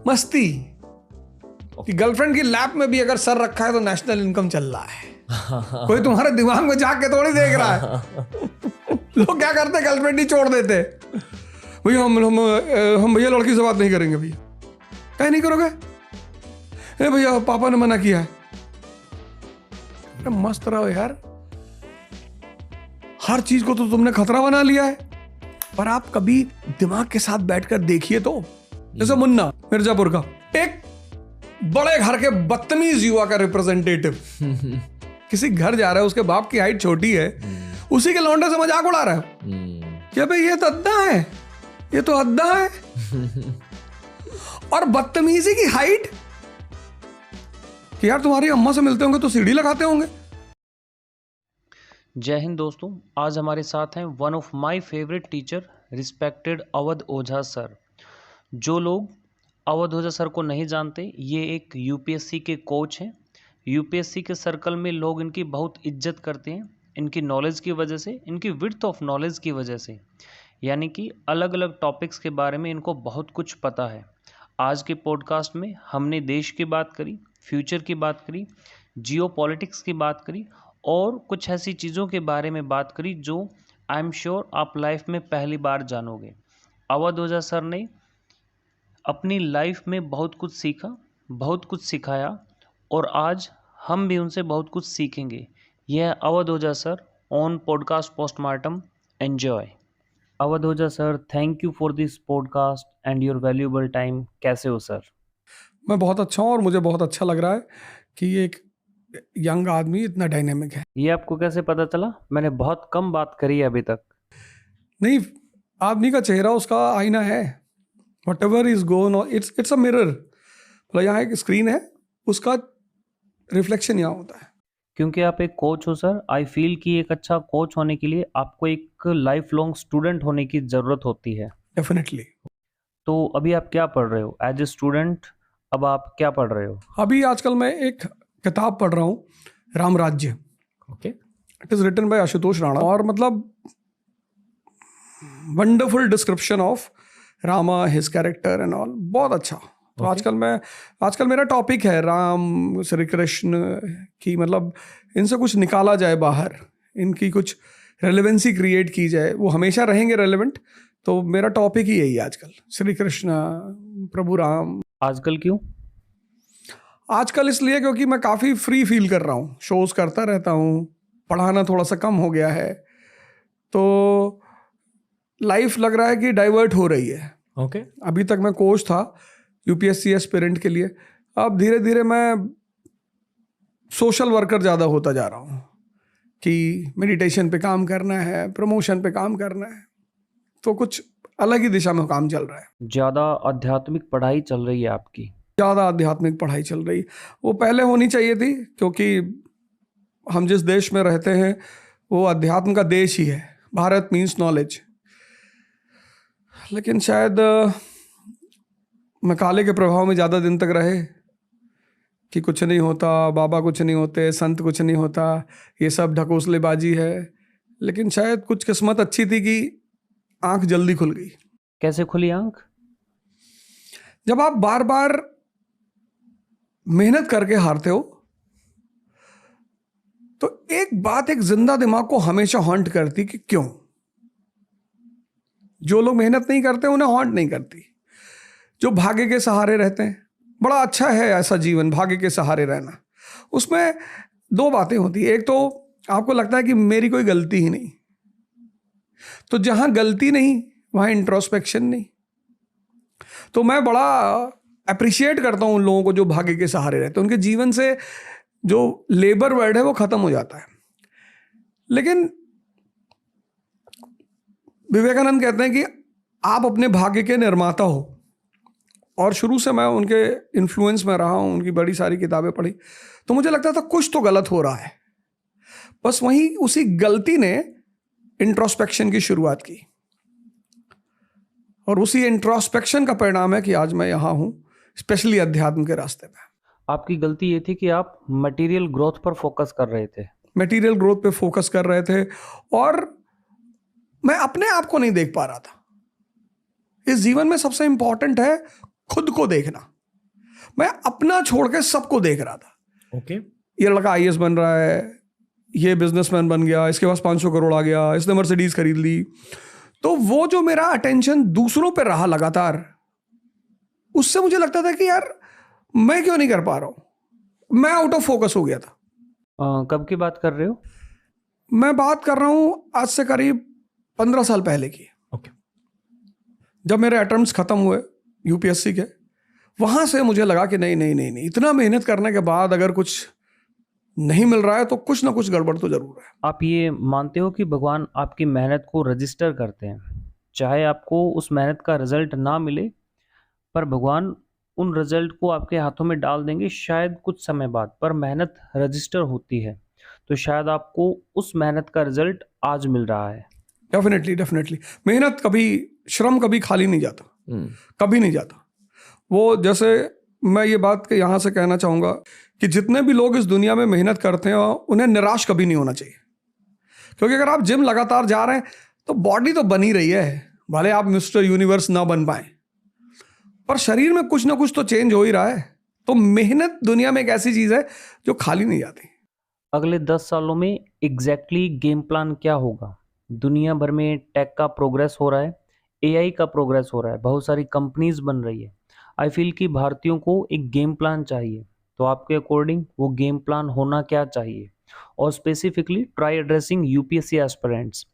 मस्ती कि गर्लफ्रेंड की लैप में भी अगर सर रखा है तो नेशनल इनकम चल रहा है। कोई तुम्हारे दिमाग में जाके थोड़ी देख रहा है। लोग क्या करते, गर्लफ्रेंड ही छोड़ देते, भैया हम भैया लड़की से बात नहीं करेंगे। भैया क्या नहीं करोगे? ए भैया पापा ने मना किया है। अरे मस्त रहो यार, हर चीज को तो तुमने खतरा बना लिया है। पर आप कभी दिमाग के साथ बैठकर देखिए तो, जैसे मुन्ना मिर्जापुर का एक बड़े घर के बदतमीज युवा का रिप्रेजेंटेटिव किसी घर जा रहा है, उसके बाप की हाइट छोटी है, उसी के लौंडे से मजाक उड़ा रहा है कि भाई ये तो अद्दा है, ये तो अद्दा है। और बदतमीजी की हाइट कि यार तुम्हारी अम्मा से मिलते होंगे तो सीढ़ी लगाते होंगे। जय हिंद दोस्तों, आज हमारे साथ हैं one of my favourite teacher respected Awadh Ojha sir. जो लोग अवध ओझा सर को नहीं जानते, ये एक यूपीएससी के कोच हैं। यूपीएससी के सर्कल में लोग इनकी बहुत इज्जत करते हैं, इनकी नॉलेज की वजह से, इनकी विड्थ ऑफ नॉलेज की वजह से। यानी कि अलग अलग टॉपिक्स के बारे में इनको बहुत कुछ पता है। आज के पॉडकास्ट में हमने देश की बात करी, फ्यूचर की बात करी, जियो पॉलिटिक्स की बात करी और कुछ ऐसी चीज़ों के बारे में बात करी जो आई एम श्योर आप लाइफ में पहली बार जानोगे। अवध ओझा सर ने अपनी लाइफ में बहुत कुछ सीखा, बहुत कुछ सिखाया और आज हम भी उनसे बहुत कुछ सीखेंगे। यह है Avadh Ojha sir on podcast postmortem. Enjoy. Avadh Ojha sir, thank you for this podcast and your valuable time. कैसे हो सर? मैं बहुत अच्छा हूँ और मुझे बहुत अच्छा लग रहा है कि ये एक यंग आदमी इतना डायनेमिक है। ये आपको कैसे पता चला? मैंने बहुत कम बात करी है अभी तक। नहीं, आदमी का चेहरा उसका आईना है। Whatever is going on, it's a mirror। मतलब यहाँ एक स्क्रीन है, उसका रिफ्लेक्शन यहाँ होता है। क्योंकि आप एक कोच हो सर, आई फील कि एक अच्छा कोच होने के लिए आपको एक लाइफ लॉन्ग स्टूडेंट होने की ज़रूरत होती है। डेफिनेटली। तो अभी आप क्या पढ़ रहे हो एज ए स्टूडेंट? अब आप क्या पढ़ रहे हो? अभी आजकल मैं एक किताब पढ़ रहा हूँ, Ram Rajya. Okay. It is written by Ashutosh Rana और मतलब wonderful description of Rama, his character and all. बहुत अच्छा। तो आजकल मेरा टॉपिक है राम, श्री कृष्ण की, मतलब इनसे कुछ निकाला जाए बाहर, इनकी कुछ रेलेवेंसी क्रिएट की जाए। वो हमेशा रहेंगे रेलेवेंट, तो मेरा टॉपिक ही यही है आजकल, श्री कृष्ण, प्रभु राम। आजकल क्यों? आजकल इसलिए क्योंकि मैं काफ़ी फ्री फील कर रहा हूँ, शोज़ करता रहता हूँ, पढ़ाना थोड़ा सा कम हो गया है, तो लाइफ लग रहा है कि डाइवर्ट हो रही है। ओके। अभी तक मैं कोच था यूपीएससी एस्पिरेंट के लिए, अब धीरे धीरे मैं सोशल वर्कर ज़्यादा होता जा रहा हूँ कि मेडिटेशन पे काम करना है, प्रमोशन पे काम करना है, तो कुछ अलग ही दिशा में काम चल रहा है। ज़्यादा आध्यात्मिक पढ़ाई चल रही है आपकी? ज़्यादा आध्यात्मिक पढ़ाई चल रही, वो पहले होनी चाहिए थी, क्योंकि हम जिस देश में रहते हैं वो अध्यात्म का देश ही है। Bharat means knowledge. लेकिन शायद मैं काले के प्रभाव में ज़्यादा दिन तक रहे कि कुछ नहीं होता, बाबा कुछ नहीं होते, संत कुछ नहीं होता, ये सब ढकोसलेबाजी है। लेकिन शायद कुछ किस्मत अच्छी थी कि आंख जल्दी खुल गई। कैसे खुली आंख? जब आप बार बार मेहनत करके हारते हो तो एक बात, एक जिंदा दिमाग को हमेशा हॉन्ट करती कि क्यों। जो लोग मेहनत नहीं करते उन्हें हॉन्ट नहीं करती। जो भाग्य के सहारे रहते हैं, बड़ा अच्छा है ऐसा जीवन, भाग्य के सहारे रहना। उसमें दो बातें होती है। एक तो आपको लगता है कि मेरी कोई गलती ही नहीं, तो जहां गलती नहीं वहां इंट्रोस्पेक्शन नहीं। तो मैं बड़ा अप्रिशिएट करता हूं उन लोगों को जो भाग्य के सहारे रहते हैं। उनके जीवन से जो लेबर वर्ड है वो खत्म हो जाता है। लेकिन विवेकानंद कहते हैं कि आप अपने भाग्य के निर्माता हो, और शुरू से मैं उनके इन्फ्लुएंस में रहा हूं, उनकी बड़ी सारी किताबें पढ़ी, तो मुझे लगता था कुछ तो गलत हो रहा है। बस वहीं उसी गलती ने इंट्रोस्पेक्शन की शुरुआत की, और उसी इंट्रोस्पेक्शन का परिणाम है कि आज मैं यहाँ हूँ, स्पेशली अध्यात्म के रास्ते में। आपकी गलती ये थी कि आप मटेरियल ग्रोथ पर फोकस कर रहे थे। मटेरियल ग्रोथ पे फोकस कर रहे थे और मैं अपने आप को नहीं देख पा रहा था। इस जीवन में सबसे इंपॉर्टेंट है खुद को देखना। मैं अपना छोड़ के सबको देख रहा था। ओके। ये लड़का आईएएस बन रहा है, ये बिजनेसमैन बन गया, इसके पास 500 करोड़ आ गया, इसने मर्सिडीज खरीद ली। तो वो जो मेरा अटेंशन दूसरों पे रहा लगातार, उससे मुझे लगता था कि यार मैं क्यों नहीं कर पा रहा हूं, मैं आउट ऑफ फोकस हो गया था। कब की बात कर रहे हो? मैं बात कर रहा हूं आज से करीब 15 साल पहले की। ओके। जब मेरे अटेम्प्ट्स खत्म हुए यूपीएससी के, वहां से मुझे लगा कि नहीं नहीं नहीं नहीं, इतना मेहनत करने के बाद अगर कुछ नहीं मिल रहा है तो कुछ ना कुछ गड़बड़ तो जरूर है। आप ये मानते हो कि भगवान आपकी मेहनत को रजिस्टर करते हैं, चाहे आपको उस मेहनत का रिजल्ट ना मिले, पर भगवान उन रिजल्ट को आपके हाथों में डाल देंगे शायद कुछ समय बाद, पर मेहनत रजिस्टर होती है, तो शायद आपको उस मेहनत का रिजल्ट आज मिल रहा है। डेफिनेटली डेफिनेटली, मेहनत कभी, श्रम कभी खाली नहीं जाता, कभी नहीं जाता। वो जैसे मैं ये बात के यहाँ से कहना चाहूँगा कि जितने भी लोग इस दुनिया में मेहनत करते हैं उन्हें निराश कभी नहीं होना चाहिए, क्योंकि अगर आप जिम लगातार जा रहे हैं तो बॉडी तो बनी रही है, भले आप मिस्टर यूनिवर्स ना बन पाए, पर शरीर में कुछ ना कुछ तो चेंज हो ही रहा है। तो मेहनत दुनिया में एक ऐसी चीज़ है जो खाली नहीं जाती। अगले 10 सालों में एग्जैक्टली गेम प्लान क्या होगा? दुनिया भर में टेक का प्रोग्रेस हो रहा है, एआई का प्रोग्रेस हो रहा है, बहुत सारी कंपनीज बन रही है। आई फील कि भारतीयों को एक गेम प्लान चाहिए, तो आपके अकॉर्डिंग वो गेम प्लान होना क्या चाहिए? और specifically try addressing UPSC aspirants,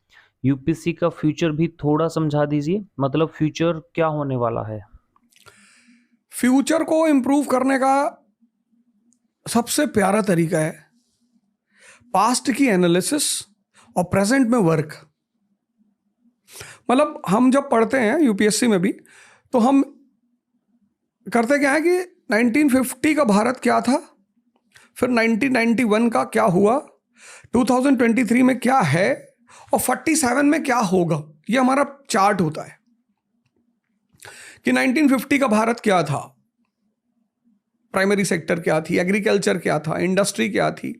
UPSC का फ्यूचर भी थोड़ा समझा दीजिए, मतलब फ्यूचर क्या होने वाला है? फ्यूचर को इम्प्रूव करने का सबसे प्यारा तरीका है पास्ट की एनालिसिस और प्रेजेंट में वर्क। मतलब हम जब पढ़ते हैं यूपीएससी में भी, तो हम करते क्या है कि 1950 का भारत क्या था, फिर 1991 का क्या हुआ, 2023 में क्या है और 47 में क्या होगा। ये हमारा चार्ट होता है कि 1950 का भारत क्या था, प्राइमरी सेक्टर क्या थी, एग्रीकल्चर क्या था, इंडस्ट्री क्या थी,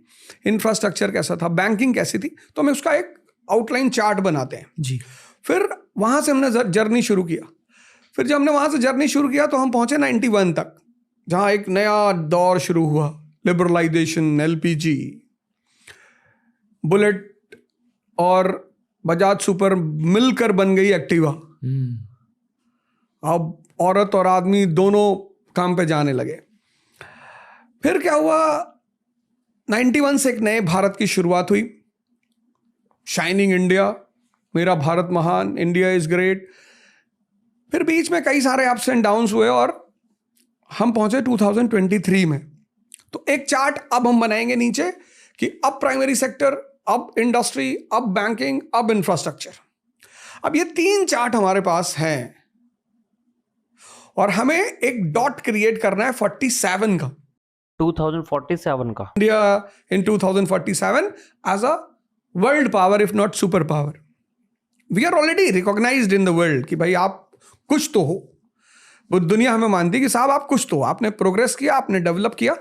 इंफ्रास्ट्रक्चर कैसा था, बैंकिंग कैसी थी। तो हम उसका एक आउटलाइन चार्ट बनाते हैं जी। फिर वहां से हमने जर्नी शुरू किया। फिर जब हमने वहां से जर्नी शुरू किया तो हम पहुंचे 91 तक, जहां एक नया दौर शुरू हुआ, लिबरलाइजेशन, एलपीजी, बुलेट और बजाज सुपर मिलकर बन गई एक्टिवा। अब औरत और आदमी दोनों काम पे जाने लगे। फिर क्या हुआ, 91 से एक नए भारत की शुरुआत हुई, शाइनिंग इंडिया, मेरा भारत महान, इंडिया इज ग्रेट। फिर बीच में कई सारे अप्स एंड डाउन्स हुए और हम पहुंचे 2023 में। तो एक चार्ट अब हम बनाएंगे नीचे कि अब प्राइमरी सेक्टर, अब इंडस्ट्री, अब बैंकिंग, अब इंफ्रास्ट्रक्चर। अब ये 3 चार्ट हमारे पास हैं और हमें एक डॉट क्रिएट करना है 47 का, 2047 का। India in 2047 as a world power, if not super power. We are already recognised in the world कि भाई आप कुछ तो हो। वो दुनिया हमें मानती है कि साहब आप कुछ तो हो, आपने प्रोग्रेस किया, आपने डेवलप किया।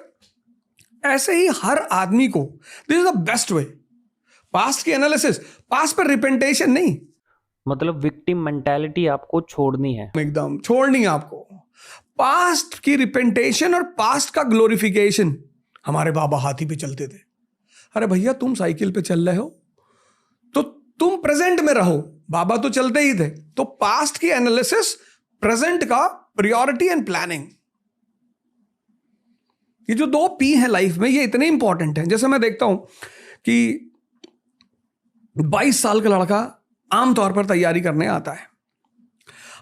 ऐसे ही हर आदमी को, this is the best way, past की एनालिसिस, पास्ट पर रिपेंटेशन नहीं, मतलब विक्टिम मेंटालिटी आपको छोड़नी है, एकदम छोड़नी है आपको। पास्ट की रिपेंटेशन और पास्ट का ग्लोरिफिकेशन। हमारे बाबा हाथी पे चलते थे, अरे भैया तुम साइकिल पे चल रहे हो तो तुम प्रेजेंट में रहो, बाबा तो चलते ही थे। तो पास्ट की एनालिसिस, प्रेजेंट का प्रायोरिटी एंड प्लानिंग, ये जो 2 P हैं लाइफ में, ये इतने इंपॉर्टेंट हैं। जैसे मैं देखता हूं कि 22 साल का लड़का आमतौर पर तैयारी करने आता है।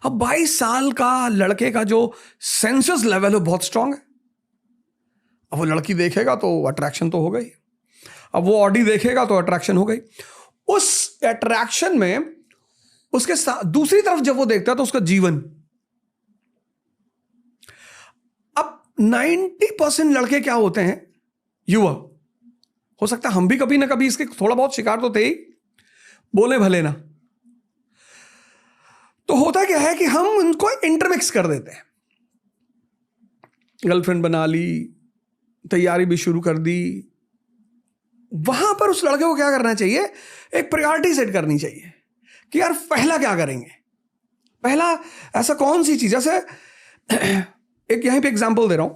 अब 22 साल का लड़के का जो सेंसस लेवल है बहुत स्ट्रांग है। अब वो लड़की देखेगा तो अट्रैक्शन तो हो गई, अब वो ऑडी देखेगा तो अट्रैक्शन हो गई। उस अट्रैक्शन में उसके दूसरी तरफ जब वो देखता है तो उसका जीवन। अब 90% लड़के क्या होते हैं, युवा, हो सकता है हम भी कभी ना कभी इसके थोड़ा बहुत शिकार तो थे ही, बोले भले ना। तो होता क्या है कि हम उनको इंटरमिक्स कर देते हैं, गर्लफ्रेंड बना ली, तैयारी भी शुरू कर दी। वहां पर उस लड़के को क्या करना चाहिए, एक प्रायोरिटी सेट करनी चाहिए कि यार पहला क्या करेंगे, पहला ऐसा कौन सी चीज। जैसे एक यहीं पे एग्जांपल दे रहा हूं,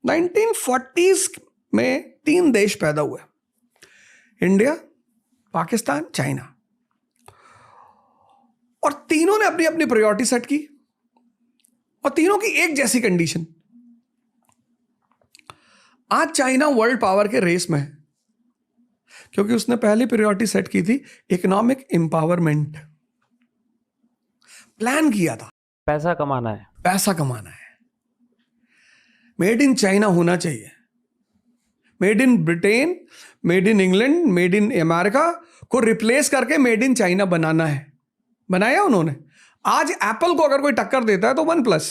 1940s में 3 देश पैदा हुए, इंडिया, पाकिस्तान, चाइना, और तीनों ने अपनी अपनी प्रायोरिटी सेट की और तीनों की एक जैसी कंडीशन। आज चाइना वर्ल्ड पावर के रेस में है क्योंकि उसने पहली प्रायोरिटी सेट की थी इकोनॉमिक एम्पावरमेंट। प्लान किया था, पैसा कमाना है। पैसा कमाना है, मेड इन चाइना होना चाहिए, made in Britain, made in England, made in America को रिप्लेस करके मेड इन चाइना बनाना है। बनाया उन्होंने। आज एप्पल को अगर कोई टक्कर देता है तो OnePlus,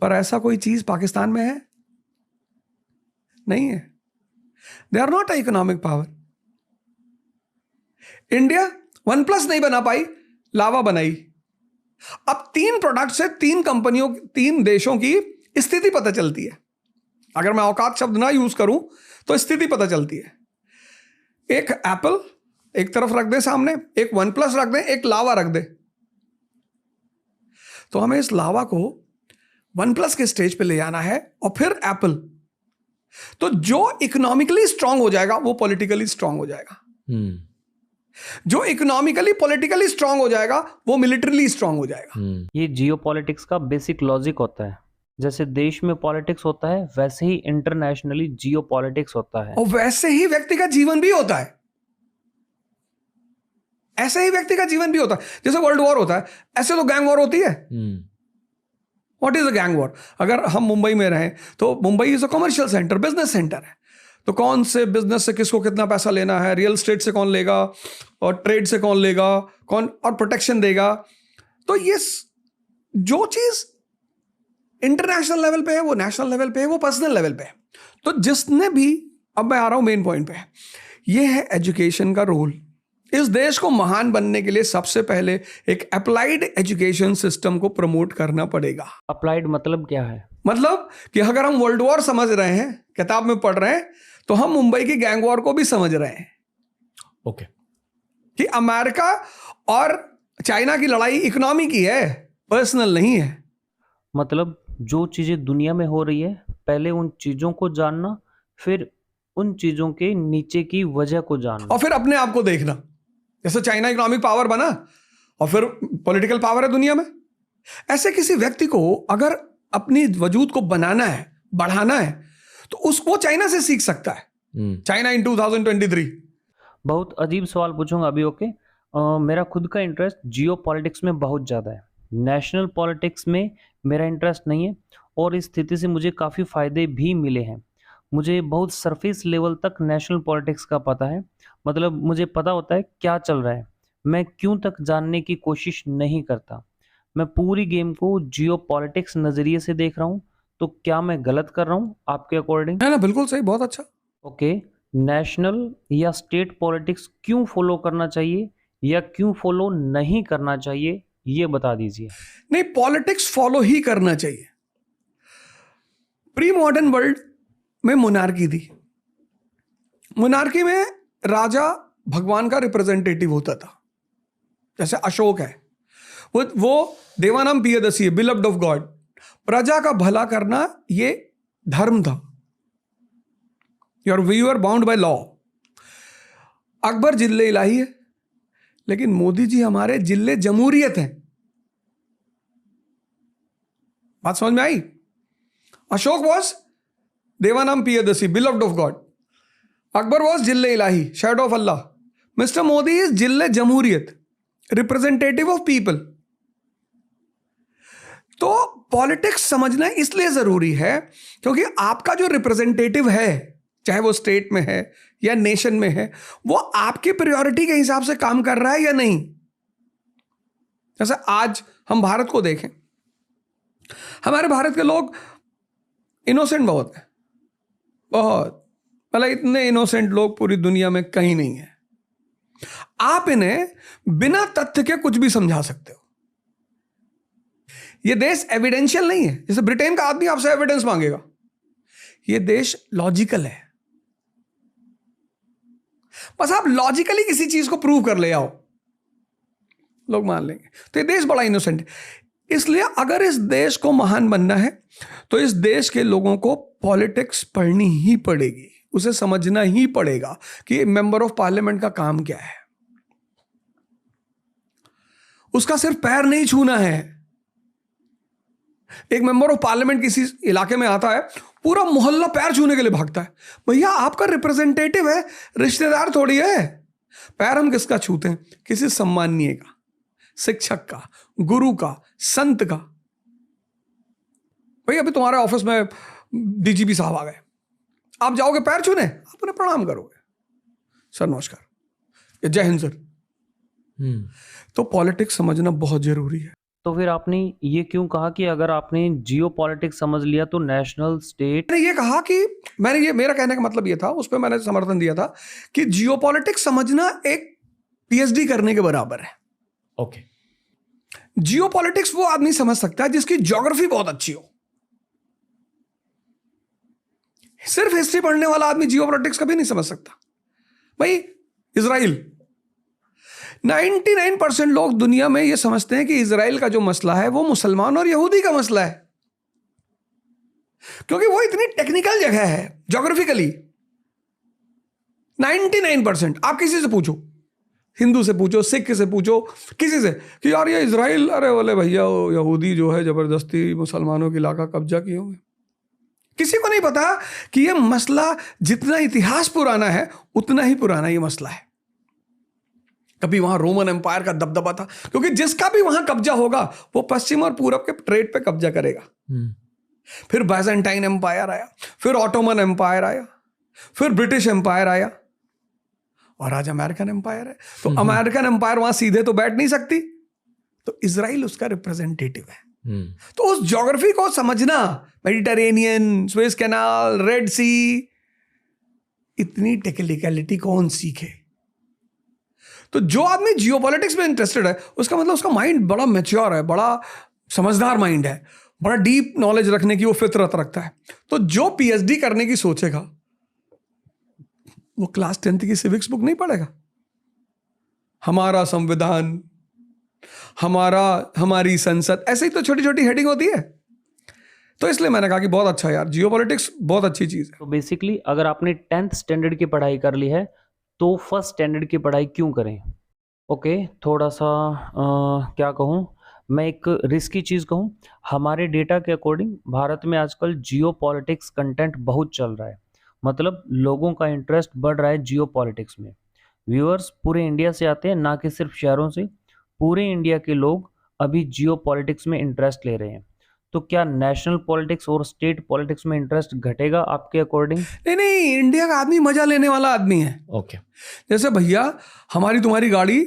पर ऐसा कोई चीज पाकिस्तान में है नहीं है। They are not a economic power. India OnePlus नहीं बना पाई, लावा बनाई। अब 3 प्रोडक्ट से 3 कंपनियों, 3 देशों की स्थिति पता चलती है। अगर मैं औकात शब्द ना यूज करूं तो स्थिति पता चलती है। एक एप्पल एक तरफ रख दे सामने, एक OnePlus रख दे, एक लावा रख दे, तो हमें इस लावा को OnePlus के स्टेज पे ले जाना है और फिर एप्पल। तो जो इकोनॉमिकली स्ट्रांग हो जाएगा वो पॉलिटिकली स्ट्रांग हो जाएगा। जो इकोनॉमिकली पॉलिटिकली स्ट्रांग हो जाएगा वो मिलिटरीली स्ट्रांग हो जाएगा। ये जियोपॉलिटिक्स का बेसिक लॉजिक होता है। जैसे देश में पॉलिटिक्स होता है वैसे ही इंटरनेशनली जियोपॉलिटिक्स होता है, और वैसे ही व्यक्ति का जीवन भी होता है। ऐसे ही व्यक्ति का जीवन भी होता है। जैसे वर्ल्ड वॉर होता है, ऐसे तो गैंग वॉर होती है। What is a gang war? अगर हम मुंबई में रहें तो Mumbai is a commercial centre, business centre है। तो कौन से बिजनेस से किसको कितना पैसा लेना है, रियल एस्टेट से कौन लेगा और ट्रेड से कौन लेगा, कौन और प्रोटेक्शन देगा। तो ये जो चीज इंटरनेशनल लेवल पे है वो नेशनल लेवल पे है, वो पर्सनल लेवल पे है। तो जिसने भी, अब मैं आ रहा हूं मेन पॉइंट पे, ये है एजुकेशन का रोल। इस देश को महान बनने के लिए सबसे पहले एक अप्लाइड एजुकेशन सिस्टम को प्रमोट करना पड़ेगा। अप्लाइड मतलब क्या है? मतलब कि अगर हम वर्ल्ड वॉर समझ रहे हैं, किताब में पढ़ रहे हैं, तो हम मुंबई की गैंग वॉर को भी समझ रहे हैं। ओके। कि अमेरिका और चाइना की लड़ाई इकोनॉमी की है, पर्सनल नहीं है। मतलब जो चीजें दुनिया में हो रही है पहले उन चीजों को जानना, फिर उन चीजों के नीचे की वजह को जानना, और फिर अपने आप को देखना। जैसे चाइना इकोनॉमिक पावर बना और फिर पॉलिटिकल पावर है दुनिया में, ऐसे किसी व्यक्ति को अगर अपनी वजूद को बनाना है, बढ़ाना है, तो उसको चाइना से सीख सकता है। China in 2023। बहुत अजीब सवाल पूछूंगा अभी। ओके। मेरा खुद का इंटरेस्ट जियो पॉलिटिक्स में बहुत ज़्यादा है। नेशनल पॉलिटिक्स में मेरा इंटरेस्ट नहीं है और इस स्थिति से मुझे काफ़ी फ़ायदे भी मिले हैं। मुझे बहुत सरफेस लेवल तक नेशनल पॉलिटिक्स का पता है। मतलब मुझे पता होता है क्या चल रहा है, मैं क्यों तक जानने की कोशिश नहीं करता। मैं पूरी गेम को जियो पॉलिटिक्स नज़रिए से देख रहा हूँ। तो क्या मैं गलत कर रहा हूँ आपके अकॉर्डिंग? है ना, बिल्कुल सही, बहुत अच्छा। ओके। नेशनल या स्टेट पॉलिटिक्स क्यों फॉलो करना चाहिए या क्यों फॉलो नहीं करना चाहिए, ये बता दीजिए। नहीं, पॉलिटिक्स फॉलो ही करना चाहिए। प्री मॉडर्न वर्ल्ड में मोनार्की थी। मोनार्की में राजा भगवान का रिप्रेजेंटेटिव होता था। जैसे अशोक है, वो देवानाम पियदसी है, बिलव्ड ऑफ गॉड। प्रजा का भला करना ये धर्म था। You are bound by law. Akbar जिल्ले इलाही है, लेकिन मोदी जी हमारे जिले जमहूरियत हैं। बात समझ में आई? Ashok was Devanam Piyadasi, beloved of god. Akbar was जिले इलाही, shadow of Allah. Mister Modi is जिले जमहूरियत, रिप्रेजेंटेटिव ऑफ पीपल। तो पॉलिटिक्स समझना इसलिए जरूरी है क्योंकि आपका जो रिप्रेजेंटेटिव है, चाहे वो स्टेट में है या नेशन में है, वो आपकी प्रायोरिटी के हिसाब से काम कर रहा है या नहीं। जैसे आज हम भारत को देखें, हमारे भारत के लोग इनोसेंट बहुत हैं, बहुत। मतलब इतने इनोसेंट लोग पूरी दुनिया में कहीं नहीं है। आप इन्हें बिना तथ्य के कुछ भी समझा सकते हो। यह देश एविडेंशियल नहीं है। जैसे ब्रिटेन का आदमी आपसे एविडेंस मांगेगा, यह देश लॉजिकल है। बस आप लॉजिकली किसी चीज को प्रूव कर ले आओ, लोग मान लेंगे। तो ये देश बड़ा इनोसेंट है। इसलिए अगर इस देश को महान बनना है तो इस देश के लोगों को पॉलिटिक्स पढ़नी ही पड़ेगी, उसे समझना ही पड़ेगा कि मेंबर ऑफ पार्लियामेंट का काम क्या है। उसका सिर्फ पैर नहीं छूना है। एक मेंबर ऑफ पार्लियामेंट किसी इलाके में आता है, पूरा मोहल्ला पैर छूने के लिए भागता है। भैया आपका रिप्रेजेंटेटिव है, रिश्तेदार थोड़ी है। पैर हम किसका छूते हैं? किसी सम्माननीय का, शिक्षक का, गुरु का, संत का। भाई अभी तुम्हारे ऑफिस में डीजीपी साहब आ गए, आप जाओगे पैर छूने? आप उन्हें प्रणाम करोगे, सर नमस्कार या जय हिंद सर। तो पॉलिटिक्स समझना बहुत जरूरी है। तो फिर आपने ये क्यों कहा कि अगर आपने जियो पॉलिटिक्स समझ लिया तो नेशनल स्टेट? मैंने ये कहा कि मैंने ये, मेरा कहने का मतलब ये था, उस पर मैंने समर्थन दिया था कि जियो पॉलिटिक्स समझना एक पीएचडी करने के बराबर है। ओके। जियो पॉलिटिक्स वो आदमी समझ सकता है जिसकी ज्योग्राफी बहुत अच्छी हो। सिर्फ हिस्ट्री पढ़ने वाला आदमी जियो पॉलिटिक्स कभी नहीं समझ सकता। भाई इजराइल, 99% लोग दुनिया में ये समझते हैं कि इजराइल का जो मसला है वो मुसलमान और यहूदी का मसला है, क्योंकि वो इतनी टेक्निकल जगह है ज्योग्राफिकली। 99% आप किसी से पूछो, हिंदू से पूछो, सिख से पूछो, किसी से कि यार ये इजराइल, अरे बोले भैया यहूदी जो है जबरदस्ती मुसलमानों की इलाका कब्जा किए हुए। किसी को नहीं पता कि ये मसला जितना इतिहास पुराना है उतना ही पुराना ये मसला है। कभी वहां रोमन एम्पायर का दबदबा था, क्योंकि जिसका भी वहां कब्जा होगा वो पश्चिम और पूरब के ट्रेड पे कब्जा करेगा। फिर बाइजेंटाइन एम्पायर आया, फिर ऑटोमन एम्पायर आया, फिर ब्रिटिश एम्पायर आया, और आज अमेरिकन एम्पायर है। तो अमेरिकन एम्पायर वहां सीधे तो बैठ नहीं सकती, तो इजराइल उसका रिप्रेजेंटेटिव है। तो उस ज्योग्राफी को समझना, मेडिटेरेनियन, स्वेज कैनाल, रेड सी, इतनी टेक्निकलिटी कौन सीखे? तो जो आदमी जियोपॉलिटिक्स में इंटरेस्टेड है उसका मतलब उसका माइंड बड़ा मैच्योर है, बड़ा समझदार माइंड है, बड़ा डीप नॉलेज रखने की वो फितरत रखता है। तो जो पीएचडी करने की सोचेगा वो क्लास 10th की सिविक्स बुक नहीं पढ़ेगा। हमारा संविधान, हमारी संसद, ऐसे ही तो छोटी छोटी हेडिंग होती है। तो इसलिए मैंने कहा कि बहुत अच्छा है यार, जियोपॉलिटिक्स बहुत अच्छी चीज है। तो बेसिकली अगर आपने 10th स्टैंडर्ड की पढ़ाई कर ली है तो फर्स्ट स्टैंडर्ड की पढ़ाई क्यों करें? ओके, थोड़ा सा क्या कहूँ, मैं एक रिस्की चीज़ कहूँ। हमारे डेटा के अकॉर्डिंग भारत में आजकल जियो पॉलिटिक्स कंटेंट बहुत चल रहा है, मतलब लोगों का इंटरेस्ट बढ़ रहा है जियो पॉलिटिक्स में। व्यूअर्स पूरे इंडिया से आते हैं, ना कि सिर्फ शहरों से। पूरे इंडिया के लोग अभी जियो पॉलिटिक्स में इंटरेस्ट ले रहे हैं। तो क्या नेशनल पॉलिटिक्स और स्टेट पॉलिटिक्स में इंटरेस्ट घटेगा आपके अकॉर्डिंग? नहीं, इंडिया का आदमी मजा लेने वाला आदमी है। ओके। जैसे भैया हमारी तुम्हारी गाड़ी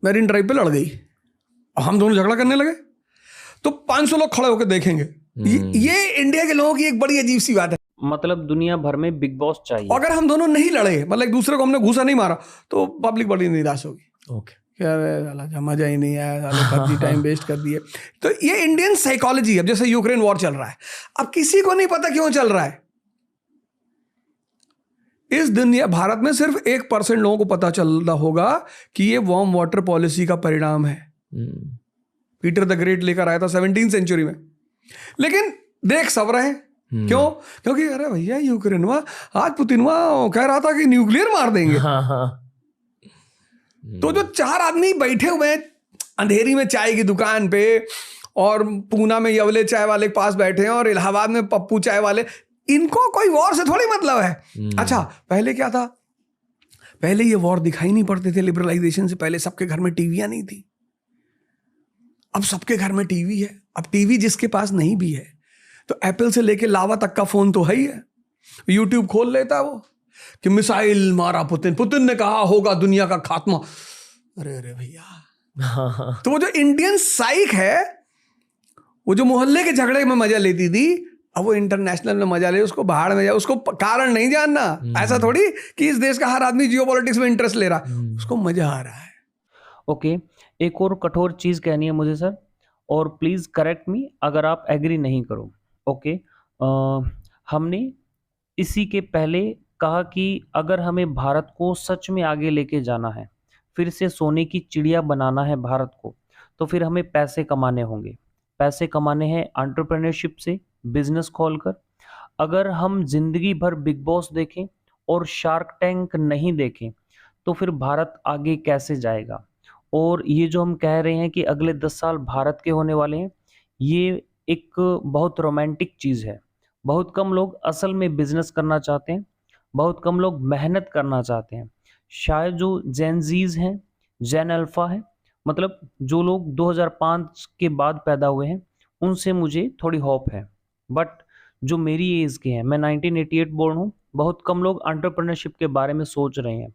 मैरीन ड्राइव पे लड़ गई और हम दोनों झगड़ा करने लगे, तो 500 लोग खड़े होकर देखेंगे। ये इंडिया के लोगों की एक बड़ी अजीब सी बात है। मतलब दुनिया भर में बिग बॉस चाहिए। अगर हम दोनों नहीं लड़े, मतलब एक दूसरे को हमने घूसा नहीं मारा, तो पब्लिक बड़ी निराश होगी। ओके, क्या मजा ही नहीं आया, फर्जी टाइम वेस्ट कर दिए। तो ये इंडियन साइकोलॉजी है। जैसे यूक्रेन वॉर चल रहा है, अब किसी को नहीं पता क्यों चल रहा है। इस दुनिया, भारत में सिर्फ 1% लोगों को पता चल रहा होगा कि ये वार्म वाटर पॉलिसी का परिणाम है। पीटर द ग्रेट लेकर आया था 17वीं सेंचुरी में, लेकिन देख सब रहे। क्यों? क्योंकि अरे भैया यूक्रेनवा, आज पुतिनवा कह रहा था कि न्यूक्लियर मार देंगे। तो जो 4 आदमी बैठे हुए हैं अंधेरी में चाय की दुकान पे, और पूना में यवले चाय वाले के पास बैठे हैं, और इलाहाबाद में पप्पू चाय वाले, इनको कोई वॉर से थोड़ी मतलब है। अच्छा, पहले क्या था? पहले ये वॉर दिखाई नहीं पड़ते थे। लिबरलाइजेशन से पहले सबके घर में टीवियां नहीं थी। अब सबके घर में टीवी है। अब टीवी जिसके पास नहीं भी है, तो एप्पल से लेके लावा तक का फोन तो है ही है। यूट्यूब खोल लेता है वो कि मिसाइल मारा पुतिन ने कहा होगा दुनिया का खात्मा। अरे भैया। तो वो जो इंडियन साइक है, वो जो मोहल्ले के झगड़े में मजा लेती थी, अब वो इंटरनेशनल में मजा ले, उसको बाहर में जाए। उसको कारण नहीं जानना। ऐसा थोड़ी कि इस देश का हर आदमी जियो पॉलिटिक्स में इंटरेस्ट ले रहा है, उसको मजा आ रहा है। ओके, एक और कठोर चीज कहनी है मुझे सर, और प्लीज करेक्ट मी अगर आप एग्री नहीं करो। ओके, हमने इसी के पहले कहा कि अगर हमें भारत को सच में आगे लेके जाना है, फिर से सोने की चिड़िया बनाना है भारत को, तो फिर हमें पैसे कमाने होंगे। पैसे कमाने हैं एंटरप्रेन्योरशिप से, बिजनेस खोलकर। अगर हम जिंदगी भर बिग बॉस देखें और शार्क टैंक नहीं देखें तो फिर भारत आगे कैसे जाएगा। और ये जो हम कह रहे हैं कि अगले 10 साल भारत के होने वाले हैं, ये एक बहुत रोमांटिक चीज़ है। बहुत कम लोग असल में बिजनेस करना चाहते हैं, बहुत कम लोग मेहनत करना चाहते हैं। शायद जो जेन जीज हैं, जेन अल्फा है, मतलब जो लोग 2005 के बाद पैदा हुए हैं, उनसे मुझे थोड़ी होप है। बट जो मेरी एज के हैं, मैं 1988 बोर्न हूँ, बहुत कम लोग एंटरप्रेन्योरशिप के बारे में सोच रहे हैं।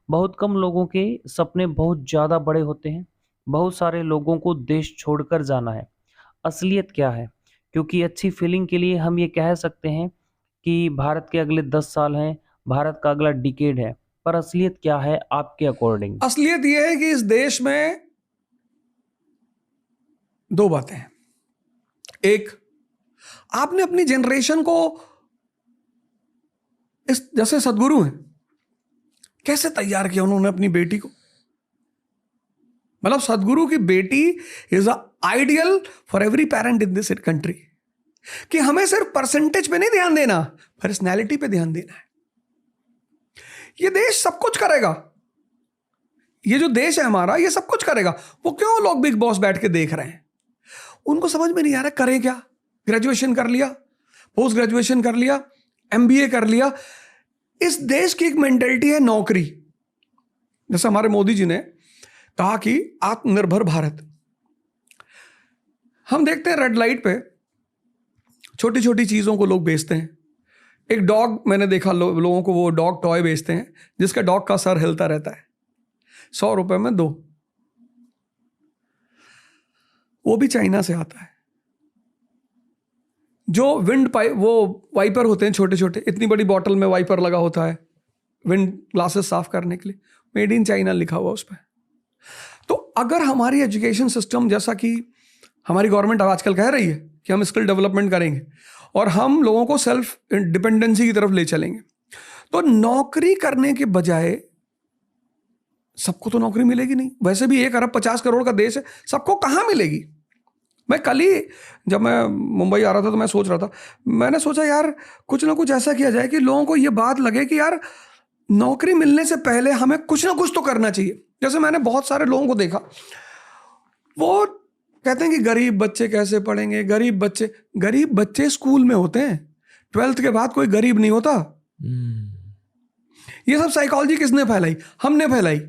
बहुत कम लोगों के सपने बहुत ज़्यादा बड़े होते हैं। बहुत सारे लोगों को देश छोड़कर जाना है। असलियत क्या है? क्योंकि अच्छी फीलिंग के लिए हम ये कह सकते हैं कि भारत के अगले 10 साल हैं, भारत का अगला डिकेड है। पर असलियत क्या है आपके अकॉर्डिंग? असलियत यह है कि इस देश में दो बातें हैं। एक, आपने अपनी जनरेशन को, इस जैसे सदगुरु हैं, कैसे तैयार किया उन्होंने अपनी बेटी को। मतलब सदगुरु की बेटी is a ideal for every parent in this country, कि हमें सिर्फ परसेंटेज पे नहीं ध्यान देना, पर्सनैलिटी पे ध्यान देना है। ये देश सब कुछ करेगा, ये जो देश है हमारा, ये सब कुछ करेगा। वो क्यों लोग बिग बॉस बैठ के देख रहे हैं? उनको समझ में नहीं आ रहा करें क्या। ग्रेजुएशन कर लिया, पोस्ट ग्रेजुएशन कर लिया, एमबीए कर लिया। इस देश की एक मेंटेलिटी है नौकरी। जैसे हमारे मोदी जी ने कहा कि आत्मनिर्भर भारत। हम देखते हैं रेड लाइट पे छोटी छोटी चीजों को लोग बेचते हैं। एक डॉग मैंने देखा, लोगों को वो डॉग टॉय बेचते हैं जिसका डॉग का सर हिलता रहता है, 100 रुपए में 2। वो भी चाइना से आता है। जो विंड पाइप, वो वाइपर होते हैं छोटे छोटे, इतनी बड़ी बॉटल में वाइपर लगा होता है विंड ग्लासेस साफ करने के लिए, मेड इन चाइना लिखा हुआ उस पर। तो अगर हमारी एजुकेशन सिस्टम, जैसा कि हमारी गवर्नमेंट आजकल कह रही है कि हम स्किल डेवलपमेंट करेंगे और हम लोगों को सेल्फ डिपेंडेंसी की तरफ ले चलेंगे, तो नौकरी करने के बजाय, सबको तो नौकरी मिलेगी नहीं, वैसे भी 1 अरब 50 करोड़ का देश है, सबको कहाँ मिलेगी। मैं कल ही जब मैं मुंबई आ रहा था तो मैं सोच रहा था, मैंने सोचा यार कुछ ना कुछ ऐसा किया जाए कि लोगों को ये बात लगे कि यार नौकरी मिलने से पहले हमें कुछ ना कुछ तो करना चाहिए। जैसे मैंने बहुत सारे लोगों को देखा, वो कहते हैं कि गरीब बच्चे कैसे पढ़ेंगे, गरीब बच्चे स्कूल में होते हैं, 12th के बाद कोई गरीब नहीं होता। ये सब साइकोलॉजी किसने फैलाई? हमने फैलाई।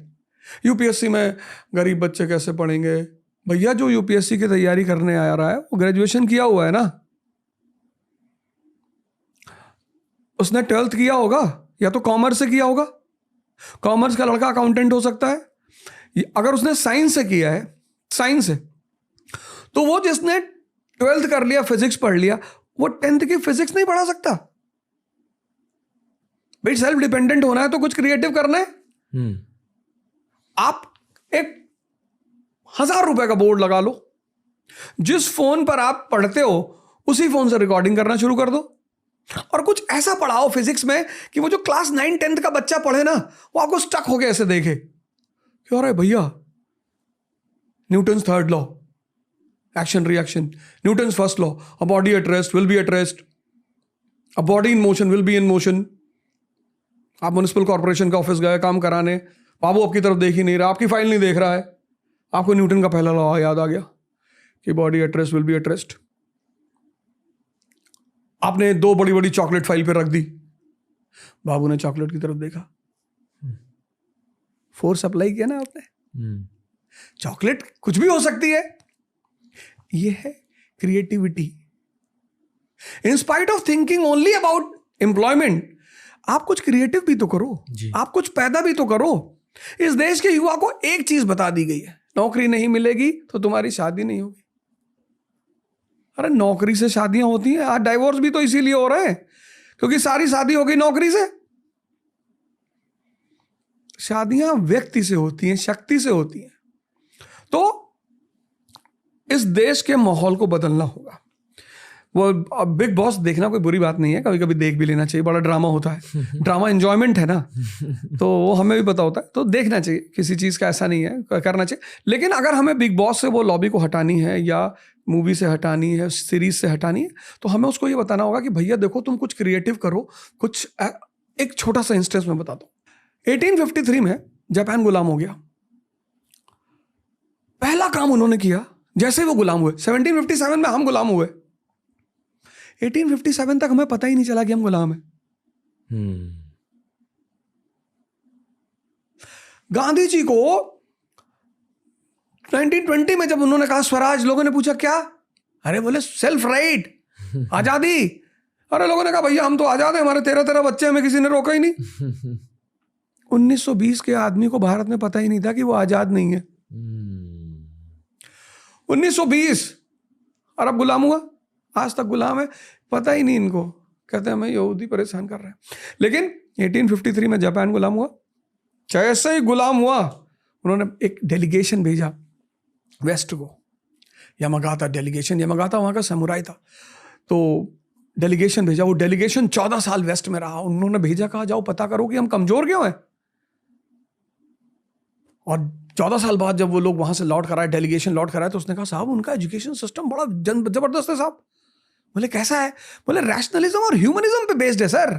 यूपीएससी में गरीब बच्चे कैसे पढ़ेंगे? भैया जो यूपीएससी की तैयारी करने आ रहा है वो ग्रेजुएशन किया हुआ है ना, उसने 12th किया होगा या तो कॉमर्स से किया होगा। कॉमर्स का लड़का अकाउंटेंट हो सकता है। अगर उसने साइंस से किया है, साइंस से, तो वो जिसने 12th कर लिया, फिजिक्स पढ़ लिया, वो 10th की फिजिक्स नहीं पढ़ा सकता। भाई सेल्फ डिपेंडेंट होना है तो कुछ क्रिएटिव करना है। आप एक 1000 रुपए का बोर्ड लगा लो, जिस फोन पर आप पढ़ते हो उसी फोन से रिकॉर्डिंग करना शुरू कर दो, और कुछ ऐसा पढ़ाओ फिजिक्स में कि वो जो क्लास 9 10th का बच्चा पढ़े ना, वो आपको स्टक हो गया ऐसे देखे क्यों रहा है भैया। Newton's 3rd law, action reaction, Newton's 1st law, a body at rest will be at rest, a body in motion will be in motion. आप म्युनिसिपल कॉर्पोरेशन का ऑफिस गए काम कराने, बाबू आपकी तरफ देख ही नहीं रहा, आपकी फाइल नहीं देख रहा है, आपको न्यूटन का पहला लॉ याद आ गया कि body at rest will be at rest. आपने 2 बड़ी बड़ी चॉकलेट फाइल पे रख दी, बाबू ने चॉकलेट की तरफ देखा, फोर्स अप्लाई किया ना आपने। चॉकलेट कुछ भी हो सकती है। ये है creativity. In spite of thinking only about employment, आप कुछ क्रिएटिव भी तो करो, आप कुछ पैदा भी तो करो। इस देश के युवा को एक चीज बता दी गई है, नौकरी नहीं मिलेगी तो तुम्हारी शादी नहीं होगी। अरे नौकरी से शादियां होती हैं। आज डाइवोर्स भी तो इसीलिए हो रहे हैं क्योंकि सारी शादी हो गई नौकरी से। शादियां व्यक्ति से होती हैं, शक्ति से होती हैं। तो इस देश के माहौल को बदलना होगा। वो बिग बॉस देखना कोई बुरी बात नहीं है, कभी कभी देख भी लेना चाहिए, बड़ा ड्रामा होता है, ड्रामा एंजॉयमेंट है ना, तो वो हमें भी पता होता है, तो देखना चाहिए, किसी चीज़ का ऐसा नहीं है, करना चाहिए। लेकिन अगर हमें बिग बॉस से वो लॉबी को हटानी है या मूवी से हटानी है, सीरीज से हटानी है, तो हमें उसको ये बताना होगा कि भैया देखो तुम कुछ क्रिएटिव करो, कुछ एक छोटा सा इंस्टेंस में बता दो। 1853 में जापान गुलाम हो गया, पहला काम उन्होंने किया जैसे ही वो गुलाम हुए, 1757 में हम गुलाम हुए, 1857 तक हमें पता ही नहीं चला कि हम गुलाम हैं। गांधी जी को 1920 में जब उन्होंने कहा स्वराज, लोगों ने पूछा क्या, अरे बोले सेल्फ राइट, आजादी। अरे लोगों ने कहा भैया हम तो आजाद हैं, हमारे 13 बच्चे, हमें किसी ने रोका ही नहीं। 1920 के आदमी को भारत में पता ही नहीं था कि वो आजाद नहीं है। 1920 अरब गुलाम हुआ, आज तक गुलाम है, पता ही नहीं इनको, कहते हैं हमें यहूदी परेशान कर रहे हैं। लेकिन 1853 में जापान गुलाम हुआ, जैसे ही गुलाम हुआ उन्होंने एक डेलीगेशन भेजा वेस्ट को, यामागाता डेलीगेशन, यामागाता वहाँ का समुराई था, तो डेलीगेशन भेजा। वो डेलीगेशन 14 साल वेस्ट में रहा, उन्होंने भेजा, कहा जाओ पता करो कि हम कमजोर क्यों हैं। और 14 साल बाद जब वो लोग वहां से लौट कर आए, डेलीगेशन लौट कर आए, तो उसने कहा साहब उनका एजुकेशन सिस्टम बड़ा जबरदस्त है साहब। बोले कैसा है, बोले रैशनलिज्म और ह्यूमनिज्म पे बेस्ड है सर।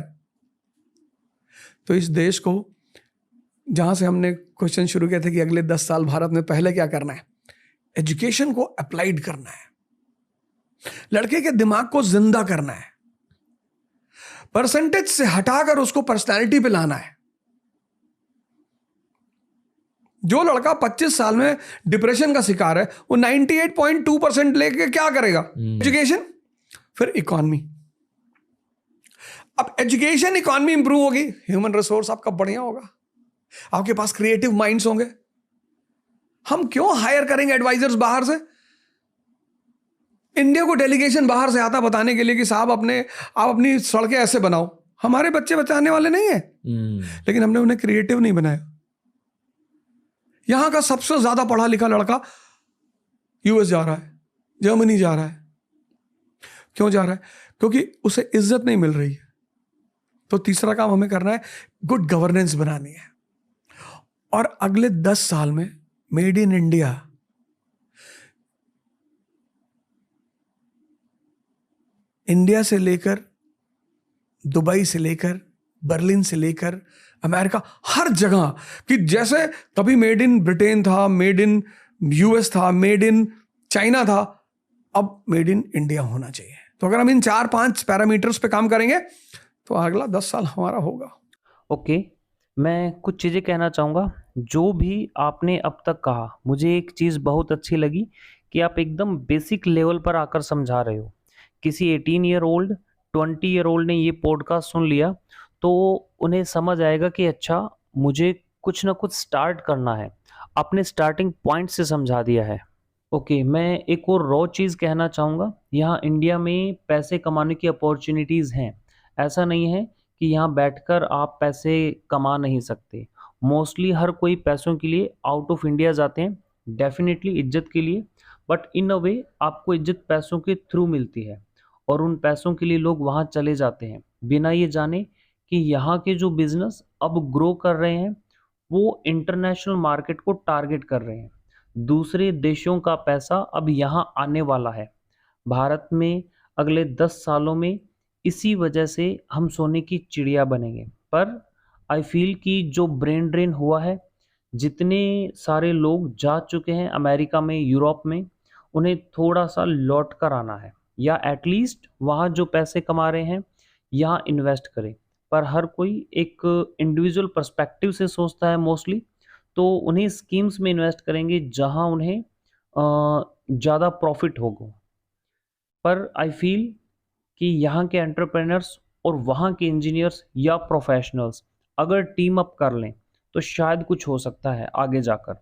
तो इस देश को, जहां से हमने क्वेश्चन शुरू किया था कि अगले 10 साल भारत में पहले क्या करना है, एजुकेशन को अप्लाइड करना है, लड़के के दिमाग को जिंदा करना है, परसेंटेज से हटाकर उसको पर्सनैलिटी पे लाना है। जो लड़का 25 साल में डिप्रेशन का शिकार है, वो 98.2% लेके क्या करेगा, एजुकेशन, फिर इकॉनमी। अब एजुकेशन इकॉनमी इंप्रूव होगी, ह्यूमन रिसोर्स आपका बढ़िया होगा, आपके पास क्रिएटिव माइंड्स होंगे। हम क्यों हायर करेंगे एडवाइजर्स बाहर से? इंडिया को डेलीगेशन बाहर से आता बताने के लिए कि साहब आप अपनी सड़कें ऐसे बनाओ, हमारे बच्चे बचाने वाले नहीं है। लेकिन हमने उन्हें क्रिएटिव नहीं बनाया। यहां का सबसे ज्यादा पढ़ा लिखा लड़का यूएस जा रहा है, जर्मनी जा रहा है। क्यों जा रहा है? क्योंकि उसे इज्जत नहीं मिल रही है। तो तीसरा काम हमें करना है, गुड गवर्नेंस बनानी है। और अगले 10 साल में मेड इन इंडिया, इंडिया से लेकर दुबई से लेकर बर्लिन से लेकर अमेरिका, हर जगह कि जैसे कभी मेड इन ब्रिटेन था, मेड इन यूएस था, मेड इन चाइना था, अब मेड इन इंडिया होना चाहिए। तो अगर हम इन 4-5 पैरामीटर्स पे काम करेंगे तो अगला 10 साल हमारा होगा। ओके, मैं कुछ चीज़ें कहना चाहूँगा। जो भी आपने अब तक कहा, मुझे एक चीज़ बहुत अच्छी लगी कि आप एकदम बेसिक लेवल पर आकर समझा रहे हो। किसी 18 ईयर ओल्ड, 20 ईयर ओल्ड ने ये पॉडकास्ट सुन लिया तो उन्हें समझ आएगा कि अच्छा मुझे कुछ ना कुछ स्टार्ट करना है। आपने स्टार्टिंग पॉइंट से समझा दिया है। ओके, मैं एक और रॉ चीज़ कहना चाहूँगा। यहाँ इंडिया में पैसे कमाने की अपॉर्चुनिटीज़ हैं। ऐसा नहीं है कि यहाँ बैठकर आप पैसे कमा नहीं सकते। मोस्टली हर कोई पैसों के लिए आउट ऑफ इंडिया जाते हैं, डेफिनेटली इज्जत के लिए, बट इन अ वे आपको इज्जत पैसों के थ्रू मिलती है और उन पैसों के लिए लोग वहाँ चले जाते हैं बिना ये जाने कि यहाँ के जो बिजनेस अब ग्रो कर रहे हैं वो इंटरनेशनल मार्केट को टारगेट कर रहे हैं। दूसरे देशों का पैसा अब यहाँ आने वाला है भारत में अगले 10 सालों में। इसी वजह से हम सोने की चिड़िया बनेंगे। पर आई फील कि जो ब्रेन ड्रेन हुआ है, जितने सारे लोग जा चुके हैं अमेरिका में, यूरोप में, उन्हें थोड़ा सा लौट कर आना है या एटलीस्ट वहाँ जो पैसे कमा रहे हैं यहाँ इन्वेस्ट करें। पर हर कोई एक इंडिविजुअल पर्सपेक्टिव से सोचता है मोस्टली, तो उन्हें स्कीम्स में इन्वेस्ट करेंगे जहाँ उन्हें ज़्यादा प्रॉफिट होगा। पर आई फील कि यहाँ के एंटरप्रेनर्स और वहाँ के इंजीनियर्स या प्रोफेशनल्स अगर टीम अप कर लें तो शायद कुछ हो सकता है आगे जाकर।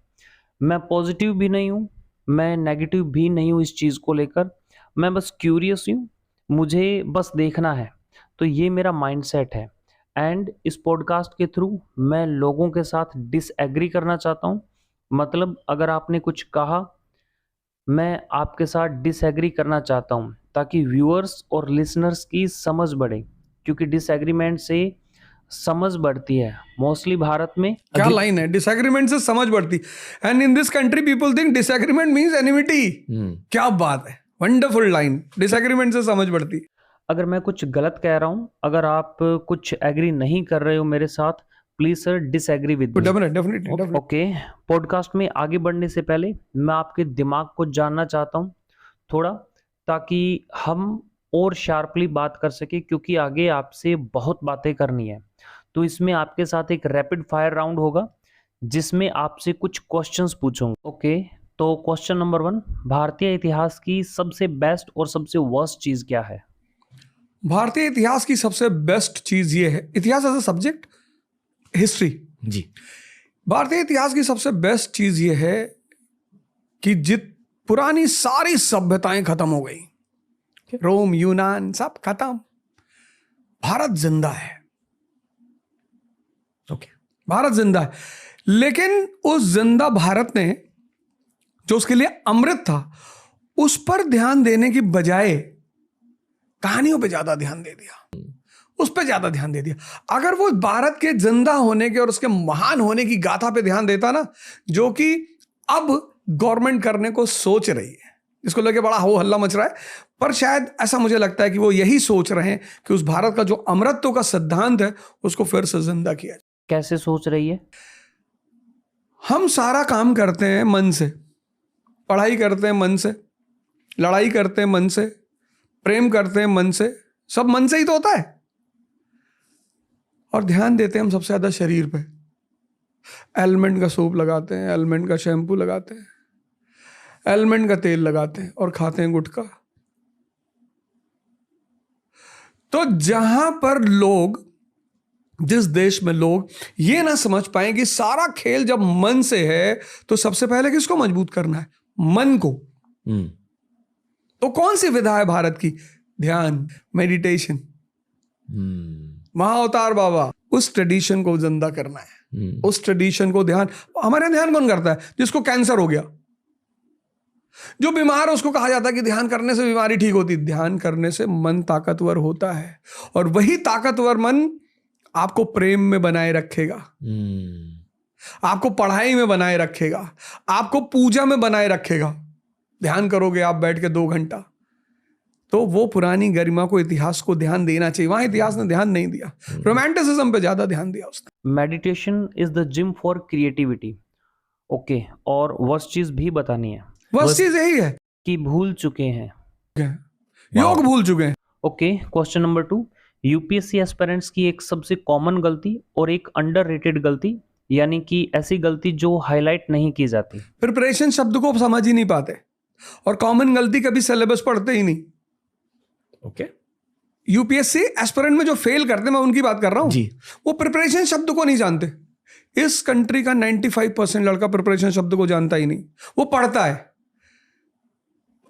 मैं पॉजिटिव भी नहीं हूँ, मैं नेगेटिव भी नहीं हूँ इस चीज़ को लेकर, मैं बस क्यूरियस हूँ, मुझे बस देखना है। तो ये मेरा माइंडसेट है एंड इस पॉडकास्ट के थ्रू मैं लोगों के साथ डिसएग्री करना चाहता हूँ। मतलब अगर आपने कुछ कहा, मैं आपके साथ डिसएग्री करना चाहता हूँ। ताकि व्यूअर्स और लिसनर्स की समझ बढ़े, क्योंकि डिसएग्रीमेंट से समझ बढ़ती है। मोस्टली भारत में क्या लाइन है, डिसएग्रीमेंट से समझ बढ़ती, and in this country people think disagreement means enmity. क्या बात है, वंडरफुल लाइन, डिसएग्रीमेंट से समझ बढ़ती। अगर मैं कुछ गलत कह रहा हूँ, अगर आप कुछ एग्री नहीं कर रहे हो मेरे साथ, please sir disagree with me. Definitely. Okay, podcast में आगे बढ़ने से पहले मैं आपके दिमाग को जानना चाहता हूँ थोड़ा, ताकि हम और शार्पली बात कर सके, क्योंकि आगे आपसे बहुत बातें करनी है। तो इसमें आपके साथ एक रैपिड फायर राउंड होगा जिसमें आपसे कुछ क्वेश्चंस पूछूंगा। ओके, तो क्वेश्चन नंबर 1, भारतीय इतिहास की सबसे बेस्ट और सबसे वर्स्ट चीज क्या है? भारतीय इतिहास की सबसे बेस्ट चीज ये है, इतिहास एज अ सब्जेक्ट, हिस्ट्री जी। भारतीय इतिहास की सबसे बेस्ट चीज ये है कि पुरानी सारी सभ्यताएं खत्म हो गई, रोम यूनान सब खत्म, भारत जिंदा है। ओके। भारत जिंदा है, लेकिन उस जिंदा भारत ने जो उसके लिए अमृत था उस पर ध्यान देने की बजाय कहानियों पे ज्यादा ध्यान दे दिया, उस पर ज्यादा ध्यान दे दिया। अगर वो भारत के जिंदा होने के और उसके महान होने की गाथा पे ध्यान देता ना, जो कि अब गवर्नमेंट करने को सोच रही है, इसको लेके बड़ा हो हल्ला मच रहा है, पर शायद ऐसा मुझे लगता है कि वो यही सोच रहे हैं कि उस भारत का जो अमरत्व का सिद्धांत है उसको फिर से जिंदा किया जाए। कैसे सोच रही है? हम सारा काम करते हैं मन से, पढ़ाई करते हैं मन से, लड़ाई करते हैं मन से, प्रेम करते हैं मन से, सब मन से ही तो होता है। और ध्यान देते हैं हम सबसे ज्यादा शरीर पे, एलमेंट का सूप लगाते हैं, एलमेंट का शैम्पू लगाते हैं, एलमेंट का तेल लगाते हैं और खाते हैं गुटखा। तो जहां पर लोग, जिस देश में लोग ये ना समझ पाए कि सारा खेल जब मन से है तो सबसे पहले किसको मजबूत करना है? मन को। तो कौन सी विधा है भारत की? ध्यान, मेडिटेशन। महाअवतार बाबा, उस ट्रेडिशन को जिंदा करना है, उस ट्रेडिशन को। ध्यान, हमारे यहाँ ध्यान कौन करता है? जिसको कैंसर हो गया, जो बीमार है उसको कहा जाता है कि ध्यान करने से बीमारी ठीक होती। ध्यान करने से मन ताकतवर होता है, और वही ताकतवर मन आपको प्रेम में बनाए रखेगा, आपको पढ़ाई में बनाए रखेगा, आपको पूजा में बनाए रखेगा। ध्यान करोगे आप बैठ के 2 घंटा, तो वो पुरानी गरिमा को, इतिहास को ध्यान देना चाहिए। वहां इतिहास ने ध्यान नहीं दिया, रोमांटिसिज्म पे ज्यादा ध्यान दिया उसने। Meditation is the gym for creativity. Okay, और वर्स्ट चीज भी बतानी है। बस चीज यही है कि भूल चुके हैं, योग भूल चुके हैं। Okay, question number 2, UPSC aspirants की एक सबसे कॉमन गलती और एक अंडररेटेड गलती, यानी कि ऐसी गलती जो हाईलाइट नहीं की जाती। प्रिपरेशन शब्द को समझ ही नहीं पाते, और कॉमन गलती कभी सिलेबस पढ़ते ही नहीं। ओके। यूपीएससी एस्पिरेंट में जो फेल करते, मैं उनकी बात कर रहा हूं जी। वो प्रिपरेशन शब्द को नहीं जानते। इस कंट्री का 95% लड़का प्रिपरेशन शब्द को जानता ही नहीं, वो पढ़ता है।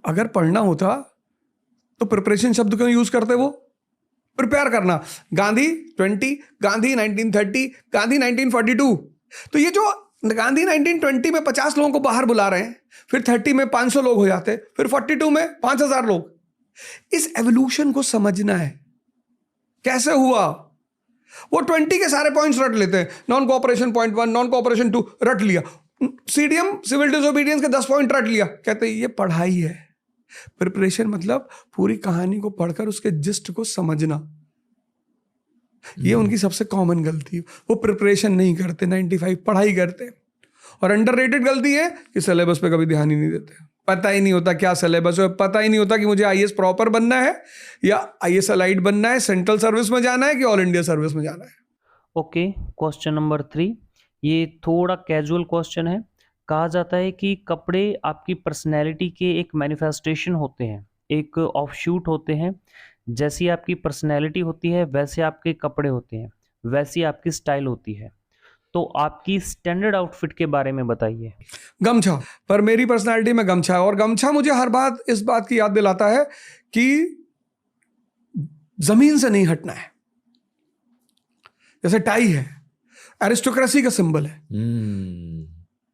अगर पढ़ना होता तो प्रिपरेशन शब्द क्यों यूज करते? वो प्रिपेयर करना, गांधी 20, गांधी 1930, गांधी 1942। तो ये जो गांधी 1920 में 50 लोगों को बाहर बुला रहे हैं, फिर 30 में 500 लोग हो जाते, फिर 42 में 5000 लोग। इस एवोल्यूशन को समझना है, कैसे हुआ। वो 20 के सारे पॉइंट्स रट लेते हैं, non cooperation point 1, non cooperation 2 रट लिया, सीडीएम सिविल डिसोबीडियंस के 10 पॉइंट रट लिया, कहते ये पढ़ाई है। प्रिपरेशन मतलब पूरी कहानी को पढ़कर उसके जिस्ट को समझना। ये उनकी सबसे कॉमन गलती है, वो प्रिपरेशन नहीं करते, 95 पढ़ाई करते। और अंडररेटेड गलती है कि सिलेबस पे कभी ध्यान ही नहीं देते, पता ही नहीं होता क्या सिलेबस है, पता ही नहीं होता कि मुझे आईएएस प्रॉपर बनना है या आईएएस अलाइड बनना है, सेंट्रल सर्विस में जाना है कि ऑल इंडिया सर्विस में जाना है। ओके, क्वेश्चन नंबर 3, ये थोड़ा कैजुअल क्वेश्चन है। कहा जाता है कि कपड़े आपकी पर्सनैलिटी के एक मैनिफेस्टेशन होते हैं, एक ऑफशूट होते हैं। जैसी आपकी पर्सनैलिटी होती है वैसे आपके कपड़े होते हैं, वैसी आपकी स्टाइल होती है। तो आपकी स्टैंडर्ड आउटफिट के बारे में बताइए। गमछा, पर मेरी पर्सनालिटी में गमछा है, और गमछा मुझे हर बात इस बात की याद दिलाता है कि जमीन से नहीं हटना है। जैसे टाई है, एरिस्टोक्रेसी का सिंबल है,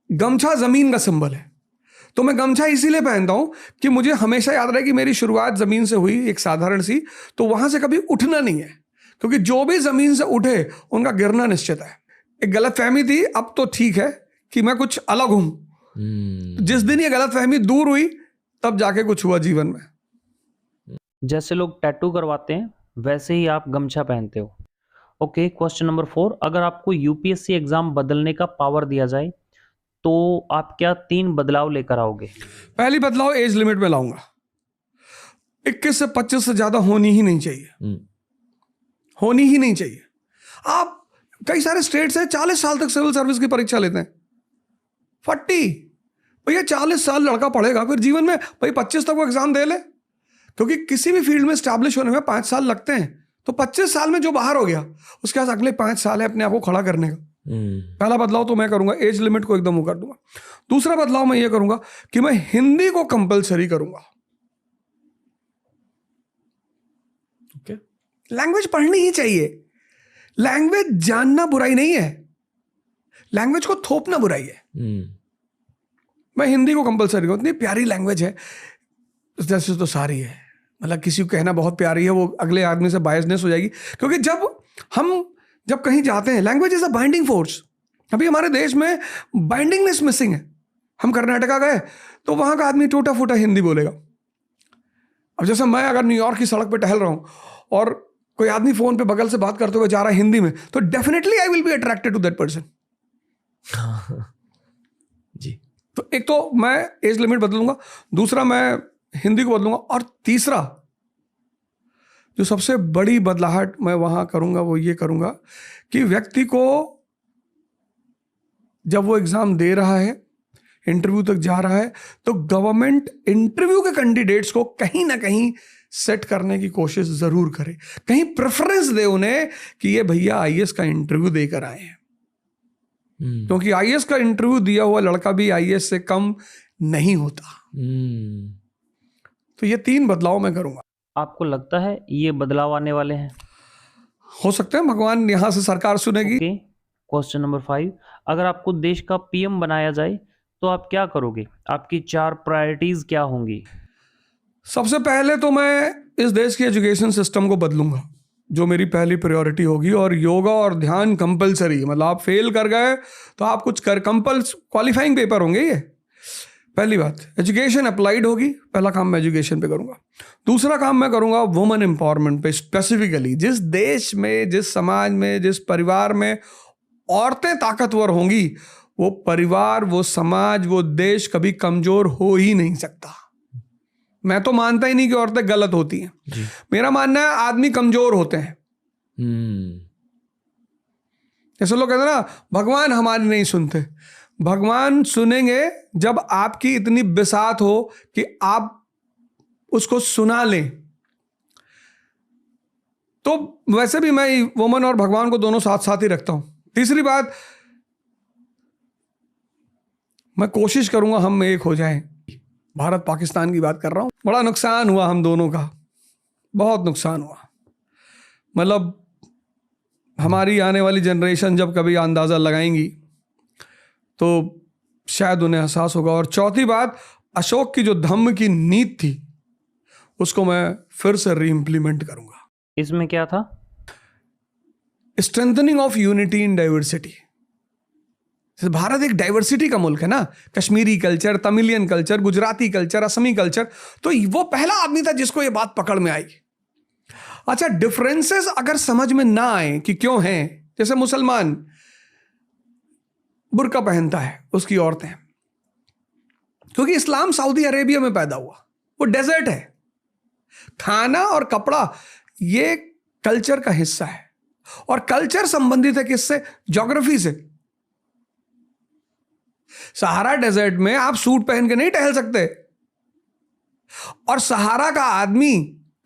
गमछा जमीन का सिंबल है। तो मैं गमछा इसीलिए पहनता हूं कि मुझे हमेशा याद रहे कि मेरी शुरुआत जमीन से हुई, एक साधारण सी, तो वहां से कभी उठना नहीं है, क्योंकि जो भी जमीन से उठे उनका गिरना निश्चित है। एक गलतफहमी थी, अब तो ठीक है कि मैं कुछ अलग हूं। जिस दिन ये गलतफहमी दूर हुई तब जाके कुछ हुआ जीवन में। जैसे लोग टैटू करवाते हैं वैसे ही आप गमछा पहनते हो। ओके, क्वेश्चन नंबर 4, अगर आपको यूपीएससी एग्जाम बदलने का पावर दिया जाए तो आप क्या 3 बदलाव लेकर आओगे? पहली बदलाव एज लिमिट में लाऊंगा। 21 से 25 से ज्यादा होनी ही नहीं चाहिए, होनी ही नहीं चाहिए। आप कई सारे स्टेट्स हैं 40 साल तक सिविल सर्विस की परीक्षा लेते हैं। 40 भैया 40 साल लड़का पढ़ेगा, फिर जीवन में भाई 25 तक वो एग्जाम दे ले, क्योंकि किसी भी फील्ड में स्टैब्लिश होने में 5 साल लगते हैं। तो 25 साल में जो बाहर हो गया उसके पास अगले 5 साल है अपने आप को खड़ा करने का। पहला बदलाव तो मैं करूंगा, एज लिमिट को एकदम वो कर दूंगा। दूसरा बदलाव मैं ये करूंगा कि मैं हिंदी को कंपलसरी करूंगा। ओके, लैंग्वेज पढ़नी ही चाहिए। लैंग्वेज जानना बुराई नहीं है, लैंग्वेज को थोपना बुराई है। मैं हिंदी को कंपलसरी करूं। इतनी प्यारी लैंग्वेज है, जैसे तो सारी है, मतलब किसी को कहना बहुत प्यारी है वो अगले आदमी से बायसनेस हो जाएगी, क्योंकि जब कहीं जाते हैं, language is a binding force. अभी हमारे देश में बाइंडिंगनेस मिसिंग है। हम कर्नाटका गए तो वहां का आदमी टूटा फूटा हिंदी बोलेगा। अब जैसे मैं अगर न्यूयॉर्क की सड़क पे टहल रहा हूं और कोई आदमी फोन पे बगल से बात करते हुए जा रहा है हिंदी में, तो definitely I will be attracted to that person. जी, तो एक तो मैं एज लिमिट बदलूंगा, दूसरा मैं हिंदी को बदलूंगा, और तीसरा जो सबसे बड़ी बदलाहट मैं वहां करूंगा वो ये करूंगा कि व्यक्ति को जब वो एग्जाम दे रहा है, इंटरव्यू तक जा रहा है, तो गवर्नमेंट इंटरव्यू के कैंडिडेट्स को कहीं ना कहीं सेट करने की कोशिश जरूर करे, कहीं प्रेफरेंस दे उन्हें कि ये भैया आईएएस का इंटरव्यू देकर आए हैं। क्योंकि आईएएस का इंटरव्यू दिया हुआ लड़का भी आईएएस से कम नहीं होता। तो ये 3 बदलाव मैं करूंगा। आपको लगता है ये बदलाव आने वाले हैं? हो सकता है भगवान यहां से सरकार सुनेगी। ओके, क्वेश्चन नंबर 5, अगर आपको देश का पीएम बनाया जाए तो आप क्या करोगे? आपकी 4 प्रायोरिटीज क्या होंगी? सबसे पहले तो मैं इस देश के एजुकेशन सिस्टम को बदलूंगा, जो मेरी पहली प्रायोरिटी होगी। और योगा और ध्यान कंपलसरी, मतलब आप फेल कर गए तो आप कुछ कर, क्वालिफाइंग पेपर होंगे ये। पहली बात, एजुकेशन अप्लाइड होगी, पहला काम मैं एजुकेशन पे करूंगा। दूसरा काम मैं करूंगा वुमेन एम्पावरमेंट पे, स्पेसिफिकली जिस देश में, जिस समाज में, जिस परिवार में औरतें ताकतवर होंगी, वो परिवार, वो समाज, वो देश कभी कमजोर हो ही नहीं सकता। मैं तो मानता ही नहीं कि औरतें गलत होती हैं। मेरा मानना है आदमी कमजोर होते हैं। जैसे लोग कहते हैं ना, भगवान हमारी नहीं सुनते। भगवान सुनेंगे जब आपकी इतनी बिसात हो कि आप उसको सुना लें। तो वैसे भी मैं वुमन और भगवान को दोनों साथ साथ ही रखता हूं। तीसरी बात, मैं कोशिश करूंगा हम एक हो जाएं। भारत पाकिस्तान की बात कर रहा हूं। बड़ा नुकसान हुआ हम दोनों का, बहुत नुकसान हुआ। मतलब हमारी आने वाली जनरेशन जब कभी अंदाजा लगाएंगी तो शायद उन्हें एहसास होगा। और चौथी बात, अशोक की जो धम्म की नीति थी उसको मैं फिर से रीइंप्लीमेंट करूंगा। इसमें क्या था? Strengthening of unity in diversity. Bharat एक डाइवर्सिटी का मुल्क है ना, Kashmiri culture, Tamilian culture, Gujarati culture, Assami culture. तो वो पहला आदमी था जिसको ये बात पकड़ में आई। अच्छा, डिफरेंसेस अगर समझ में ना आए कि क्यों हैं, जैसे मुसलमान बुर्का पहनता है उसकी औरतें, क्योंकि इस्लाम सऊदी अरेबिया में पैदा हुआ, वो डेजर्ट है। खाना और कपड़ा ये कल्चर का हिस्सा है, और कल्चर संबंधित है किससे? ज्योग्राफी से। सहारा डेजर्ट में आप सूट पहन के नहीं टहल सकते, और सहारा का आदमी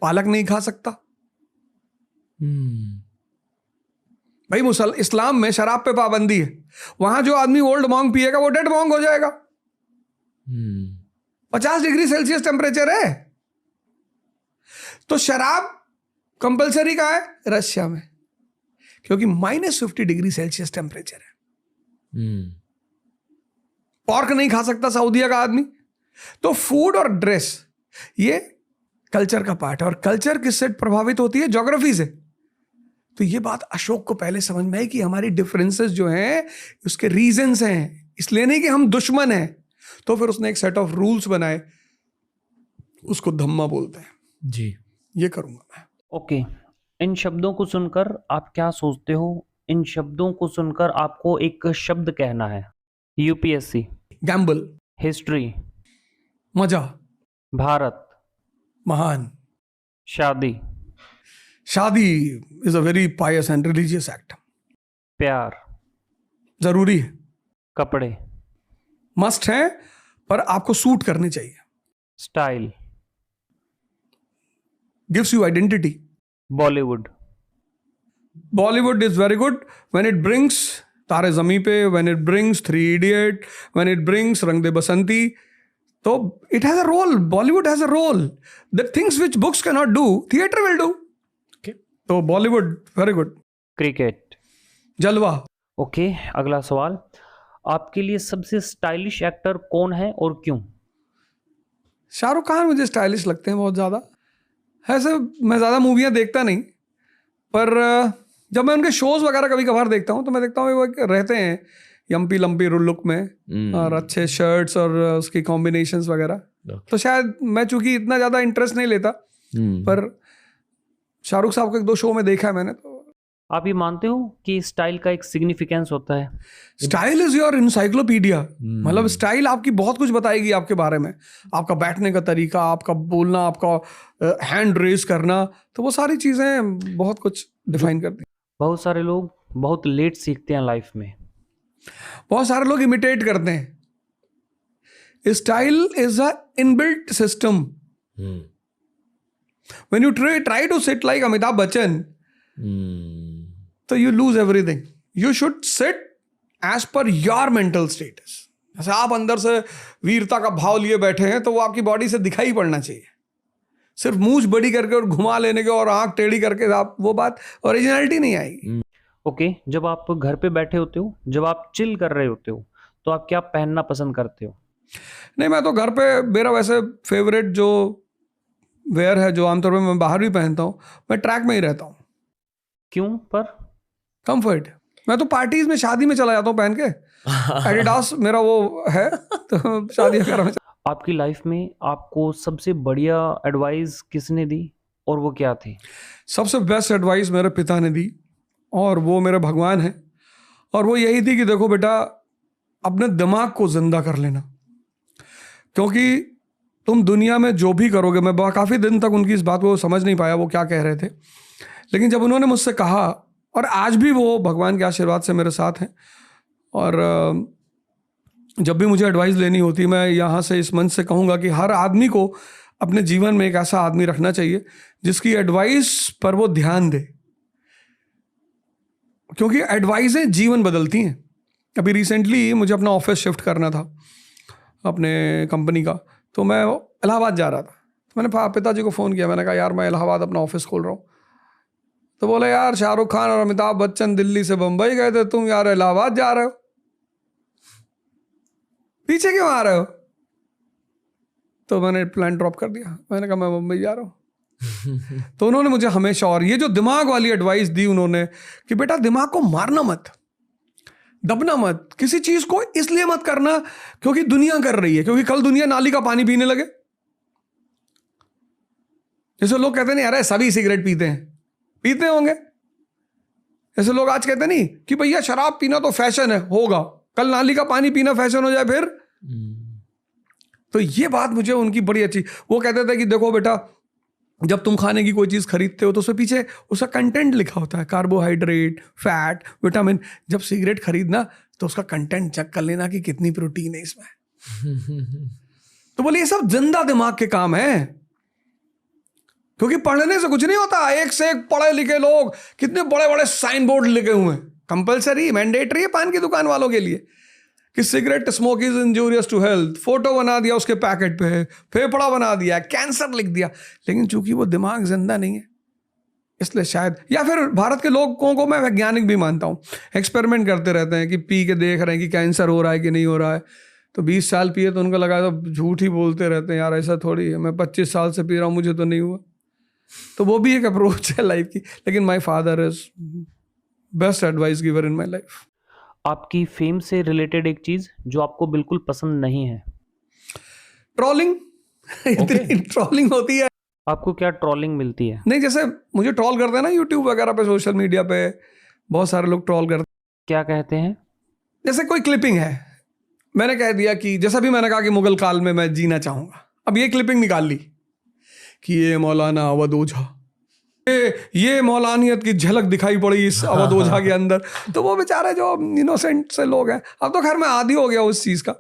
पालक नहीं खा सकता। भाई इस्लाम में शराब पे पाबंदी है। वहां जो आदमी ओल्ड मॉन्ग पिएगा वो डेड मॉन्ग हो जाएगा। 50 डिग्री सेल्सियस टेम्परेचर है। तो शराब कंपलसरी कहाँ है? रशिया में, क्योंकि -50 डिग्री सेल्सियस टेम्परेचर है। पॉर्क नहीं खा सकता सऊदीया का आदमी, तो फूड और ड्रेस ये कल्चर का पार्ट है, और कल्चर किससे प्रभावित होती है? ज्योग्राफी से। तो ये बात अशोक को पहले समझ में आई कि हमारी डिफरेंसेस जो हैं उसके रीजंस हैं, इसलिए नहीं कि हम दुश्मन हैं। तो फिर उसने एक सेट ऑफ रूल्स बनाए, उसको धम्मा बोलते हैं जी। ये करूंगा मैं। ओके, इन शब्दों को सुनकर आप क्या सोचते हो? इन शब्दों को सुनकर आपको एक शब्द कहना है। यूपीएससी, गैम्बल, हिस्ट्री, मजा, भारत, महान। शादी, शादी is a very Payas and religious act. प्यार, जरूरी है, कपड़े, मस्ट है, पर आपको सूट करने चाहिए। Style, gives you identity. Bollywood, Bollywood is very good when it brings Taare Zameen Par, when it brings three idiot, when it brings Rang De Basanti. तो it has a role, Bollywood has a role. The things which books can not do, theatre will do. तो Bollywood very good. Cricket. जलवा। Okay, अगला सवाल, आपके लिए सबसे stylish actor कौन है और क्यों? शाहरुख खान मुझे स्टाइलिश लगते हैं बहुत ज़्यादा। ऐसे मैं ज़्यादा मूवियाँ देखता नहीं, पर जब मैं उनके शोज़ वगैरह कभी कभार देखता हूँ तो मैं देखता हूँ वो रहते हैं यम्पी लम्पी लुक में, और अच्छे शर्ट्स और उसकी कॉम्बिनेशंस वगैरह। तो शायद मैं चूंकि इतना ज़्यादा इंटरेस्ट नहीं लेता, पर शाहरुख साहब को एक दो शो में देखा है मैंने। तो आप ये मानते हो कि स्टाइल का एक सिग्निफिकेंस होता है? Style is your encyclopedia. मतलब स्टाइल आपकी बहुत कुछ बताएगी आपके बारे में, आपका बैठने का तरीका, आपका बोलना, आपका हैंड रेज करना, तो वो सारी चीज़ें बहुत कुछ डिफाइन करती हैं। बहुत सारे लोग बहुत लेट सीखते हैं लाइफ में। बहुत सारे लोग इमिटेट करते हैं। Style is a inbuilt system. When you try to sit like Amitabh Bachchan, तो you lose everything. You should sit as per your mental status. जैसे आप अंदर से वीरता का भाव लिए बैठे हैं तो वो आपकी बॉडी से दिखाई पड़ना चाहिए। सिर्फ मूंछ बड़ी करके और घुमा लेने के और आंख टेढ़ी करके आप, वो बात ओरिजिनलिटी नहीं आएगी। ओके, जब आप घर पे बैठे होते हो, जब आप चिल कर रहे होते हो, तो आप क्या पहनना पसंद करते हो? नहीं, मैं तो घर पे, मेरा वैसे फेवरेट जो वेयर है, जो आमतौर पे मैं बाहर भी पहनता हूँ, मैं ट्रैक में ही रहता हूँ। क्यों पर? कंफर्ट। मैं तो पार्टीज में, शादी में चला जाता हूँ पहन के। एडिडास मेरा वो है, तो शादी वगैरह में। आपकी लाइफ में आपको सबसे बढ़िया एडवाइस किसने दी और वो क्या थी? सबसे बेस्ट एडवाइस मेरे पिता ने दी, और वो मेरे भगवान हैं। और वो यही थी कि देखो बेटा, अपने दिमाग को जिंदा कर लेना, क्योंकि तुम दुनिया में जो भी करोगे, मैं काफ़ी दिन तक उनकी इस बात को समझ नहीं पाया वो क्या कह रहे थे, लेकिन जब उन्होंने मुझसे कहा, और आज भी वो भगवान के आशीर्वाद से मेरे साथ हैं, और जब भी मुझे एडवाइस लेनी होती, मैं यहाँ से इस मंच से कहूँगा कि हर आदमी को अपने जीवन में एक ऐसा आदमी रखना चाहिए जिसकी एडवाइस पर वो ध्यान दे, क्योंकि एडवाइसें जीवन बदलती हैं। अभी रिसेंटली मुझे अपना ऑफिस शिफ्ट करना था अपने कंपनी का, तो मैं इलाहाबाद जा रहा था। तो मैंने पिताजी को फ़ोन किया, मैंने कहा यार मैं इलाहाबाद अपना ऑफिस खोल रहा हूँ। तो बोले यार शाहरुख खान और अमिताभ बच्चन दिल्ली से बम्बई गए थे, तुम यार इलाहाबाद जा रहे हो, पीछे क्यों आ रहे हो? तो मैंने प्लान ड्रॉप कर दिया, मैंने कहा मैं मुंबई जा रहा हूँ। तो उन्होंने मुझे हमेशा, और ये जो दिमाग वाली एडवाइस दी उन्होंने कि बेटा दिमाग को मारना मत, दबना मत, किसी चीज को इसलिए मत करना क्योंकि दुनिया कर रही है, क्योंकि कल दुनिया नाली का पानी पीने लगे। जैसे लोग कहते नहीं अरे सभी सिगरेट पीते हैं, पीते होंगे। ऐसे लोग आज कहते नहीं कि भैया शराब पीना तो फैशन है, होगा, कल नाली का पानी पीना फैशन हो जाए फिर। तो ये बात मुझे उनकी बड़ी अच्छी, वो कहते थे कि देखो बेटा, जब तुम खाने की कोई चीज़ खरीदते हो तो उसके पीछे उसका कंटेंट लिखा होता है, कार्बोहाइड्रेट, फैट, विटामिन। जब सिगरेट खरीदना तो उसका कंटेंट चेक कर लेना कि कितनी प्रोटीन है इसमें। तो बोले ये सब जिंदा दिमाग के काम है, क्योंकि पढ़ने से कुछ नहीं होता। एक से एक पढ़े लिखे लोग, कितने बड़े बड़े साइन बोर्ड लिखे हुए हैं, कंपलसरी मैंडेटरी है पान की दुकान वालों के लिए कि cigarette smoke is injurious to health, photo बना दिया उसके पैकेट पे, फेफड़ा बना दिया, कैंसर लिख दिया। लेकिन चूंकि वो दिमाग जिंदा नहीं है, इसलिए शायद, या फिर भारत के लोगों को मैं वैज्ञानिक भी मानता हूँ, एक्सपेरिमेंट करते रहते हैं कि पी के देख रहे हैं कि कैंसर हो रहा है कि नहीं हो रहा है। तो 20 साल पिए तो उनको लगा तो झूठ ही बोलते रहते हैं यार, ऐसा थोड़ी है, मैं 25 साल से पी रहा हूँ, मुझे तो नहीं हुआ। तो वो भी एक अप्रोच है लाइफ की। लेकिन my father is best advice giver in my life. आपकी फेम से रिलेटेड एक चीज़ जो आपको बिल्कुल पसंद नहीं है। ट्रोलिंग। इतनी ट्रोलिंग होती है। आपको क्या ट्रोलिंग मिलती है? नहीं, जैसे मुझे ट्रोल करते हैं ना यूट्यूब वगैरह पे, सोशल मीडिया पे बहुत सारे लोग ट्रोल करते हैं। क्या कहते हैं? जैसे कोई क्लिपिंग है, मैंने कह दिया कि जैसा भी मैंने कहा कि मुगल काल में मैं जीना चाहूंगा, अब ये क्लिपिंग निकाल ली कि ये मौलाना अवध ओझा, ये मौलानियत की झलक दिखाई पड़ी इस अवध ओझा के अंदर। तो वो बेचारे जो इनोसेंट से लोग हैं, अब तो खैर मैं आदी हो गया उस चीज़ का।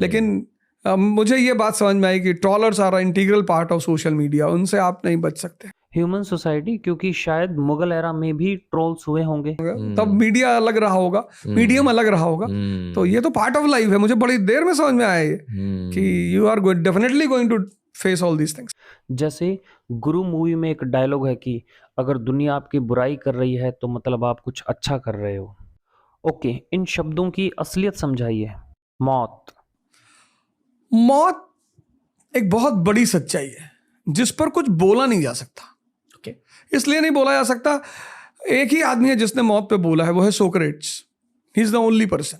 लेकिन मुझे ये बात समझ में आई कि trollers are integral part of social media, उनसे आप नहीं बच सकते। ह्यूमन सोसाइटी, क्योंकि शायद मुगल एरा में भी ट्रोल्स हुए होंगे, तब मीडिया अलग रहा होगा, मीडियम अलग रहा होगा। तो ये तो पार्ट ऑफ लाइफ है। मुझे बड़ी देर में समझ में आया ये कि you are definitely going to face all these things. जैसे गुरु मूवी में एक डायलॉग है कि अगर दुनिया आपकी बुराई कर रही है तो मतलब आप कुछ अच्छा कर रहे हो। ओके, इन शब्दों की असलियत समझाइए। मौत। मौत एक बहुत बड़ी सच्चाई है जिस पर कुछ बोला नहीं जा सकता। ओके। इसलिए नहीं बोला जा सकता, एक ही आदमी है जिसने मौत पे बोला है, वो है Socrates. He is the only person.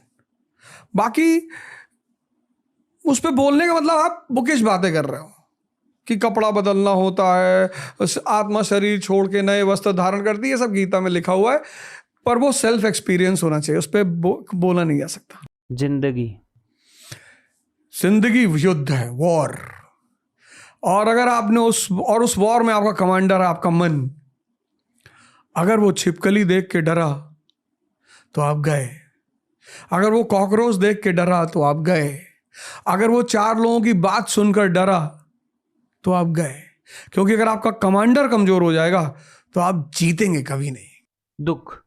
बाकी उस पे बोलने का मतलब आप बुकिश बातें कर रहे हो कि कपड़ा बदलना होता है, आत्मा शरीर छोड़ के नए वस्त्र धारण करती है, सब गीता में लिखा हुआ है, पर वो सेल्फ एक्सपीरियंस होना चाहिए, उस पर बोला नहीं जा सकता। जिंदगी युद्ध है, वॉर। और अगर आपने उस वॉर में आपका कमांडर है आपका मन, अगर वो छिपकली देख के डरा तो आप गए, अगर वो कॉकरोच देख के डरा तो आप गए, अगर वो 4 लोगों की बात सुनकर डरा तो आप गए। क्योंकि अगर आपका कमांडर कमजोर हो जाएगा तो आप जीतेंगे कभी नहीं। दुख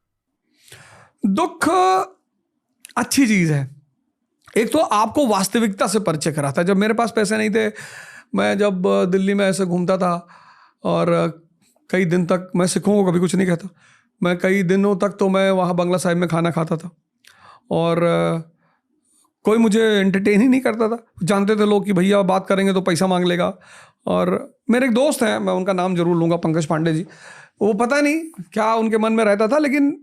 अच्छी चीज है। एक तो आपको वास्तविकता से परिचय कराता है। जब मेरे पास पैसे नहीं थे, मैं जब दिल्ली में ऐसे घूमता था और कई दिन तक, मैं सिखों को कभी कुछ नहीं कहता, मैं कई दिनों तक तो मैं वहाँ बंगला साहिब में खाना खाता था और कोई मुझे एंटरटेन ही नहीं करता था। जानते थे लोग कि भैया बात करेंगे तो पैसा मांग लेगा। और मेरे एक दोस्त हैं, मैं उनका नाम जरूर लूँगा, पंकज पांडे जी। वो पता नहीं क्या उनके मन में रहता था, लेकिन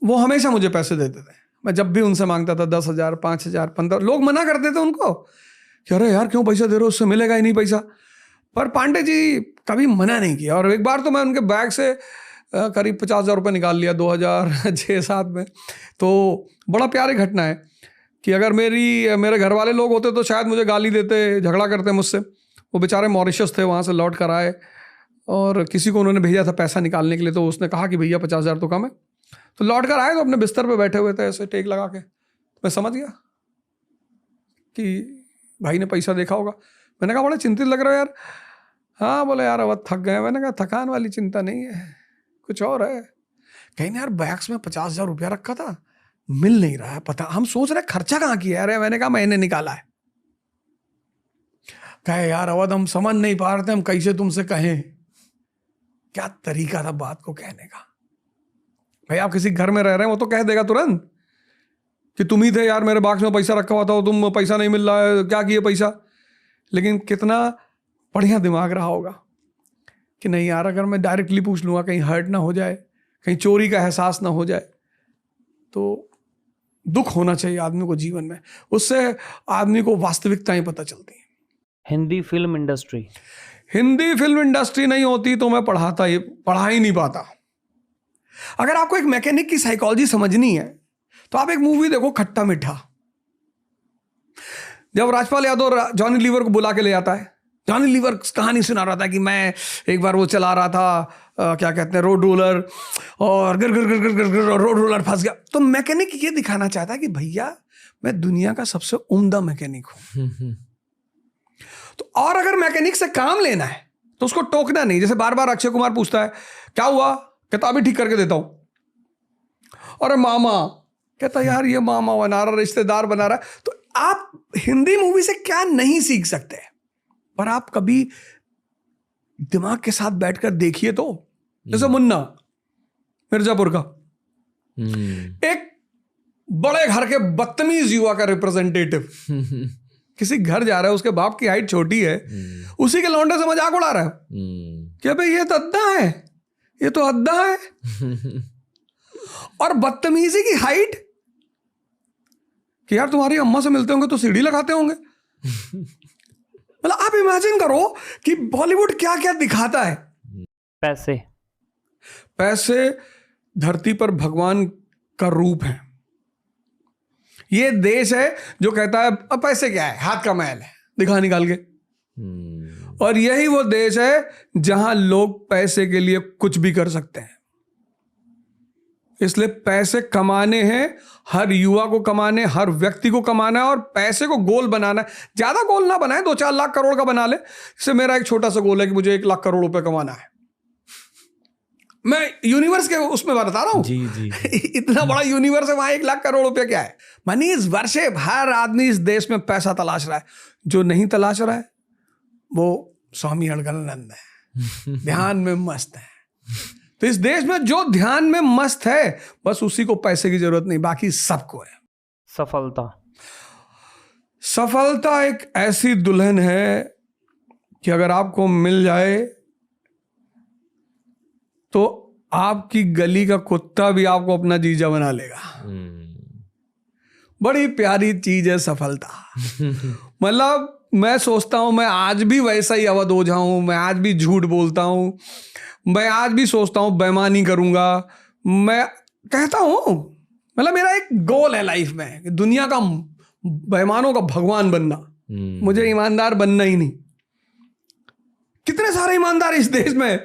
वो हमेशा मुझे पैसे देते थे। मैं जब भी उनसे मांगता था 10,000, 5,000, 15, लोग मना करते थे उनको कि अरे यार क्यों पैसा दे रहे हो, उससे मिलेगा ही नहीं पैसा। पर पांडे जी कभी मना नहीं किया। और एक बार तो मैं उनके बैग से करीब 50,000 रुपये निकाल लिया 2006-07 में। तो बड़ा प्यारी घटना है कि अगर मेरे घर वाले लोग होते तो शायद मुझे गाली देते, झगड़ा करते मुझसे। वो बेचारे मॉरिशस थे, वहाँ से लौट कर आए और किसी को उन्होंने भेजा था पैसा निकालने के लिए, तो उसने कहा कि भैया 50,000 तो कम है। तो लौट कर आए तो अपने बिस्तर पे बैठे हुए थे ऐसे टेक लगा के। मैं समझ गया कि भाई ने पैसा देखा होगा। मैंने कहा बड़ा चिंतित लग रहा है यार। हाँ बोले यार अब थक गए। मैंने कहा थकान वाली चिंता नहीं है, कुछ और है। कहीं ना यार बैग्स में 50,000 रुपया रखा था, मिल नहीं रहा है, पता हम सोच रहे खर्चा कहाँ किया है। अरे मैंने कहा मैंने निकाला है। कहे यार अवध हम समझ नहीं पा रहे थे, हम कैसे तुमसे कहें। क्या तरीका था बात को कहने का। भाई आप किसी घर में रह रहे हैं, वो तो कह देगा तुरंत कि तुम ही थे यार, मेरे बॉक्स में पैसा रखा हुआ था, तुम पैसा नहीं मिल रहा है, क्या किए पैसा। लेकिन कितना बढ़िया दिमाग रहा होगा कि नहीं यार अगर मैं डायरेक्टली पूछ लूँगा, कहीं हर्ट ना हो जाए, कहीं चोरी का एहसास ना हो जाए। तो दुख होना चाहिए आदमी को जीवन में, उससे आदमी को वास्तविकताएं पता चलती हैं। हिंदी फिल्म इंडस्ट्री नहीं होती तो मैं पढ़ा ही नहीं पाता। अगर आपको एक मैकेनिक की साइकोलॉजी समझनी है तो आप एक मूवी देखो, खट्टा मीठा। जब राजपाल यादव जॉनी लीवर को बुला के ले आता है, जॉनी लीवर कहानी सुना रहा था कि मैं एक बार वो चला रहा था क्या कहते हैं रोड रोलर, और गिर गिर गिर गिर गिर गिर रोड रोलर फंस गया। तो मैकेनिक ये दिखाना चाहता है कि भैया मैं दुनिया का सबसे उम्दा मैकेनिक हूं। तो और अगर मैकेनिक से काम लेना है तो उसको टोकना नहीं। जैसे बार बार अक्षय कुमार पूछता है क्या हुआ, कहता अभी ठीक करके देता हूं। और मामा कहता यार ये मामा बना रहा, रिश्तेदार बना रहा है। तो आप हिंदी मूवी से क्या नहीं सीख सकते, पर आप कभी दिमाग के साथ बैठकर देखिए तो। जैसे मुन्ना मिर्जापुर का एक बड़े घर के बदतमीज युवा का रिप्रेजेंटेटिव किसी घर जा रहा है, उसके बाप की हाइट छोटी है, उसी के लौंडे से मजाक उड़ा रहा है कि भाई ये तो अद्दा है, ये तो अद्दा है। और बदतमीजी की हाइट कि यार तुम्हारी अम्मा से मिलते होंगे तो सीढ़ी लगाते होंगे। मतलब आप इमेजिन करो कि बॉलीवुड क्या क्या दिखाता है। पैसे धरती पर भगवान का रूप है। ये देश है जो कहता है अब पैसे क्या है, हाथ का मैल है, दिखा निकाल के। और यही वो देश है जहां लोग पैसे के लिए कुछ भी कर सकते हैं। इसलिए पैसे कमाने हैं, हर युवा को कमाने, हर व्यक्ति को कमाना है, और पैसे को गोल बनाना है। ज्यादा गोल ना बनाए, 2-4 लाख करोड़ का बना ले। इससे मेरा एक छोटा सा गोल है कि मुझे 1 लाख करोड़ रुपए कमाना है। मैं यूनिवर्स के उसमें बता रहा हूं। जी। इतना बड़ा यूनिवर्स है, वहां 1 लाख करोड़ रुपया क्या है। मनीष वर्षे हर आदमी इस देश में पैसा तलाश रहा है। जो नहीं तलाश रहा है वो स्वामी अड़गड़ानंद है, ध्यान में मस्त है। तो इस देश में जो ध्यान में मस्त है, बस उसी को पैसे की जरूरत नहीं, बाकी सबको है। सफलता एक ऐसी दुल्हन है कि अगर आपको मिल जाए तो आपकी गली का कुत्ता भी आपको अपना जीजा बना लेगा। बड़ी प्यारी चीज है सफलता। मतलब मैं सोचता हूं मैं आज भी वैसा ही अवध ओझा हूं, मैं आज भी झूठ बोलता हूं, मैं आज भी सोचता हूं बेईमानी करूंगा। मैं कहता हूं मतलब मेरा एक गोल है लाइफ में कि दुनिया का बेईमानों का भगवान बनना। मुझे ईमानदार बनना ही नहीं। कितने सारे ईमानदार इस देश में,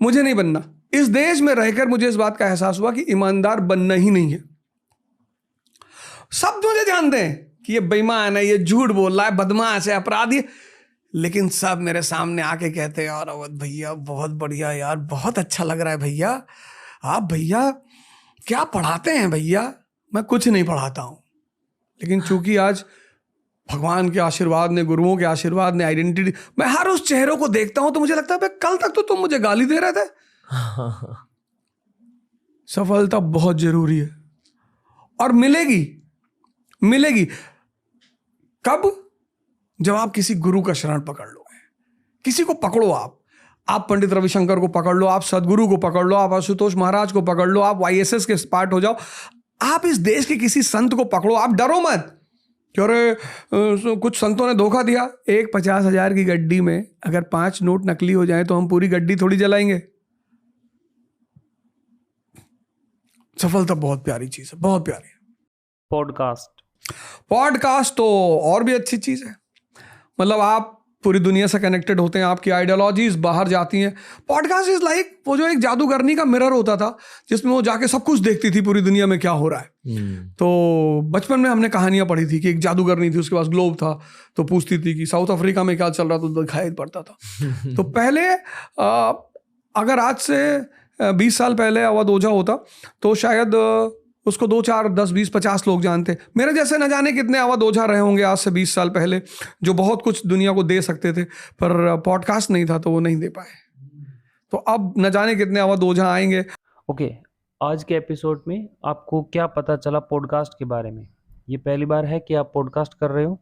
मुझे नहीं बनना। इस देश में रहकर मुझे इस बात का एहसास हुआ कि ईमानदार बनना ही नहीं है। सब मुझे जानते हैं कि ये बेईमान है, ये झूठ बोल रहा है, बदमाश है, अपराधी है, लेकिन सब मेरे सामने आके कहते हैं यार अवध भैया बहुत बढ़िया यार, बहुत अच्छा लग रहा है भैया, आप भैया क्या पढ़ाते हैं भैया। मैं कुछ नहीं पढ़ाता हूं, लेकिन चूंकि आज भगवान के आशीर्वाद ने, गुरुओं के आशीर्वाद ने, आइडेंटिटी, मैं हर उस चेहरों को देखता हूं तो मुझे लगता है कल तक तो तुम मुझे गाली दे रहे थे। सफलता बहुत जरूरी है और मिलेगी कब? जब आप किसी गुरु का शरण पकड़ लो। किसी को पकड़ो, आप पंडित रविशंकर को पकड़ लो, आप सदगुरु को पकड़ लो, आप आशुतोष महाराज को पकड़ लो, आप YSS के पार्ट हो जाओ, आप इस देश के किसी संत को पकड़ो। आप डरो मत कि अरे कुछ संतों ने धोखा दिया। एक 50,000 की गड्डी में अगर 5 नोट नकली हो जाए तो हम पूरी गड्डी थोड़ी जलाएंगे। सफलता बहुत प्यारी चीज है, बहुत प्यारी। पॉडकास्ट तो और भी अच्छी चीज है। मतलब आप पूरी दुनिया से कनेक्टेड होते हैं, आपकी आइडियोलॉजीज बाहर जाती हैं। पॉडकास्ट इज लाइक वो जो एक जादूगरनी का मिरर होता था जिसमें वो जाके सब कुछ देखती थी पूरी दुनिया में क्या हो रहा है। तो बचपन में हमने कहानियां पढ़ी थी कि एक जादूगरनी थी, उसके पास ग्लोब था, तो पूछती थी कि साउथ अफ्रीका में क्या चल रहा था, तो दिखाई पड़ता था। तो पहले अगर आज से 20 साल पहले अवध ओझा होता तो शायद उसको 2, 4, 10, 20, 50 लोग जानते। मेरे जैसे न जाने कितने अवध ओझा रहे होंगे आज से 20 साल पहले जो बहुत कुछ दुनिया को दे सकते थे, पर पॉडकास्ट नहीं था तो वो नहीं दे पाए। तो अब न जाने कितने अवध ओझा आएंगे। ओके, आज के एपिसोड में आपको क्या पता चला पॉडकास्ट के बारे में? ये पहली बार है कि आप पॉडकास्ट कर रहे हो?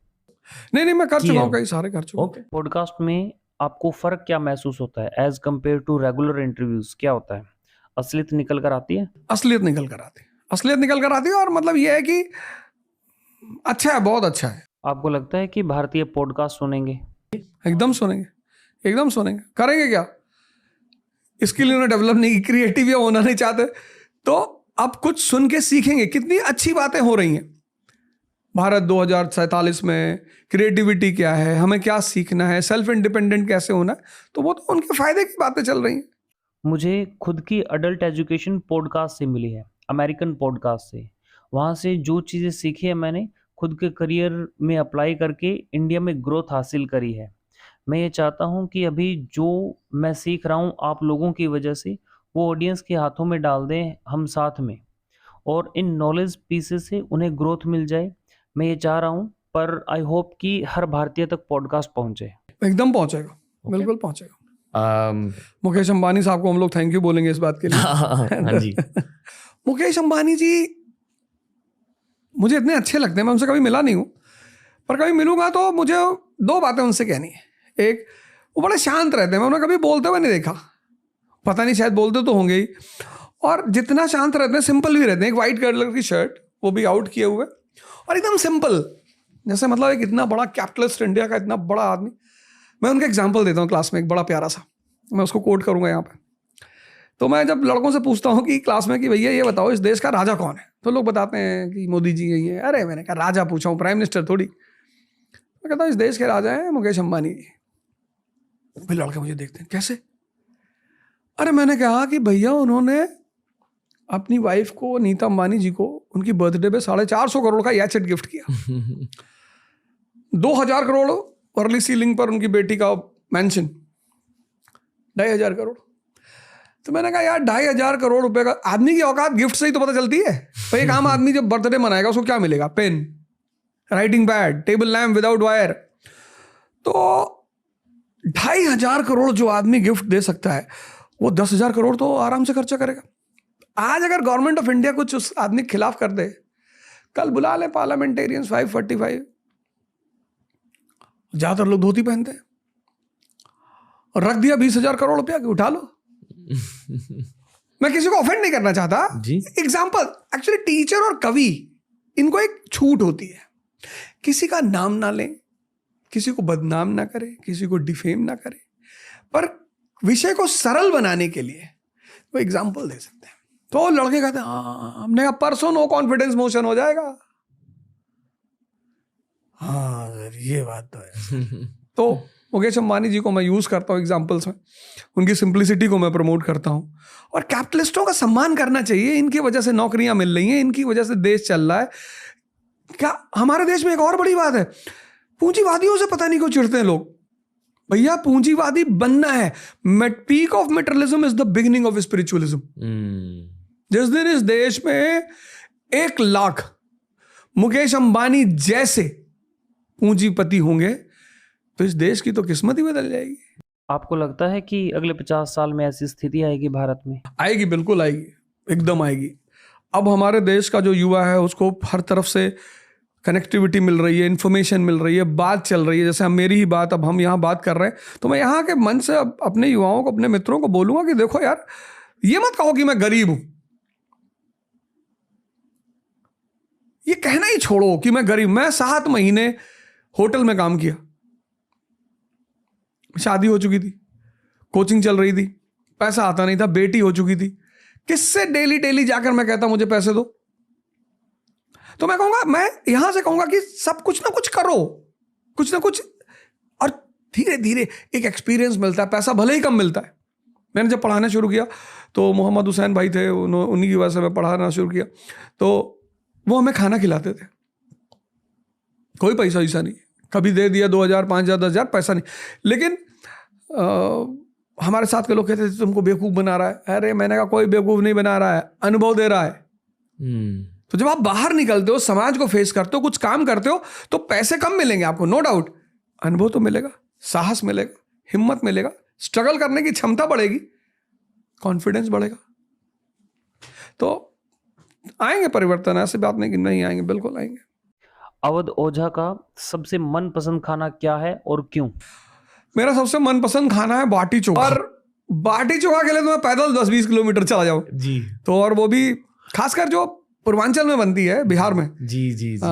नहीं, मैं कर चुका हूँ, कई सारे कर चुका हूँ। पॉडकास्ट में आपको फर्क क्या महसूस होता है as compare to regular interviews? क्या होता है? असलियत निकल कर आती है? असलियत निकल कर आती है और मतलब ये है कि अच्छा है, बहुत अच्छा है। आपको लगता है कि भारतीय पॉडकास्ट सुनेंगे? एकदम सुनेंगे। करेंगे क्या? इसके लिए उन्हें डेवलप नहीं, क्रिएटिव या होना नहीं चाहते तो अब कुछ सुन के सीखेंगे। कितनी अच्छी बातें हो रही हैं भारत 2047 में। क्रिएटिविटी क्या है, हमें क्या सीखना है, सेल्फ इंडिपेंडेंट कैसे होना है, तो वो तो उनके फायदे की बातें चल रही हैं। मुझे खुद की अडल्ट एजुकेशन पॉडकास्ट से मिली है, अमेरिकन पॉडकास्ट से। वहाँ से जो चीज़ें सीखी है मैंने खुद के करियर में अप्लाई करके इंडिया में ग्रोथ हासिल करी है। मैं ये चाहता हूँ कि अभी जो मैं सीख रहा हूँ आप लोगों की वजह से वो ऑडियंस के हाथों में डाल दें हम साथ में, और इन नॉलेज पीसेस से उन्हें ग्रोथ मिल जाए। मैं ये चाह रहा हूँ, पर आई होप कि हर भारतीय तक पॉडकास्ट पहुँचे। एकदम पहुँचेगा, बिल्कुल पहुँचेगा। मुकेश अंबानी साहब को हम लोग थैंक यू बोलेंगे इस बात के लिए। हाँ जी। मुकेश अंबानी जी मुझे इतने अच्छे लगते हैं, मैं उनसे कभी मिला नहीं हूँ, पर कभी मिलूंगा तो मुझे 2 बातें उनसे कहनी है। एक, वो बड़े शांत रहते हैं, मैं उन्हें कभी बोलते हुए नहीं देखा, पता नहीं शायद बोलते तो होंगे ही, और जितना शांत रहते हैं सिंपल भी रहते हैं। एक वाइट कलर की शर्ट, वो भी आउट किए हुए, और एकदम सिंपल, जैसे मतलब एक इतना बड़ा कैपिटलिस्ट इंडिया का इतना बड़ा आदमी। मैं उनका एग्जाम्पल देता हूँ क्लास में, एक बड़ा प्यारा सा, मैं उसको कोट करूँगा यहाँ पे। तो मैं जब लड़कों से पूछता हूँ कि क्लास में कि भैया ये बताओ इस देश का राजा कौन है, तो लोग बताते हैं कि मोदी जी यही है। अरे मैंने कहा राजा पूछा हूँ, प्राइम मिनिस्टर थोड़ी। मैं कहता हूँ इस देश के राजा हैं मुकेश अंबानी जी। फिर लड़के मुझे देखते हैं, कैसे? अरे मैंने कहा कि भैया उन्होंने अपनी वाइफ को, नीता अंबानी जी को, उनकी बर्थडे पे 450 करोड़ का याचेट गिफ्ट किया। 2000 करोड़ वर्ली सीलिंग पर उनकी बेटी का मैंशन, 2500 करोड़। तो मैंने कहा यार 2500 करोड़ रुपए का, आदमी की औकात गिफ्ट से ही तो पता चलती है। तो एक आम आदमी जब बर्थडे मनाएगा उसको क्या मिलेगा? Pen, writing pad, table lamp without wire. तो 2500 करोड़ जो आदमी गिफ्ट दे सकता है, वो 10,000 करोड़ तो आराम से खर्चा करेगा। आज अगर गवर्नमेंट ऑफ इंडिया कुछ उस आदमी के खिलाफ कर दे, कल बुला ले पार्लियामेंटेरियंस 545, ज्यादातर लोग धोती पहनते हैं, और रख दिया 20,000 करोड़ रुपया कि उठा लो। मैं किसी को ऑफेंड नहीं करना चाहता जी। एग्जाम्पल, एक्चुअली टीचर और कवि, इनको एक छूट होती है, किसी का नाम ना लें, किसी को बदनाम ना करें, किसी को डिफेम ना करें, पर विषय को सरल बनाने के लिए वो एग्जाम्पल दे सकते हैं। तो लड़के कहते हैं हाँ, हमने कहा परसों नो कॉन्फिडेंस मोशन हो जाएगा। हाँ सर ये बात तो है। तो मुकेश अंबानी जी को मैं यूज करता हूँ एग्जाम्पल्स में, उनकी सिंप्लिसिटी को मैं प्रमोट करता हूँ। और कैपिटलिस्टों का सम्मान करना चाहिए, इनकी वजह से नौकरियां मिल रही हैं, इनकी वजह से देश चल रहा है। क्या हमारे देश में एक और बड़ी बात है, पूंजीवादियों से पता नहीं क्यों चिढ़ते हैं लोग। भैया पूंजीवादी बनना है, peak of materialism is the beginning of spiritualism. जिस दिन इस देश में 1 लाख मुकेश अंबानी जैसे पूंजीपति होंगे तो इस देश की तो किस्मत ही बदल जाएगी। आपको लगता है कि अगले 50 साल में ऐसी स्थिति आएगी भारत में? आएगी, बिल्कुल आएगी, एकदम आएगी। अब हमारे देश का जो युवा है उसको हर तरफ से कनेक्टिविटी मिल रही है, इन्फॉर्मेशन मिल रही है, बात चल रही है। जैसे हम, मेरी ही बात, अब हम यहाँ बात कर रहे हैं, तो मैं यहाँ के मन से अपने युवाओं को, अपने मित्रों को बोलूंगा कि देखो यार, ये मत कहो कि मैं गरीब हूं, ये कहना ही छोड़ो कि मैं गरीब। मैं 7 महीने होटल में काम किया, शादी हो चुकी थी, कोचिंग चल रही थी, पैसा आता नहीं था, बेटी हो चुकी थी, किससे डेली डेली जाकर मैं कहता मुझे पैसे दो? तो मैं कहूंगा, मैं यहां से कहूंगा कि सब कुछ ना कुछ करो, कुछ ना कुछ, और धीरे धीरे एक एक्सपीरियंस मिलता है। पैसा भले ही कम मिलता है। मैंने जब पढ़ाना शुरू किया तो मोहम्मद हुसैन भाई थे, उन्हीं की वजह से मैं पढ़ाना शुरू किया, तो वो हमें खाना खिलाते थे, कोई पैसा वैसा नहीं, कभी दे दिया 2,000 5,000 10,000, पैसा नहीं। लेकिन हमारे साथ के लोग कहते थे तुमको बेवकूफ़ बना रहा है। अरे मैंने कहा कोई बेवकूफ़ नहीं बना रहा है, अनुभव दे रहा है। तो जब आप बाहर निकलते हो, समाज को फेस करते हो, कुछ काम करते हो, तो पैसे कम मिलेंगे आपको, नो डाउट, अनुभव तो मिलेगा, साहस मिलेगा, हिम्मत मिलेगा, स्ट्रगल करने की क्षमता बढ़ेगी, कॉन्फिडेंस बढ़ेगा। तो आएंगे परिवर्तन, ऐसी बात नहीं कि नहीं आएंगे, बिल्कुल आएंगे। अवध ओझा का सबसे मनपसंद खाना क्या है और क्यों? मेरा सबसे मनपसंद खाना है बाटी चोखा। और बाटी चोखा के लिए तो मैं पैदल 10-20 किलोमीटर चला जाऊं जी। तो और वो भी खासकर जो पूर्वांचल में बनती है, बिहार में, जी जी जी,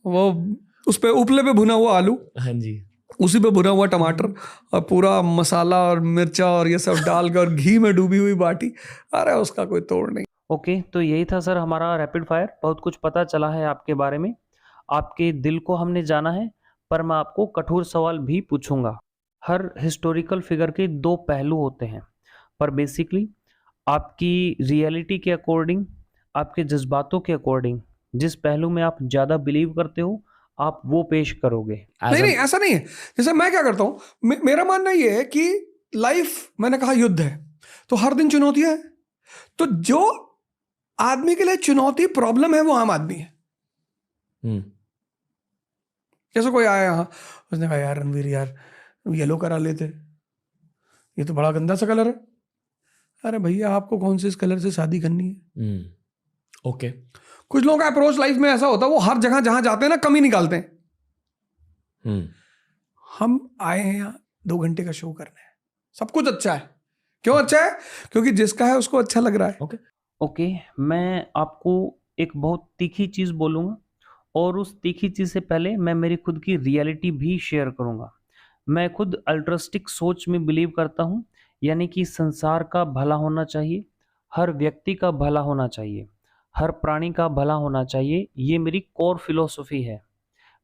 वो उस पे उपले पे भुना हुआ आलू, हाँ जी, उसी पे भुना हुआ टमाटर और पूरा मसाला और मिर्चा और ये सब डालकर घी में डूबी हुई बाटी, अरे उसका कोई तोड़ नहीं। ओके, तो यही था सर हमारा रैपिड फायर। बहुत कुछ पता चला है आपके बारे में, आपके दिल को हमने जाना है, पर मैं आपको कठोर सवाल भी पूछूंगा। हर हिस्टोरिकल फिगर के 2 पहलू होते हैं, पर बेसिकली आपकी रियलिटी के अकॉर्डिंग, आपके जज्बातों के अकॉर्डिंग, जिस पहलू में आप ज़्यादा बिलीव करते हो आप वो पेश करोगे। नहीं, ऐसा नहीं है। जैसे मैं क्या करता हूँ, मेरा मानना ये है कि लाइफ, मैंने कहा युद्ध है, तो हर दिन चुनौतियां हैं। तो जो आदमी के लिए चुनौती प्रॉब्लम है वो आम आदमी है। जैसे कोई आया यहाँ, उसने कहा यार रणवीर यार येलो करा लेते, ये तो बड़ा गंदा सा कलर है। अरे भैया आपको कौन से इस कलर से शादी करनी है? ओके। कुछ लोगों का अप्रोच लाइफ में ऐसा होता है, वो हर जगह जहां जाते हैं ना कमी निकालते हैं। हम आए हैं यहाँ 2 घंटे का शो करने, सब कुछ अच्छा है। क्यों अच्छा है? क्योंकि जिसका है उसको अच्छा लग रहा है। ओके, मैं आपको एक बहुत तीखी चीज़ बोलूँगा और उस तीखी चीज़ से पहले मैं मेरी खुद की रियलिटी भी शेयर करूँगा। मैं खुद अल्ट्रस्टिक सोच में बिलीव करता हूँ, यानी कि संसार का भला होना चाहिए, हर व्यक्ति का भला होना चाहिए, हर प्राणी का भला होना चाहिए। ये मेरी कोर फिलॉसफी है।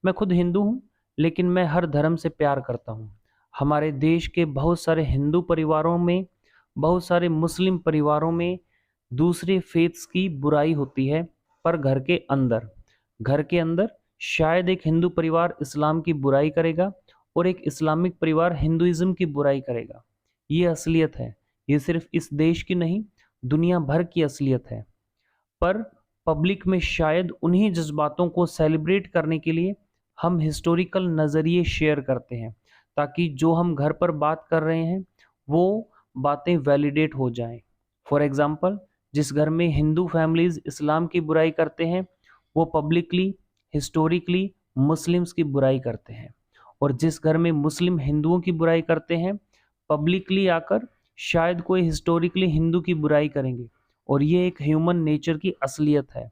मैं खुद हिंदू हूँ, लेकिन मैं हर धर्म से प्यार करता हूँ। हमारे देश के बहुत सारे हिंदू परिवारों में, बहुत सारे मुस्लिम परिवारों में दूसरे फेथ्स की बुराई होती है, पर घर के अंदर शायद एक हिंदू परिवार इस्लाम की बुराई करेगा और एक इस्लामिक परिवार हिंदुइज्म की बुराई करेगा। ये असलियत है। ये सिर्फ इस देश की नहीं, दुनिया भर की असलियत है। पर पब्लिक में शायद उन्हीं जज्बातों को सेलिब्रेट करने के लिए हम हिस्टोरिकल नज़रिए शेयर करते हैं, ताकि जो हम घर पर बात कर रहे हैं वो बातें वैलिडेट हो जाएं। फॉर एग्ज़ाम्पल, जिस घर में हिंदू फैमिलीज़ इस्लाम की बुराई करते हैं, वो पब्लिकली हिस्टोरिकली मुस्लिम्स की बुराई करते हैं, और जिस घर में मुस्लिम हिंदुओं की बुराई करते हैं, पब्लिकली आकर शायद कोई हिस्टोरिकली हिंदू की बुराई करेंगे। और ये एक ह्यूमन नेचर की असलियत है।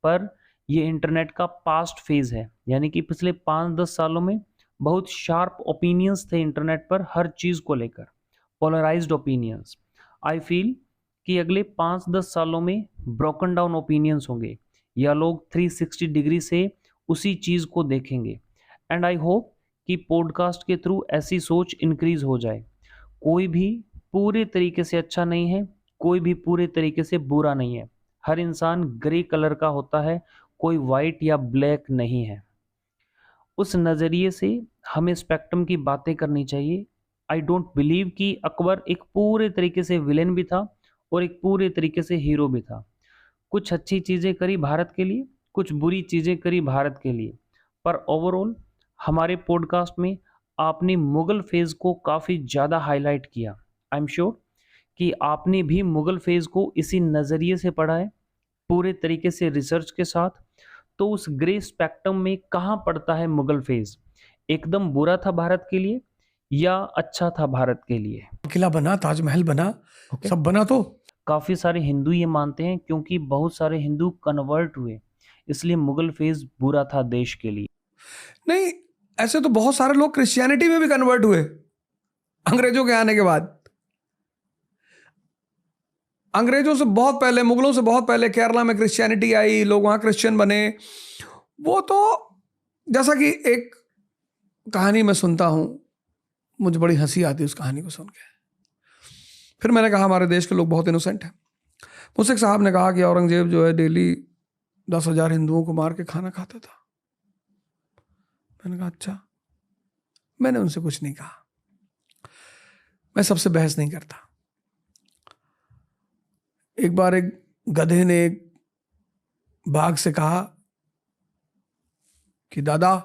पर ये इंटरनेट का पास्ट फेज़ है, यानी कि पिछले 5-10 सालों में बहुत शार्प ओपिनियंस थे इंटरनेट पर हर चीज़ को लेकर, पोलराइज्ड ओपिनियंस। आई फील कि अगले 5-10 सालों में ब्रोकन डाउन ओपिनियंस होंगे, या लोग 360 डिग्री से उसी चीज़ को देखेंगे। एंड आई होप कि पॉडकास्ट के थ्रू ऐसी सोच इंक्रीज हो जाए। कोई भी पूरे तरीके से अच्छा नहीं है, कोई भी पूरे तरीके से बुरा नहीं है। हर इंसान ग्रे कलर का होता है, कोई वाइट या ब्लैक नहीं है। उस नज़रिए से हमें स्पेक्ट्रम की बातें करनी चाहिए। आई डोंट बिलीव कि अकबर एक पूरे तरीके से विलेन भी था और एक पूरे तरीके से हीरो भी था। कुछ अच्छी चीज़ें करी भारत के लिए, कुछ बुरी चीज़ें करी भारत के लिए, पर ओवरऑल हमारे पॉडकास्ट में आपने मुग़ल फेज़ को काफ़ी ज़्यादा हाईलाइट किया। आई एम श्योर कि आपने भी मुग़ल फेज़ को इसी नज़रिए से पढ़ा है, पूरे तरीके से रिसर्च के साथ। तो उस ग्रे स्पेक्ट्रम में कहाँ पड़ता है मुग़ल फेज़? एकदम बुरा था भारत के लिए या अच्छा था भारत के लिए? किला बना, ताजमहल बना, सब बना। तो काफ़ी सारे हिंदू ये मानते हैं, क्योंकि बहुत सारे हिंदू कन्वर्ट हुए, इसलिए मुग़ल फेज़ बुरा था देश के लिए। नहीं, ऐसे तो बहुत सारे लोग क्रिश्चियनिटी में भी कन्वर्ट हुए अंग्रेजों के आने के बाद। अंग्रेजों से बहुत पहले, मुगलों से बहुत पहले केरला में क्रिश्चियनिटी आई, लोग वहाँ क्रिश्चियन बने। वो तो जैसा कि एक कहानी मैं सुनता हूँ, मुझे बड़ी हंसी आती है उस कहानी को सुन के। फिर मैंने कहा हमारे देश के लोग बहुत इनोसेंट हैं। मुझसे एक साहब ने कहा कि औरंगजेब जो है डेली 10,000 हिंदुओं को मार के खाना खाता था। मैंने कहा अच्छा। मैंने उनसे कुछ नहीं कहा, मैं सबसे बहस नहीं करता। एक बार एक गधे ने एक बाघ से कहा कि दादा,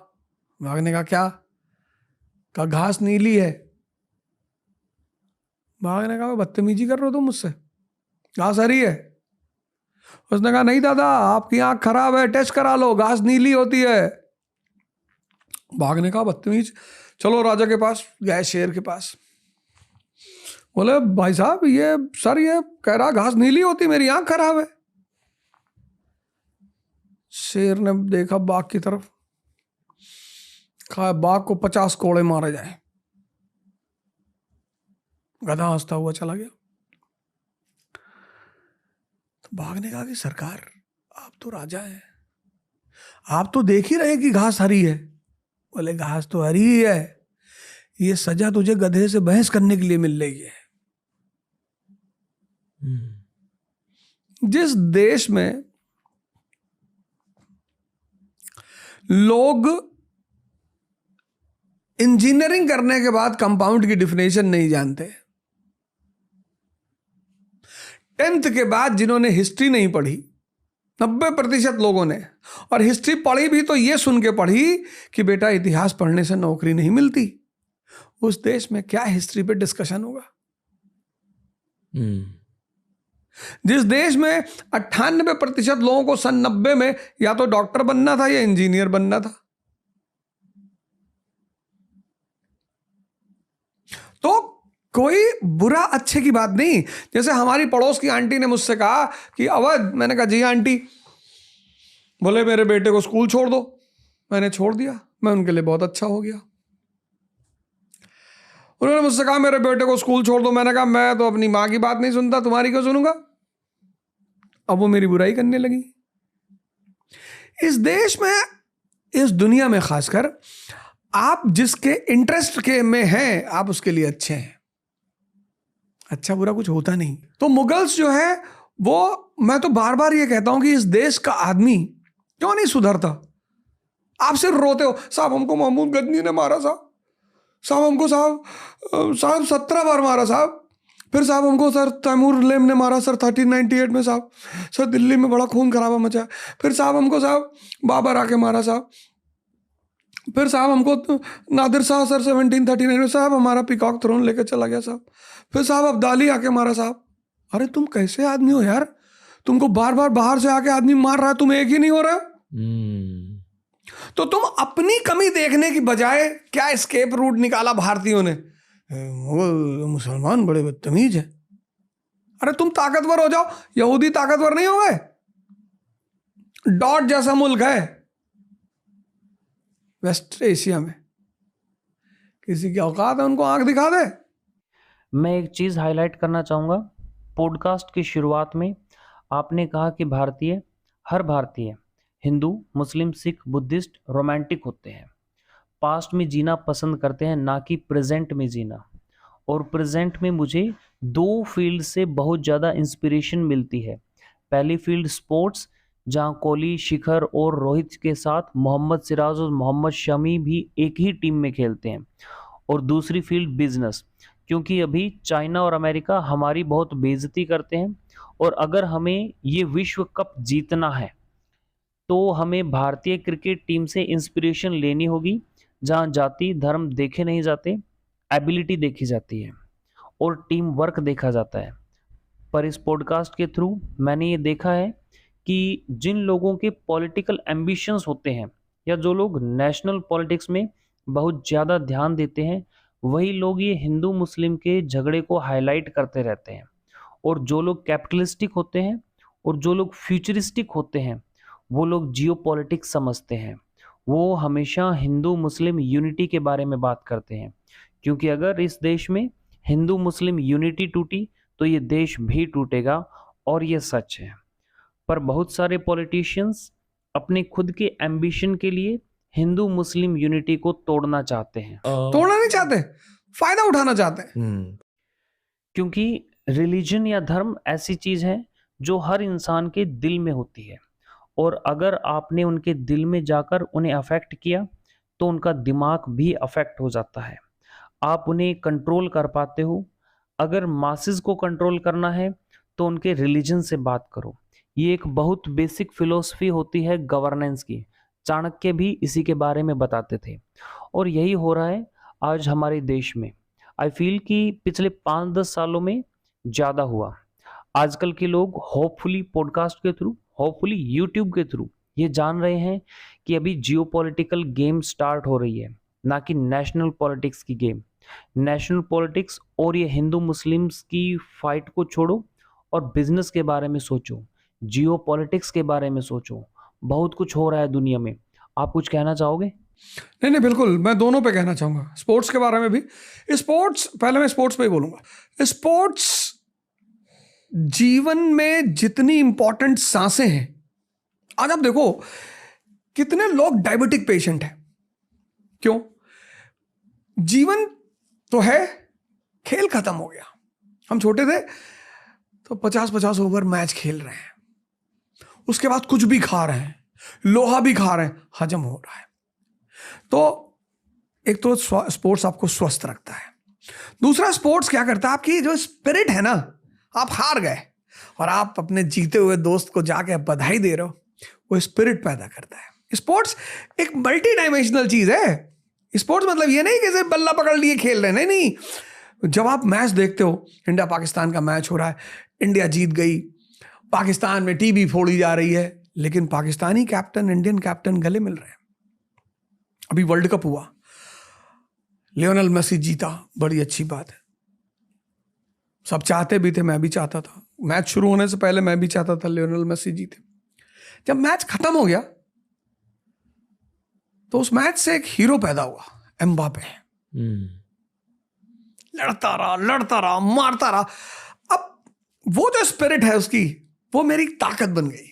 बाघ ने कहा क्या? कहा घास नीली है। बाघ ने कहा बदतमीजी कर रहे हो तुम मुझसे, घास हरी है। उसने कहा नहीं दादा, आपकी आंख खराब है, टेस्ट करा लो, घास नीली होती है। बाघ ने कहा बदतमीज, चलो राजा के पास। गए शेर के पास, बोले भाई साहब ये सर ये कह रहा घास नीली होती, मेरी आंख खराब है। शेर ने देखा बाघ की तरफ, कहा बाघ को 50 कोड़े मारे जाए। गधा हंसता हुआ चला गया। तो बाघ ने कहा कि सरकार आप तो राजा हैं, आप तो देख ही रहे कि घास हरी है। बोले घास तो हरी ही है, ये सजा तुझे गधे से बहस करने के लिए मिल रही है। जिस देश में लोग इंजीनियरिंग करने के बाद कंपाउंड की डिफिनेशन नहीं जानते, 10th के बाद जिन्होंने हिस्ट्री नहीं पढ़ी 90% लोगों ने, और हिस्ट्री पढ़ी भी तो ये सुन के पढ़ी कि बेटा इतिहास पढ़ने से नौकरी नहीं मिलती, उस देश में क्या हिस्ट्री पे डिस्कशन होगा? जिस देश में 98% लोगों को सन 90 में या तो डॉक्टर बनना था या इंजीनियर बनना था। तो कोई बुरा अच्छे की बात नहीं। जैसे हमारी पड़ोस की आंटी ने मुझसे कहा कि अवध, मैंने कहा जी आंटी, बोले मेरे बेटे को स्कूल छोड़ दो। मैंने छोड़ दिया, मैं उनके लिए बहुत अच्छा हो गया। उन्होंने मुझसे कहा मेरे बेटे को स्कूल छोड़ दो। मैंने कहा मैं तो अपनी माँ की बात नहीं सुनता, तुम्हारी क्यों सुनूंगा। अब वो मेरी बुराई करने लगी। इस देश में, इस दुनिया में खासकर, आप जिसके इंटरेस्ट के में हैं आप उसके लिए अच्छे हैं। अच्छा बुरा कुछ होता नहीं। तो मुगल्स जो है वो, मैं तो बार बार ये कहता हूं कि इस देश का आदमी क्यों नहीं सुधरता। आप सिर्फ रोते हो, साहब हमको महमूद गजनी ने मारा, साहब हमको साहब 17 बार मारा साहब, फिर साहब हमको सर तैमूर लेम ने मारा सर 1398 में, साहब सर दिल्ली में बड़ा खून खराबा मचा, फिर साहब हमको साहब बाबर आके मारा साहब, फिर साहब हमको नादिर शाह सर 1739 में, साहब हमारा पीकॉक थ्रोन लेके चला गया साहब, फिर साहब अब्दाली आके मारा साहब। अरे तुम कैसे आदमी हो यार, तुमको बार बार बाहर से आके आदमी मार रहा है, तुम एक ही नहीं हो रहा। तो तुम अपनी कमी देखने की बजाय क्या एस्केप रूट निकाला भारतीयों ने, मुसलमान बड़े बदतमीज हैं। अरे तुम ताकतवर हो जाओ, यहूदी ताकतवर नहीं हो गए? डॉट जैसा मुल्क है वेस्ट एशिया में, किसी की औकात है उनको आंख दिखा दे। मैं एक चीज़ हाईलाइट करना चाहूँगा। पॉडकास्ट की शुरुआत में आपने कहा कि हर भारतीय हिंदू, मुस्लिम, सिख, बुद्धिस्ट रोमांटिक होते हैं, पास्ट में जीना पसंद करते हैं, ना कि प्रेजेंट में जीना। और प्रेजेंट में मुझे 2 फील्ड से बहुत ज़्यादा इंस्पिरेशन मिलती है। पहली फील्ड स्पोर्ट्स, जहां कोहली, शिखर और रोहित के साथ मोहम्मद सिराज और मोहम्मद शमी भी एक ही टीम में खेलते हैं। और दूसरी फील्ड बिजनेस, क्योंकि अभी चाइना और अमेरिका हमारी बहुत बेइज्जती करते हैं, और अगर हमें ये विश्व कप जीतना है तो हमें भारतीय क्रिकेट टीम से इंस्पिरेशन लेनी होगी, जहां जाति धर्म देखे नहीं जाते, एबिलिटी देखी जाती है और टीम वर्क देखा जाता है। पर इस पॉडकास्ट के थ्रू मैंने ये देखा है कि जिन लोगों के पॉलिटिकल एम्बिशंस होते हैं, या जो लोग नेशनल पॉलिटिक्स में बहुत ज़्यादा ध्यान देते हैं, वही लोग ये हिंदू मुस्लिम के झगड़े को हाईलाइट करते रहते हैं। और जो लोग कैपिटलिस्टिक होते हैं और जो लोग फ्यूचरिस्टिक होते हैं, वो लोग जियोपॉलिटिक्स समझते हैं। वो हमेशा हिंदू मुस्लिम यूनिटी के बारे में बात करते हैं, क्योंकि अगर इस देश में हिंदू मुस्लिम यूनिटी टूटी तो ये देश भी टूटेगा, और ये सच है। पर बहुत सारे पॉलिटिशियंस अपने खुद के एम्बिशन के लिए हिंदू मुस्लिम यूनिटी को तोड़ना चाहते हैं। तोड़ना नहीं चाहते, फायदा उठाना चाहते हैं। क्योंकि रिलीजन या धर्म ऐसी चीज है जो हर इंसान के दिल में होती है, और अगर आपने उनके दिल में जाकर उन्हें अफेक्ट किया तो उनका दिमाग भी अफेक्ट हो जाता है। आप उन्हें कंट्रोल कर पाते हो। अगर मासेस को कंट्रोल करना है तो उनके रिलीजन से बात करो। ये एक बहुत बेसिक फिलॉसफी होती है गवर्नेंस की। चाणक्य भी इसी के बारे में बताते थे, और यही हो रहा है आज हमारे देश में। आई फील कि पिछले 5-10 सालों में ज़्यादा हुआ। आजकल के लोग होपफुली पॉडकास्ट के थ्रू, होपफुली यूट्यूब के थ्रू ये जान रहे हैं कि अभी जियोपॉलिटिकल गेम स्टार्ट हो रही है, ना कि नेशनल पॉलिटिक्स की गेम। नेशनल पॉलिटिक्स और ये हिंदू मुस्लिम्स की फाइट को छोड़ो और बिजनेस के बारे में सोचो, जियोपॉलिटिक्स के बारे में सोचो। बहुत कुछ हो रहा है दुनिया में। आप कुछ कहना चाहोगे? नहीं, बिल्कुल, मैं दोनों पे कहना चाहूँगा, स्पोर्ट्स के बारे में भी। स्पोर्ट्स, पहले मैं स्पोर्ट्स पे ही बोलूँगा। स्पोर्ट्स जीवन में जितनी इंपॉर्टेंट सांसें हैं, आज आप देखो कितने लोग डायबिटिक पेशेंट हैं। क्यों? जीवन तो है, खेल खत्म हो गया। हम छोटे थे तो 50-50 ओवर मैच खेल रहे हैं, उसके बाद कुछ भी खा रहे हैं, लोहा भी खा रहे हैं, हजम हो रहा है। तो एक तो स्पोर्ट्स आपको स्वस्थ रखता है। दूसरा, स्पोर्ट्स क्या करता है, आपकी जो स्पिरिट है ना, आप हार गए और आप अपने जीते हुए दोस्त को जाके बधाई दे रहे हो, वो स्पिरिट पैदा करता है। स्पोर्ट्स एक मल्टी डायमेंशनल चीज है। स्पोर्ट्स मतलब ये नहीं कि सिर्फ बल्ला पकड़ लिए खेल रहे हैं, नहीं। जब आप मैच देखते हो, इंडिया पाकिस्तान का मैच हो रहा है, इंडिया जीत गई, पाकिस्तान में टीबी फोड़ी जा रही है, लेकिन पाकिस्तानी कैप्टन, इंडियन कैप्टन गले मिल रहे हैं। अभी वर्ल्ड कप हुआ, लियोनेल मेसी जीता, बड़ी अच्छी बात है। सब चाहते भी थे, मैं भी चाहता था। मैच शुरू होने से पहले मैं भी चाहता था लियोनेल मेसी जीते। जब मैच खत्म हो गया तो उस मैच से एक हीरो पैदा हुआ, एम्बापे। लड़ता रहा, मारता रहा। अब वो जो स्पिरिट है उसकी, वो मेरी ताकत बन गई।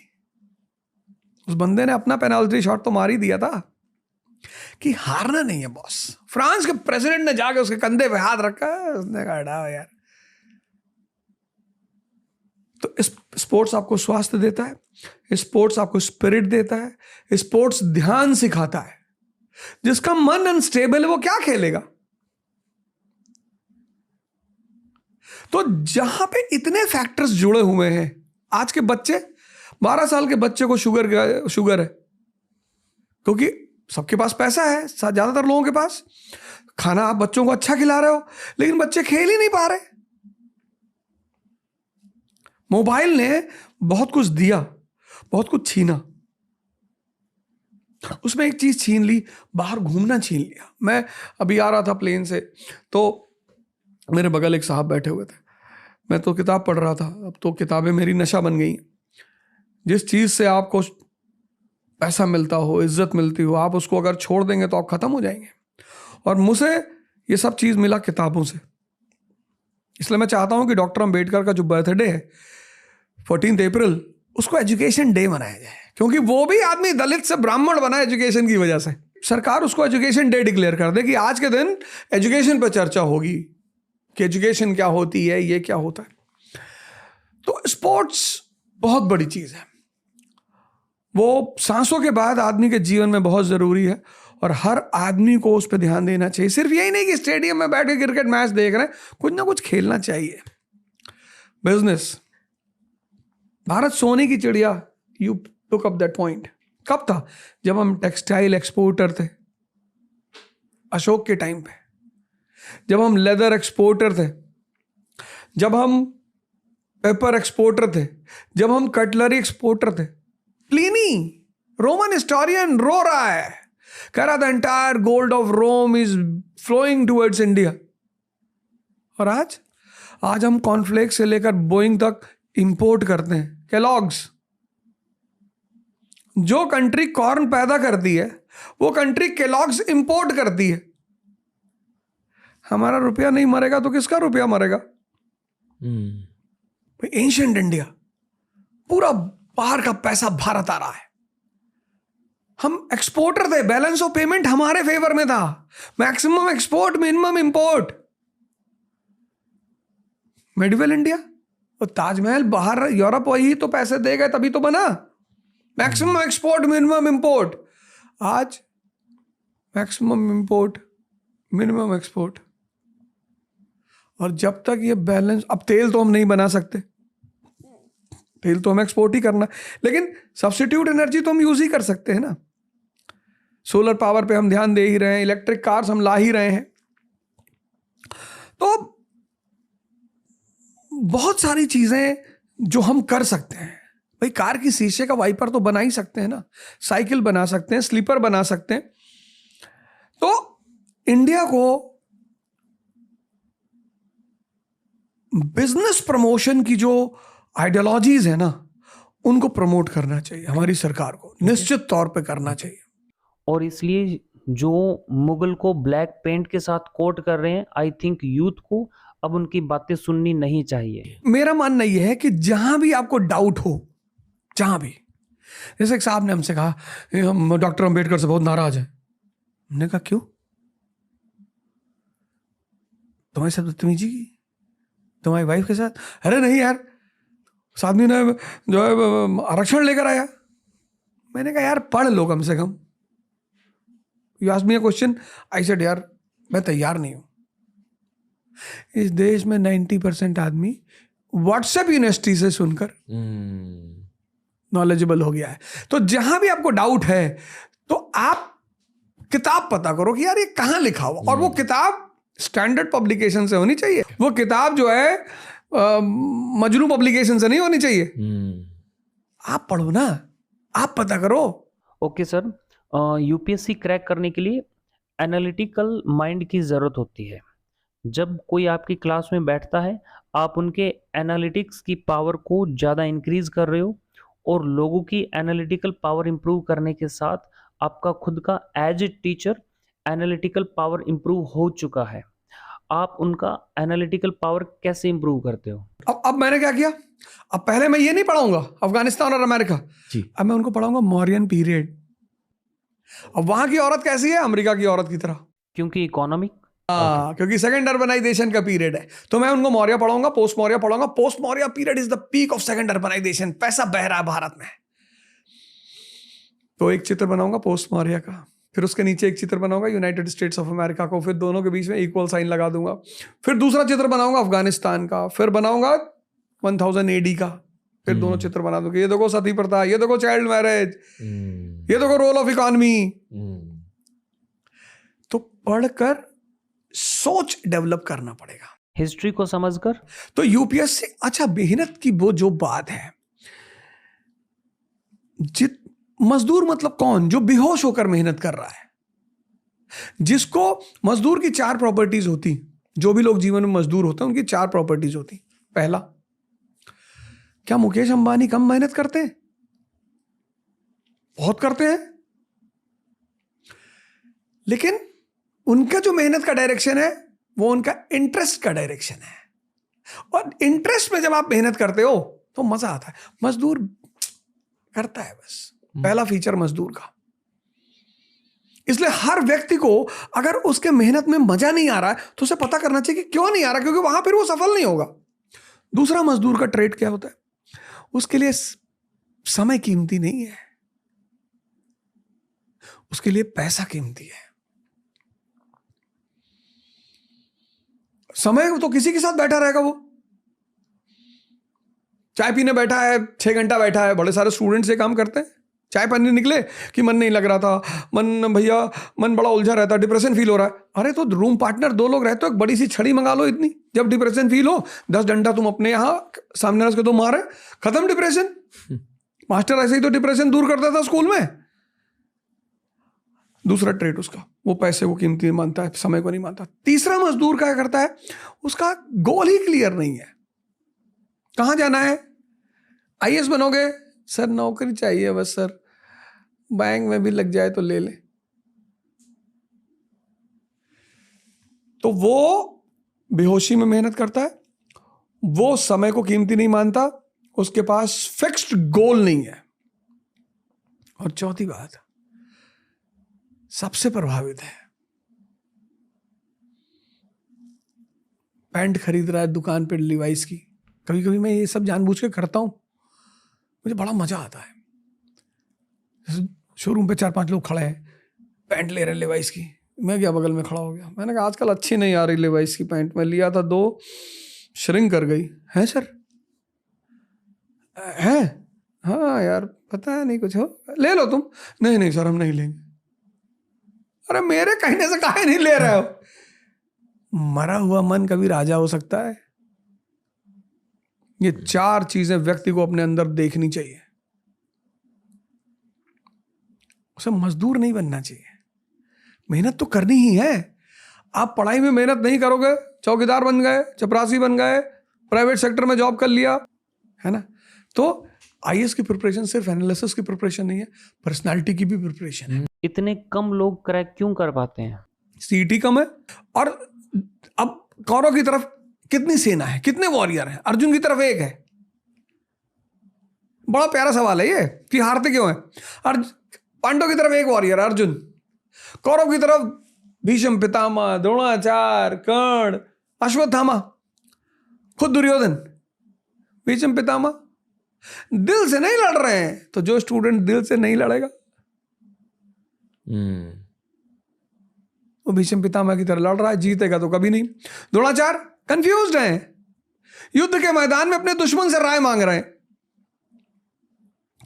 उस बंदे ने अपना पेनाल्टी शॉट तो मार ही दिया था कि हारना नहीं है बॉस। फ्रांस के प्रेसिडेंट ने जाके उसके कंधे पे हाथ रखा, उसने कहा हटाओ यार। तो स्पोर्ट्स आपको स्वास्थ्य देता है, स्पोर्ट्स आपको स्पिरिट देता है, स्पोर्ट्स ध्यान सिखाता है। जिसका मन अनस्टेबल है वो क्या खेलेगा? तो जहां पे इतने फैक्टर्स जुड़े हुए हैं, आज के बच्चे, 12 साल के बच्चे को शुगर है क्योंकि सबके पास पैसा है, ज्यादातर लोगों के पास। खाना आप बच्चों को अच्छा खिला रहे हो, लेकिन बच्चे खेल ही नहीं पा रहे। मोबाइल ने बहुत कुछ दिया, बहुत कुछ छीना। उसमें एक चीज छीन ली, बाहर घूमना छीन लिया। मैं अभी आ रहा था प्लेन से, तो मेरे बगल एक साहब बैठे हुए थे। मैं तो किताब पढ़ रहा था। अब तो किताबें मेरी नशा बन गई। जिस चीज से आपको पैसा मिलता हो, इज्जत मिलती हो, आप उसको अगर छोड़ देंगे तो आप खत्म हो जाएंगे। और मुझे ये सब चीज मिला किताबों से। इसलिए मैं चाहता हूं कि डॉक्टर अंबेडकर का जो बर्थडे है 14 अप्रैल, उसको एजुकेशन डे मनाया जाए, क्योंकि वो भी आदमी दलित से ब्राह्मण बना एजुकेशन की वजह से। सरकार उसको एजुकेशन डे डिक्लेयर कर दे कि आज के दिन एजुकेशन पर चर्चा होगी कि एजुकेशन क्या होती है, ये क्या होता है। तो स्पोर्ट्स बहुत बड़ी चीज है। वो सांसों के बाद आदमी के जीवन में बहुत जरूरी है और हर आदमी को उस पर ध्यान देना चाहिए। सिर्फ यही नहीं कि स्टेडियम में बैठ के क्रिकेट मैच देख रहे हैं, कुछ ना कुछ खेलना चाहिए। बिजनेस, भारत सोने की चिड़िया, you took up that point. कब था? जब हम टेक्सटाइल एक्सपोर्टर थे, अशोक के टाइम पे। जब हम लेदर एक्सपोर्टर थे, जब हम पेपर एक्सपोर्टर थे, जब हम कटलरी एक्सपोर्टर थे। प्लिनी, रोमन हिस्टोरियन, रो रहा है, कह रहा the entire gold of Rome is flowing towards India. और आज हम कॉर्नफ्लेक्स से लेकर बोइंग तक इंपोर्ट करते हैं। केलॉग्स, जो कंट्री कॉर्न पैदा करती है वो कंट्री केलॉग्स इंपोर्ट करती है। हमारा रुपया नहीं मरेगा तो किसका रुपया मरेगा? एंशिएंट इंडिया, पूरा बाहर का पैसा भारत आ रहा है। हम एक्सपोर्टर थे, बैलेंस ऑफ पेमेंट हमारे फेवर में था। Maximum export, minimum import. Medieval India, तो ताजमहल बाहर यूरोप वही तो पैसे दे गए तभी तो बना। Maximum export, minimum import. आज मैक्सिमम इंपोर्ट, मिनिमम एक्सपोर्ट। और जब तक ये बैलेंस, अब तेल तो हम नहीं बना सकते, तेल तो हमें एक्सपोर्ट ही करना, लेकिन सब्स्टिट्यूट एनर्जी तो हम यूज ही कर सकते हैं ना। सोलर पावर पे हम ध्यान दे ही रहे हैं, इलेक्ट्रिक कार्स हम ला ही रहे हैं। तो बहुत सारी चीजें जो हम कर सकते हैं। भाई, कार की शीशे का वाइपर तो बना ही सकते हैं ना, साइकिल बना सकते हैं, स्लीपर बना सकते हैं। तो इंडिया को बिजनेस प्रमोशन की जो आइडियोलॉजीज है ना, उनको प्रमोट करना चाहिए। हमारी सरकार को निश्चित तौर पे करना चाहिए। और इसलिए जो मुगल को ब्लैक पेंट के साथ कोट कर रहे हैं, आई थिंक यूथ को अब उनकी बातें सुननी नहीं चाहिए। मेरा मानना यह है कि जहां भी आपको डाउट हो, जहां भी, जैसे एक साहब ने हमसे कहा हम डॉक्टर अंबेडकर से बहुत नाराज हैं। हमने कहा क्यों? तुम्हारे साथ बदतमीजी की, तुम्हारी वाइफ के साथ? अरे नहीं यार, उस आदमी ने जो है आरक्षण लेकर आया। मैंने कहा यार पढ़ लो कम से कम। You ask me a question, I said यार मैं तैयार नहीं हूं। इस देश में 90% आदमी व्हाट्सएप यूनिवर्सिटी से सुनकर नॉलेजेबल हो गया है। तो जहां भी आपको डाउट है तो आप किताब पता करो कि यार ये कहां लिखा हुआ, और वो किताब स्टैंडर्ड पब्लिकेशन से होनी चाहिए। वो किताब जो है मजनू पब्लिकेशन से नहीं होनी चाहिए। आप पढ़ो ना, आप पता करो। ओके सर, यूपीएससी क्रैक करने के लिए एनालिटिकल माइंड की ज़रूरत होती है। जब कोई आपकी क्लास में बैठता है, आप उनके एनालिटिक्स की पावर को ज़्यादा इंक्रीज कर रहे हो, और लोगों की एनालिटिकल पावर इंप्रूव करने के साथ आपका खुद का as a teacher analytical power improve हो चुका है। आप उनका एनालिटिकल पावर कैसे इंप्रूव करते हो? अब मैंने क्या किया, अब पहले मैं ये नहीं पढ़ाऊंगा अफगानिस्तान और अमेरिका जी। अब मैं उनको पढ़ाऊंगा मौर्यन पीरियड। अब वहां की औरत कैसी है, अमेरिका की औरत की तरह, क्योंकि इकोनॉमिक, क्योंकि सेकंड अर्बनाइजेशन का पीरियड है, तो मैं उनको मौर्य पढ़ाऊंगा, पोस्ट मौर्य पढ़ाऊंगा। Post Maurya period is the peak of second urbanisation, पैसा बह रहा है भारत में। तो एक चित्र बनाऊंगा पोस्ट मौर्य का, फिर उसके नीचे एक चित्र बनाऊंगा यूनाइटेड स्टेट्स ऑफ अमेरिका को, फिर दोनों के बीच में इक्वल साइन लगा दूंगा। फिर दूसरा चित्र बनाऊंगा अफगानिस्तान का, फिर बनाऊंगा 1000 एडी का, फिर दोनों चित्र बना दूंगा। ये देखो सती प्रथा, ये देखो चाइल्ड मैरिज, ये देखो रोल ऑफ इकोनॉमी। तो पढ़कर सोच डेवलप करना पड़ेगा, हिस्ट्री को समझकर। तो यूपीएससी, अच्छा मेहनत की वो जो बात है, जित मजदूर मतलब कौन, जो बेहोश होकर मेहनत कर रहा है, जिसको मजदूर की 4 प्रॉपर्टीज होती, जो भी लोग जीवन में मजदूर होते हैं उनकी 4 प्रॉपर्टीज होती। पहला, क्या मुकेश अंबानी कम मेहनत करते हैं? बहुत करते हैं, लेकिन उनका जो मेहनत का डायरेक्शन है वो उनका इंटरेस्ट का डायरेक्शन है। और इंटरेस्ट में जब आप मेहनत करते हो तो मजा आता है। मजदूर करता है बस, पहला फीचर मजदूर का। इसलिए हर व्यक्ति को अगर उसके मेहनत में मजा नहीं आ रहा है तो उसे पता करना चाहिए कि क्यों नहीं आ रहा, क्योंकि वहां फिर वो सफल नहीं होगा। दूसरा मजदूर का ट्रेड क्या होता है, उसके लिए समय कीमती नहीं है, उसके लिए पैसा कीमती है। समय तो किसी के साथ बैठा रहेगा, वो चाय पीने बैठा है, 6 घंटा बैठा है। बड़े सारे स्टूडेंट्स ये काम करते हैं, चाय पीने निकले कि मन नहीं लग रहा था, मन बड़ा उलझा रहता, डिप्रेशन फील हो रहा है। अरे तो रूम पार्टनर 2 लोग रहते हो, एक बड़ी सी छड़ी मंगा लो इतनी, जब डिप्रेशन फील हो 10 डंडा तुम अपने यहाँ सामने रख के तो मारे, खत्म डिप्रेशन। मास्टर ऐसे ही तो डिप्रेशन दूर करता था स्कूल में। दूसरा ट्रेड उसका, वो पैसे को कीमती मानता है, समय को नहीं मानता। तीसरा मजदूर क्या करता है, उसका गोल ही क्लियर नहीं है, कहां जाना है। आईएएस बनोगे सर, नौकरी चाहिए बस सर, बैंक में भी लग जाए तो ले ले। तो वो बेहोशी में मेहनत करता है, वो समय को कीमती नहीं मानता, उसके पास फिक्स्ड गोल नहीं है। और चौथी बात सबसे प्रभावित है, पैंट खरीद रहा है दुकान पे लिवाइस की। कभी कभी मैं ये सब जानबूझ के करता हूं, मुझे बड़ा मजा आता है। शोरूम पे 4-5 लोग खड़े हैं, पैंट ले रहे हैं लिवाइस की, मैं क्या बगल में खड़ा हो गया। मैंने कहा आजकल अच्छी नहीं आ रही लिवाइस की पैंट, मैं लिया था 2 श्रिंक कर गई है सर। है हाँ यार, पता नहीं कुछ हो, ले लो तुम। नहीं नहीं सर हम नहीं लेंगे। अरे मेरे कहने से काहे नहीं ले रहे हो। मरा हुआ मन कभी राजा हो सकता है। ये 4 चीजें व्यक्ति को अपने अंदर देखनी चाहिए। उसे मजदूर नहीं बनना चाहिए, मेहनत तो करनी ही है। आप पढ़ाई में मेहनत नहीं करोगे, चौकीदार बन गए, चपरासी बन गए, प्राइवेट सेक्टर में जॉब कर लिया, है ना। तो आईएएस की प्रिपरेशन सिर्फ एनालिसिस की प्रिपरेशन नहीं है, पर्सनालिटी की भी प्रिपरेशन है। इतने कम लोग क्रैक क्यों कर पाते हैं? सीटी कम है। और अब कौरव की तरफ कितनी सेना है, कितने वॉरियर हैं? अर्जुन की तरफ एक है। बड़ा प्यारा सवाल है ये कि हारते क्यों है। पांडव की तरफ एक वॉरियर अर्जुन, कौरव की तरफ भीष्म पितामह, द्रोणाचार्य, कर्ण, अश्वत्थामा, खुद दुर्योधन। भीष्म पितामह दिल से नहीं लड़ रहे हैं, तो जो स्टूडेंट दिल से नहीं लड़ेगा वो भीष्म पितामह की तरह लड़ रहा है, जीतेगा तो कभी नहीं। द्रोणाचार्य कंफ्यूज्ड हैं, युद्ध के मैदान में अपने दुश्मन से राय मांग रहे हैं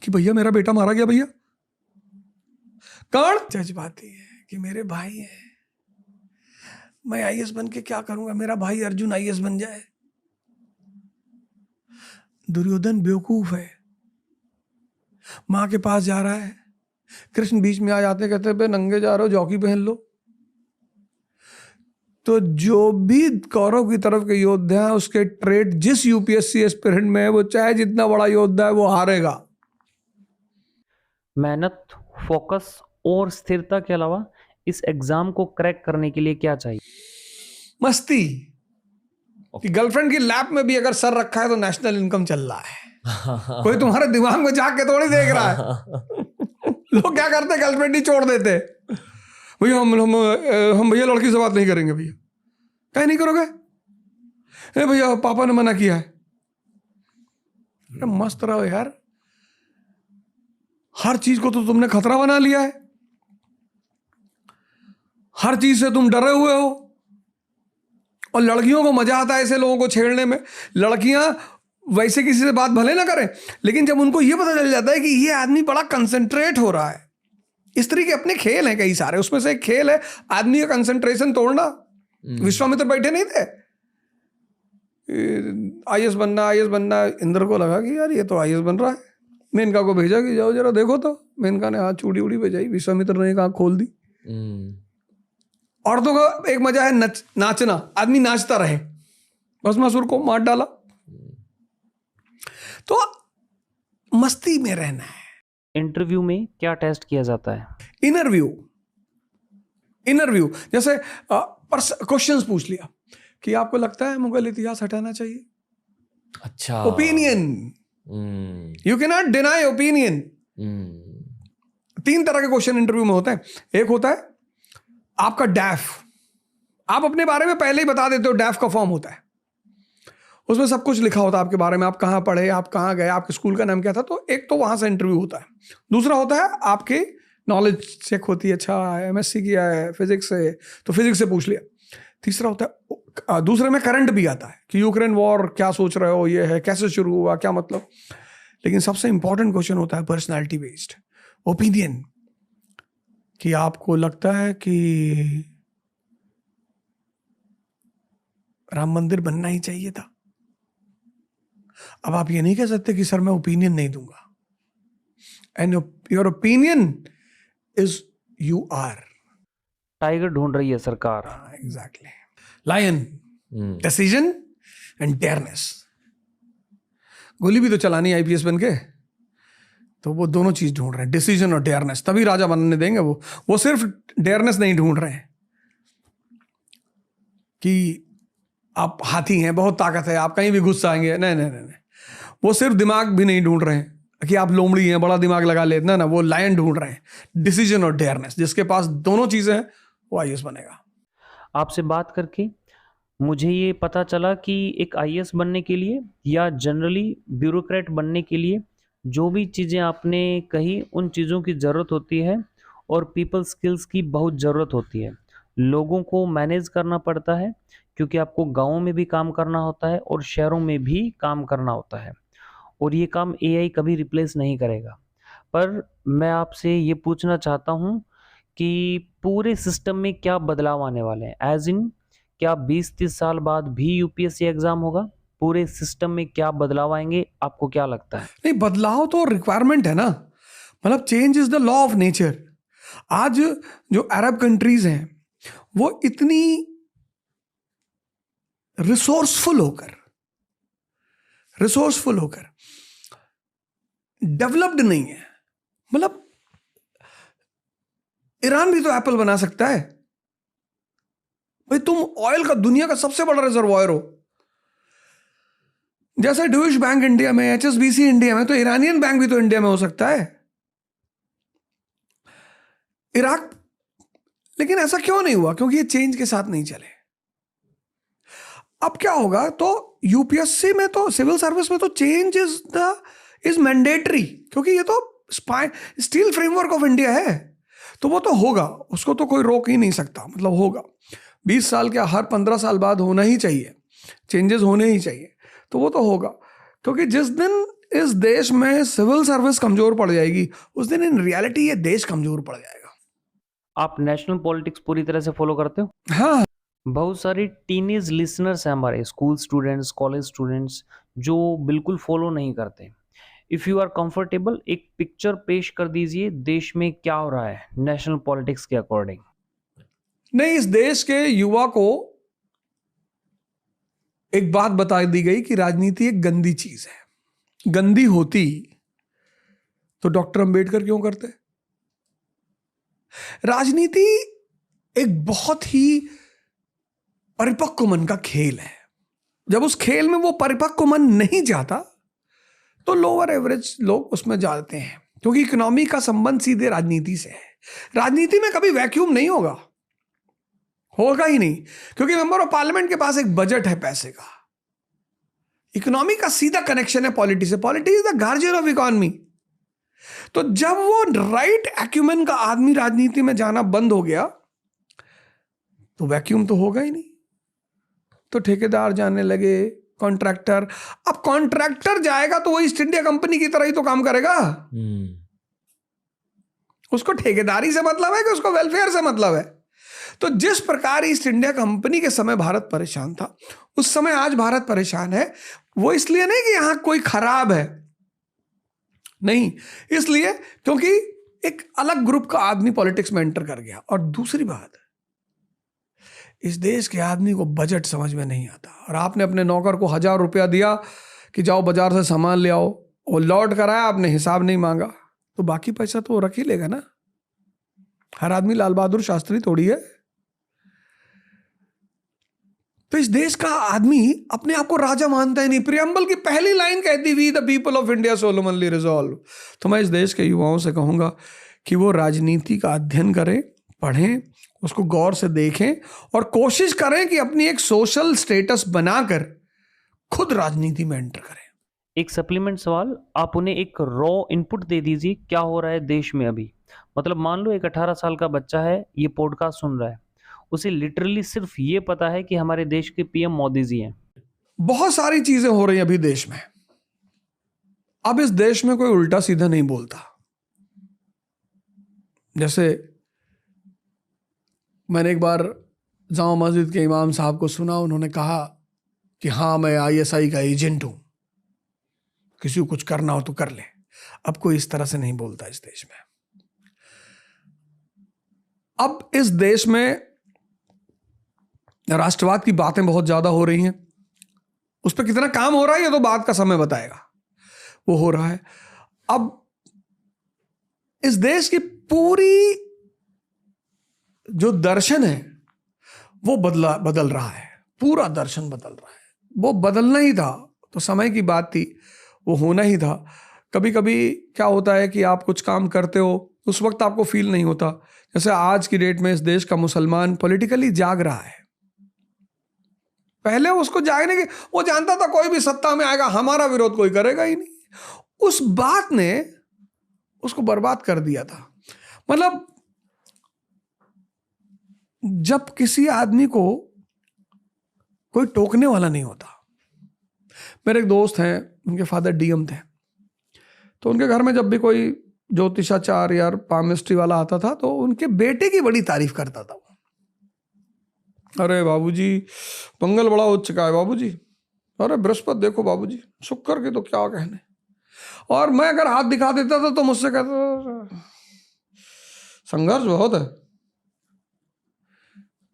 कि भैया मेरा बेटा मारा गया भैया। कर्ण जज्बाती है कि मेरे भाई है, मैं आईएएस बन के क्या करूंगा, मेरा भाई अर्जुन आईएएस बन जाए। दुर्योधन बेवकूफ है, माँ के पास जा रहा है, कृष्ण बीच में आ जाते, कहते पे नंगे जा रहे हो, जॉकी पहन लो। तो जो भी कौरव की तरफ के योद्धा है, उसके ट्रेड जिस यूपीएससी एस्पिरेंट में है, वो चाहे जितना बड़ा योद्धा है वो हारेगा। मेहनत, फोकस और स्थिरता के अलावा इस एग्जाम को क्रैक करने के लिए क्या चाहिए? मस्ती कि गर्लफ्रेंड की लैप में भी अगर सर रखा है तो नेशनल इनकम चल रहा है। कोई तुम्हारे दिमाग में जाके थोड़ी देख रहा है। लोग क्या करते हैं, गर्लफ्रेंड ही छोड़ देते, भैया हम भैया लड़की से बात नहीं करेंगे। भैया कहीं नहीं करोगे? भैया पापा ने मना किया है। मस्त रहो यार, हर चीज को तो तुमने खतरा बना लिया है, हर चीज से तुम डरे हुए हो। और लड़कियों को मजा आता है ऐसे लोगों को छेड़ने में। लड़कियां वैसे किसी से बात भले ना करें, लेकिन जब उनको यह पता चल जाता है कि ये आदमी बड़ा कंसंट्रेट हो रहा है, इस तरह के अपने खेल हैं कई सारे, उसमें से एक खेल है आदमी का कंसंट्रेशन तोड़ना। विश्वामित्र बैठे नहीं थे, आईएएस बनना, इंद्र को लगा कि यार ये तो आईएएस बन रहा है, मेनका को भेजा कि जाओ जरा देखो। तो मेनका ने हाथ चूड़ी उड़ी बजाई, विश्वामित्र ने एक आंख खोल दी। औरतों का एक मजा है नाचना, आदमी नाचता रहे, भस्मासुर को मार डाला। तो मस्ती में रहना है। इंटरव्यू में क्या टेस्ट किया जाता है? इंटरव्यू जैसे क्वेश्चंस पूछ लिया कि आपको लगता है मुगल इतिहास हटाना चाहिए? अच्छा, opinion, you can not deny opinion. 3 तरह के क्वेश्चन इंटरव्यू में होते हैं। एक होता है आपका डैफ, आप अपने बारे में पहले ही बता देते हो, डैफ का फॉर्म होता है, उसमें सब कुछ लिखा होता है आपके बारे में, आप कहाँ पढ़े, आप कहाँ गए, आपके स्कूल का नाम क्या था। तो एक तो वहां से इंटरव्यू होता है। दूसरा होता है आपके नॉलेज चेक होती है, अच्छा एमएससी किया है फिजिक्स से, तो फिजिक्स से पूछ लिया। तीसरा होता है, दूसरे में करंट भी आता है कि यूक्रेन वॉर क्या सोच रहे हो, ये है कैसे शुरू हुआ, क्या मतलब। लेकिन सबसे इंपॉर्टेंट क्वेश्चन होता है पर्सनैलिटी बेस्ड, ओपिनियन, कि आपको लगता है कि राम मंदिर बनना ही चाहिए था। अब आप ये नहीं कह सकते कि सर मैं ओपिनियन नहीं दूंगा, and your opinion is you are. Tiger ढूंढ रही है सरकार। Exactly, lion, decision and dearness. गोली भी तो चलानी आईपीएस बन के, तो वो दोनों चीज ढूंढ रहे हैं, डिसीजन और डेयरनेस, तभी राजा बनने देंगे। वो सिर्फ डेयरनेस नहीं ढूंढ रहे हैं कि आप हाथी हैं, बहुत ताकत है, आप कहीं भी घुस जाएंगे, नहीं। वो सिर्फ दिमाग भी नहीं ढूंढ रहे हैं कि आप लोमड़ी हैं, बड़ा दिमाग लगा ले, ना, वो लायन ढूंढ रहे हैं, डिसीजन और डेयरनेस। जिसके पास दोनों चीजें हैं वो आईएएस बनेगा। आपसे बात करके मुझे ये पता चला कि एक आईएएस बनने के लिए या जनरली ब्यूरोक्रेट बनने के लिए जो भी चीज़ें आपने कही, उन चीज़ों की ज़रूरत होती है और पीपल स्किल्स की बहुत ज़रूरत होती है। लोगों को मैनेज करना पड़ता है, क्योंकि आपको गाँव में भी काम करना होता है और शहरों में भी काम करना होता है, और ये काम एआई कभी रिप्लेस नहीं करेगा। पर मैं आपसे ये पूछना चाहता हूँ कि पूरे सिस्टम में क्या बदलाव आने वाले हैं? एज इन, क्या 20-30 साल बाद भी यूपीएससी एग्ज़ाम होगा? पूरे सिस्टम में क्या बदलाव आएंगे, आपको क्या लगता है? नहीं, बदलाव तो रिक्वायरमेंट है ना, मतलब change is the law of nature. आज जो अरब कंट्रीज हैं वो इतनी रिसोर्सफुल होकर डेवलप्ड नहीं है। मतलब ईरान भी तो एप्पल बना सकता है भाई। तुम ऑयल का दुनिया का सबसे बड़ा रिजर्वायर हो, जैसे ड्यूश बैंक इंडिया में, एचएसबीसी इंडिया में, तो ईरानियन बैंक भी तो इंडिया में हो सकता है, इराक। लेकिन ऐसा क्यों नहीं हुआ? क्योंकि ये चेंज के साथ नहीं चले। अब क्या होगा, तो यूपीएससी में तो, सिविल सर्विस में तो चेंज इज मैंडेटरी, क्योंकि ये तो स्टील फ्रेमवर्क ऑफ इंडिया है, तो वो तो होगा, उसको तो कोई रोक ही नहीं सकता। मतलब होगा 20 साल क्या, हर 15 साल बाद होना ही चाहिए, चेंजेस होने ही चाहिए, तो वो तो होगा। क्योंकि जिस दिन इस देश में सिविल सर्विस कमजोर पड़ जाएगी, उस दिन इन रियलिटी ये देश कमजोर पड़ जाएगा। आप नेशनल पॉलिटिक्स पूरी तरह से फॉलो करते हो? हाँ, बहुत सारे टीनेज लिसनर्स हैं हमारे, स्कूल स्टूडेंट्स, कॉलेज स्टूडेंट्स, जो बिल्कुल फॉलो नहीं करते। इफ़ यू आर कंफर्टेबल, एक पिक्चर पेश कर दीजिए देश में क्या हो रहा है नेशनल पॉलिटिक्स के अकॉर्डिंग। नहीं, इस देश के युवा को एक बात बता दी गई कि राजनीति एक गंदी चीज है। गंदी होती तो डॉक्टर अंबेडकर क्यों करते? राजनीति एक बहुत ही परिपक्व मन का खेल है। जब उस खेल में वो परिपक्व मन नहीं जाता तो लोअर एवरेज लोग उसमें जाते हैं, क्योंकि इकोनॉमी का संबंध सीधे राजनीति से है। राजनीति में कभी वैक्यूम नहीं होगा, होगा ही नहीं, क्योंकि मेंबर ऑफ पार्लियामेंट के पास एक बजट है पैसे का। इकोनॉमी का सीधा कनेक्शन है पॉलिटी से। Polity is the guardian of economy. तो जब वो राइट एक्यूमेन का आदमी राजनीति में जाना बंद हो गया तो वैक्यूम तो होगा ही नहीं। तो ठेकेदार जाने लगे, कॉन्ट्रैक्टर। अब कॉन्ट्रैक्टर जाएगा तो वो ईस्ट इंडिया कंपनी की तरह ही तो काम करेगा। उसको ठेकेदारी से मतलब है कि उसको वेलफेयर से मतलब है। तो जिस प्रकार ईस्ट इंडिया कंपनी के समय भारत परेशान था, उस समय आज भारत परेशान है। वो इसलिए नहीं कि यहां कोई खराब है, नहीं, इसलिए क्योंकि एक अलग ग्रुप का आदमी पॉलिटिक्स में एंटर कर गया। और दूसरी बात, इस देश के आदमी को बजट समझ में नहीं आता। और आपने अपने नौकर को 1000 रुपया दिया कि जाओ बाजार से सामान ले आओ, वो लौट कर आया, आपने हिसाब नहीं मांगा, तो बाकी पैसा तो वो रख ही लेगा ना। हर आदमी लाल बहादुर शास्त्री थोड़ी है। तो इस देश का आदमी अपने आप को राजा मानता ही नहीं। प्रियम्बल की पहली लाइन कहती हुई the people of India solemnly resolve. तो मैं इस देश के युवाओं से कहूंगा कि वो राजनीति का अध्ययन करें, पढ़ें, उसको गौर से देखें और कोशिश करें कि अपनी एक सोशल स्टेटस बनाकर खुद राजनीति में एंटर करें। एक सप्लीमेंट सवाल, आप उन्हें एक रॉ इनपुट दे दीजिए क्या हो रहा है देश में अभी। मतलब मान लो एक 18 साल का बच्चा है, ये पॉडकास्ट सुन रहा है, उसे लिटरली सिर्फ ये पता है कि हमारे देश के पीएम मोदी जी हैं। बहुत सारी चीजें हो रही हैं अभी देश में। अब इस देश में कोई उल्टा सीधा नहीं बोलता। जैसे मैंने एक बार जामा मस्जिद के इमाम साहब को सुना, उन्होंने कहा कि हाँ मैं आईएसआई का एजेंट हूं, किसी को कुछ करना हो तो कर ले। अब कोई इस तरह से नहीं बोलता इस देश में। अब इस देश में राष्ट्रवाद की बातें बहुत ज्यादा हो रही हैं। उस पर कितना काम हो रहा है ये तो बाद का समय बताएगा। वो हो रहा है। अब इस देश की पूरी जो दर्शन है वो बदल रहा है। पूरा दर्शन बदल रहा है। वो बदलना ही था तो समय की बात थी, वो होना ही था। कभी कभी क्या होता है कि आप कुछ काम करते हो, उस वक्त आपको फील नहीं होता। जैसे आज की डेट में इस देश का मुसलमान पॉलिटिकली जाग रहा है। पहले उसको जागने के, वो जानता था कोई भी सत्ता में आएगा हमारा विरोध कोई करेगा ही नहीं। उस बात ने उसको बर्बाद कर दिया था। मतलब जब किसी आदमी को कोई टोकने वाला नहीं होता। मेरे एक दोस्त हैं, उनके फादर डीएम थे, तो उनके घर में जब भी कोई ज्योतिषाचार्य या पामिस्ट्री वाला आता था तो उनके बेटे की बड़ी तारीफ करता था। अरे बाबूजी मंगल बड़ा उच्च का है बाबूजी, अरे बृहस्पति देखो बाबूजी, शुक्र के तो क्या कहने। और मैं अगर हाथ दिखा देता था तो मुझसे कहता संघर्ष बहुत है।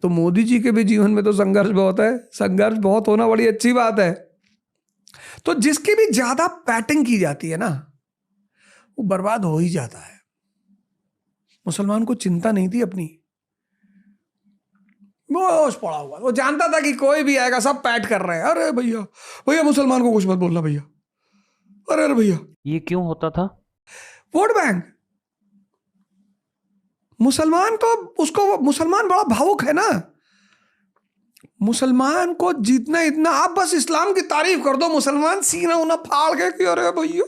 तो मोदी जी के भी जीवन में तो संघर्ष बहुत है। संघर्ष बहुत होना बड़ी अच्छी बात है। तो जिसकी भी ज्यादा पैटिंग की जाती है ना, वो बर्बाद हो ही जाता है। मुसलमान को चिंता नहीं थी अपनी, होश पड़ा हुआ। वो जानता था कि कोई भी आएगा सब पैट कर रहे हैं। अरे भैया भैया मुसलमान को कुछ मत बोलना भैया, अरे भैया। ये क्यों होता था? Vote bank. मुसलमान को, उसको, मुसलमान बड़ा भावुक है ना। मुसलमान को जीतना इतना, आप बस इस्लाम की तारीफ कर दो, मुसलमान सीना उन्हें फाड़ के कि अरे भैया।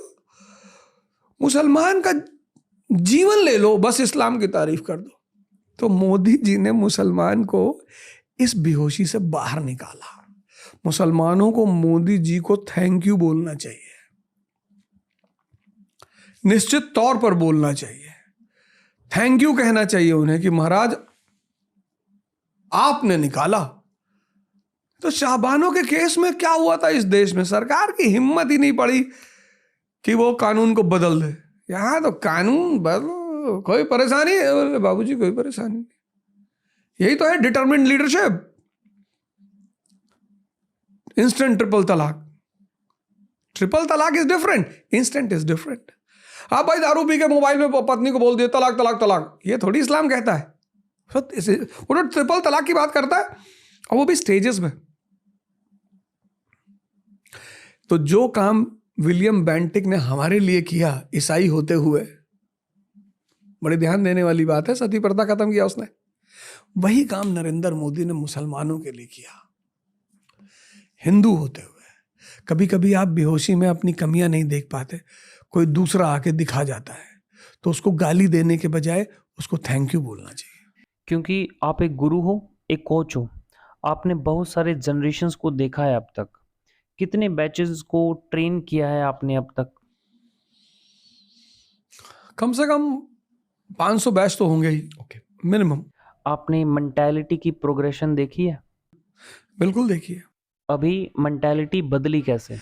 मुसलमान का जीवन ले लो, बस इस्लाम की तारीफ कर दो। तो मोदी जी ने मुसलमान को इस बेहोशी से बाहर निकाला। मुसलमानों को मोदी जी को थैंक यू बोलना चाहिए, निश्चित तौर पर बोलना चाहिए। थैंक यू कहना चाहिए उन्हें कि महाराज आपने निकाला। तो शाहबानो के केस में क्या हुआ था इस देश में? सरकार की हिम्मत ही नहीं पड़ी कि वो कानून को बदल दे। यहाँ तो कानून बदलो, कोई परेशानी है? बोले बाबूजी कोई परेशानी नहीं। यही तो है डिटरमिन्ड लीडरशिप। इंस्टेंट ट्रिपल तलाक, ट्रिपल तलाक is different, instant is different. आप भाई दारू पी के मोबाइल में पत्नी को बोल दिए तलाक तलाक तलाक, ये थोड़ी इस्लाम कहता है। वो तो ट्रिपल तलाक की बात करता है, और वो भी स्टेजेस में। तो जो काम विलियम बेंटिक ने हमारे लिए किया ईसाई होते हुए, बड़े ध्यान देने वाली बात है, सती प्रथा खत्म किया उसने, वही काम नरेंद्र मोदी ने मुसलमानों के लिए किया हिंदू होते हुए। कभी कभी आप बेहोशी में अपनी कमियां नहीं देख पाते, कोई दूसरा आके दिखा जाता है, तो उसको गाली देने के बजाय उसको थैंक यू बोलना चाहिए। क्योंकि आप एक गुरु हो, एक कोच हो, आपने बहुत सारे जनरेशन्स को देखा है अब तक। कितने बैचेस को ट्रेन किया है आपने अब तक? कम से कम 500 बैच तो होंगे ही, मिनिमम। आपने मेंटालिटी की प्रोग्रेशन देखी है? बिल्कुल देखिए। अभी मेंटालिटी बदली कैसे?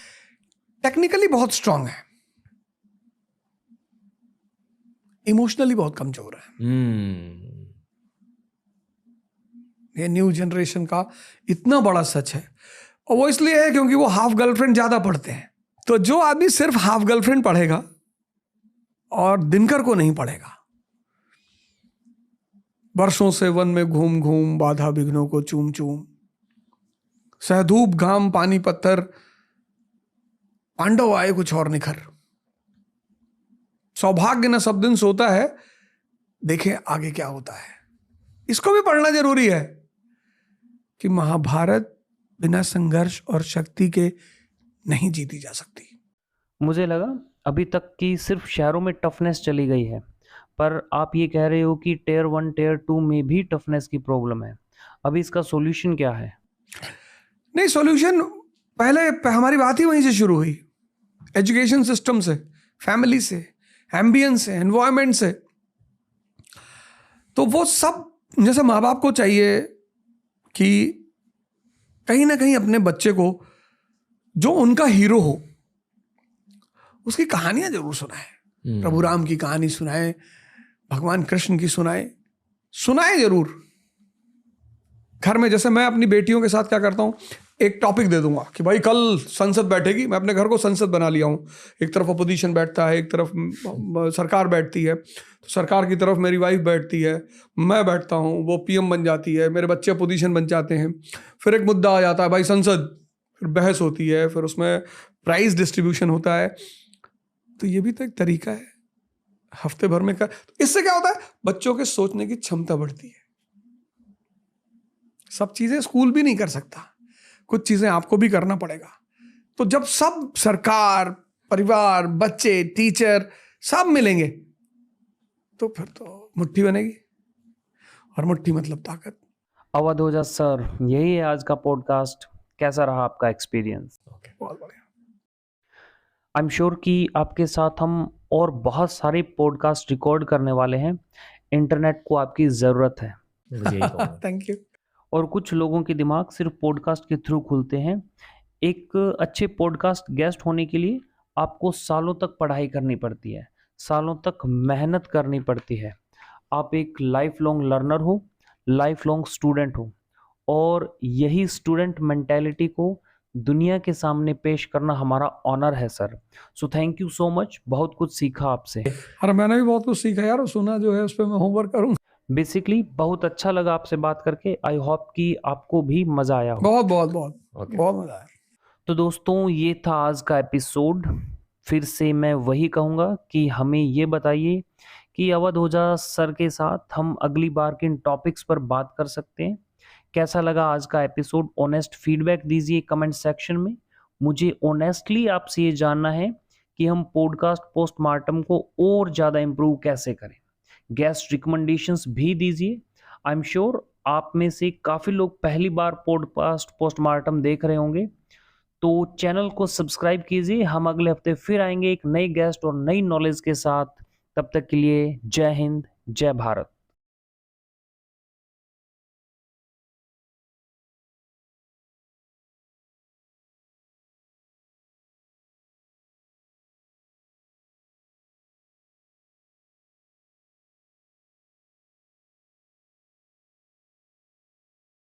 टेक्निकली बहुत स्ट्रांग है, इमोशनली बहुत कमजोर है। ये न्यू जनरेशन का इतना बड़ा सच है, और वो इसलिए है क्योंकि वो हाफ गर्लफ्रेंड ज्यादा पढ़ते हैं। तो जो आदमी सिर्फ हाफ गर्लफ्रेंड पढ़ेगा और दिनकर को नहीं पढ़ेगा, वर्षों से वन में घूम घूम बाधा विघ्नों को चूम चूम, सहधूप घाम पानी पत्थर, पांडव आए कुछ और निखर, सौभाग्य न सब दिन सोता है, देखें आगे क्या होता है। इसको भी पढ़ना जरूरी है कि महाभारत बिना संघर्ष और शक्ति के नहीं जीती जा सकती। मुझे लगा अभी तक कि सिर्फ शहरों में टफनेस चली गई है, पर आप ये कह रहे हो कि टियर 1 टियर 2 में भी टफनेस की प्रॉब्लम है। अभी इसका सॉल्यूशन क्या है? नहीं, सॉल्यूशन पहले हमारी बात ही वहीं से शुरू हुई, एजुकेशन सिस्टम से, फैमिली से, एम्बियंस से, एनवायरमेंट से। तो वो सब, जैसे माँ बाप को चाहिए कि कहीं ना कहीं अपने बच्चे को जो उनका हीरो हो उसकी कहानियां जरूर सुनाए। प्रभु राम की कहानी सुनाए, भगवान कृष्ण की सुनाए जरूर। घर में जैसे मैं अपनी बेटियों के साथ क्या करता हूँ, एक टॉपिक दे दूंगा कि भाई कल संसद बैठेगी, मैं अपने घर को संसद बना लिया हूँ। एक तरफ अपोजिशन बैठता है, एक तरफ सरकार बैठती है, तो सरकार की तरफ मेरी वाइफ बैठती है, मैं बैठता हूँ, वो पीएम बन जाती है, मेरे बच्चे अपोजिशन बन जाते हैं। फिर एक मुद्दा आ जाता है भाई संसद, फिर बहस होती है, फिर उसमें प्राइज डिस्ट्रीब्यूशन होता है। तो ये भी तो एक तरीका है हफ्ते भर में कर। तो इससे क्या होता है, बच्चों के सोचने की क्षमता बढ़ती है। सब चीजें स्कूल भी नहीं कर सकता, कुछ चीजें आपको भी करना पड़ेगा। तो जब सब, सरकार, परिवार, बच्चे, टीचर सब मिलेंगे तो फिर तो मुट्ठी बनेगी, और मुट्ठी मतलब ताकत। अवध ओझा सर, यही है आज का पॉडकास्ट। कैसा रहा आपका एक्सपीरियंस? बहुत बढ़िया। आई एम श्योर कि आपके साथ हम और बहुत सारे पॉडकास्ट रिकॉर्ड करने वाले हैं। इंटरनेट को आपकी ज़रूरत है। Thank you. और कुछ लोगों के दिमाग सिर्फ पॉडकास्ट के थ्रू खुलते हैं। एक अच्छे पॉडकास्ट गेस्ट होने के लिए आपको सालों तक पढ़ाई करनी पड़ती है, सालों तक मेहनत करनी पड़ती है। आप एक लाइफ लॉन्ग लर्नर हो, लाइफ लॉन्ग स्टूडेंट हो, और यही स्टूडेंट मेंटालिटी को दुनिया के सामने पेश करना हमारा ऑनर है sir. So thank you so much. बहुत कुछ सीखा आपसे। अरे मैंने भी बहुत कुछ सीखा यार, सुना जो है उस पर मैं होमवर्क करूँगा। बेसिकली बहुत अच्छा लगा आपसे बात करके। आई होप कि आपको भी मज़ा आया हो। बहुत बहुत बहुत बहुत मजा आया। तो दोस्तों, ये था आज का एपिसोड। फिर से मैं वही कहूँगा कि हमें ये बताइए कि अवध ओझा सर के साथ हम अगली बार किन टॉपिक्स पर बात कर सकते हैं। कैसा लगा आज का एपिसोड? ऑनेस्ट फीडबैक दीजिए कमेंट सेक्शन में। मुझे ऑनेस्टली आपसे ये जानना है कि हम पॉडकास्ट पोस्टमार्टम को और ज़्यादा इम्प्रूव कैसे करें। गेस्ट रिकमेंडेशंस भी दीजिए। आई एम श्योर आप में से काफ़ी लोग पहली बार पॉडकास्ट पोस्टमार्टम देख रहे होंगे, तो चैनल को सब्सक्राइब कीजिए। हम अगले हफ्ते फिर आएंगे एक नई गेस्ट और नई नॉलेज के साथ। तब तक के लिए जय हिंद, जय भारत।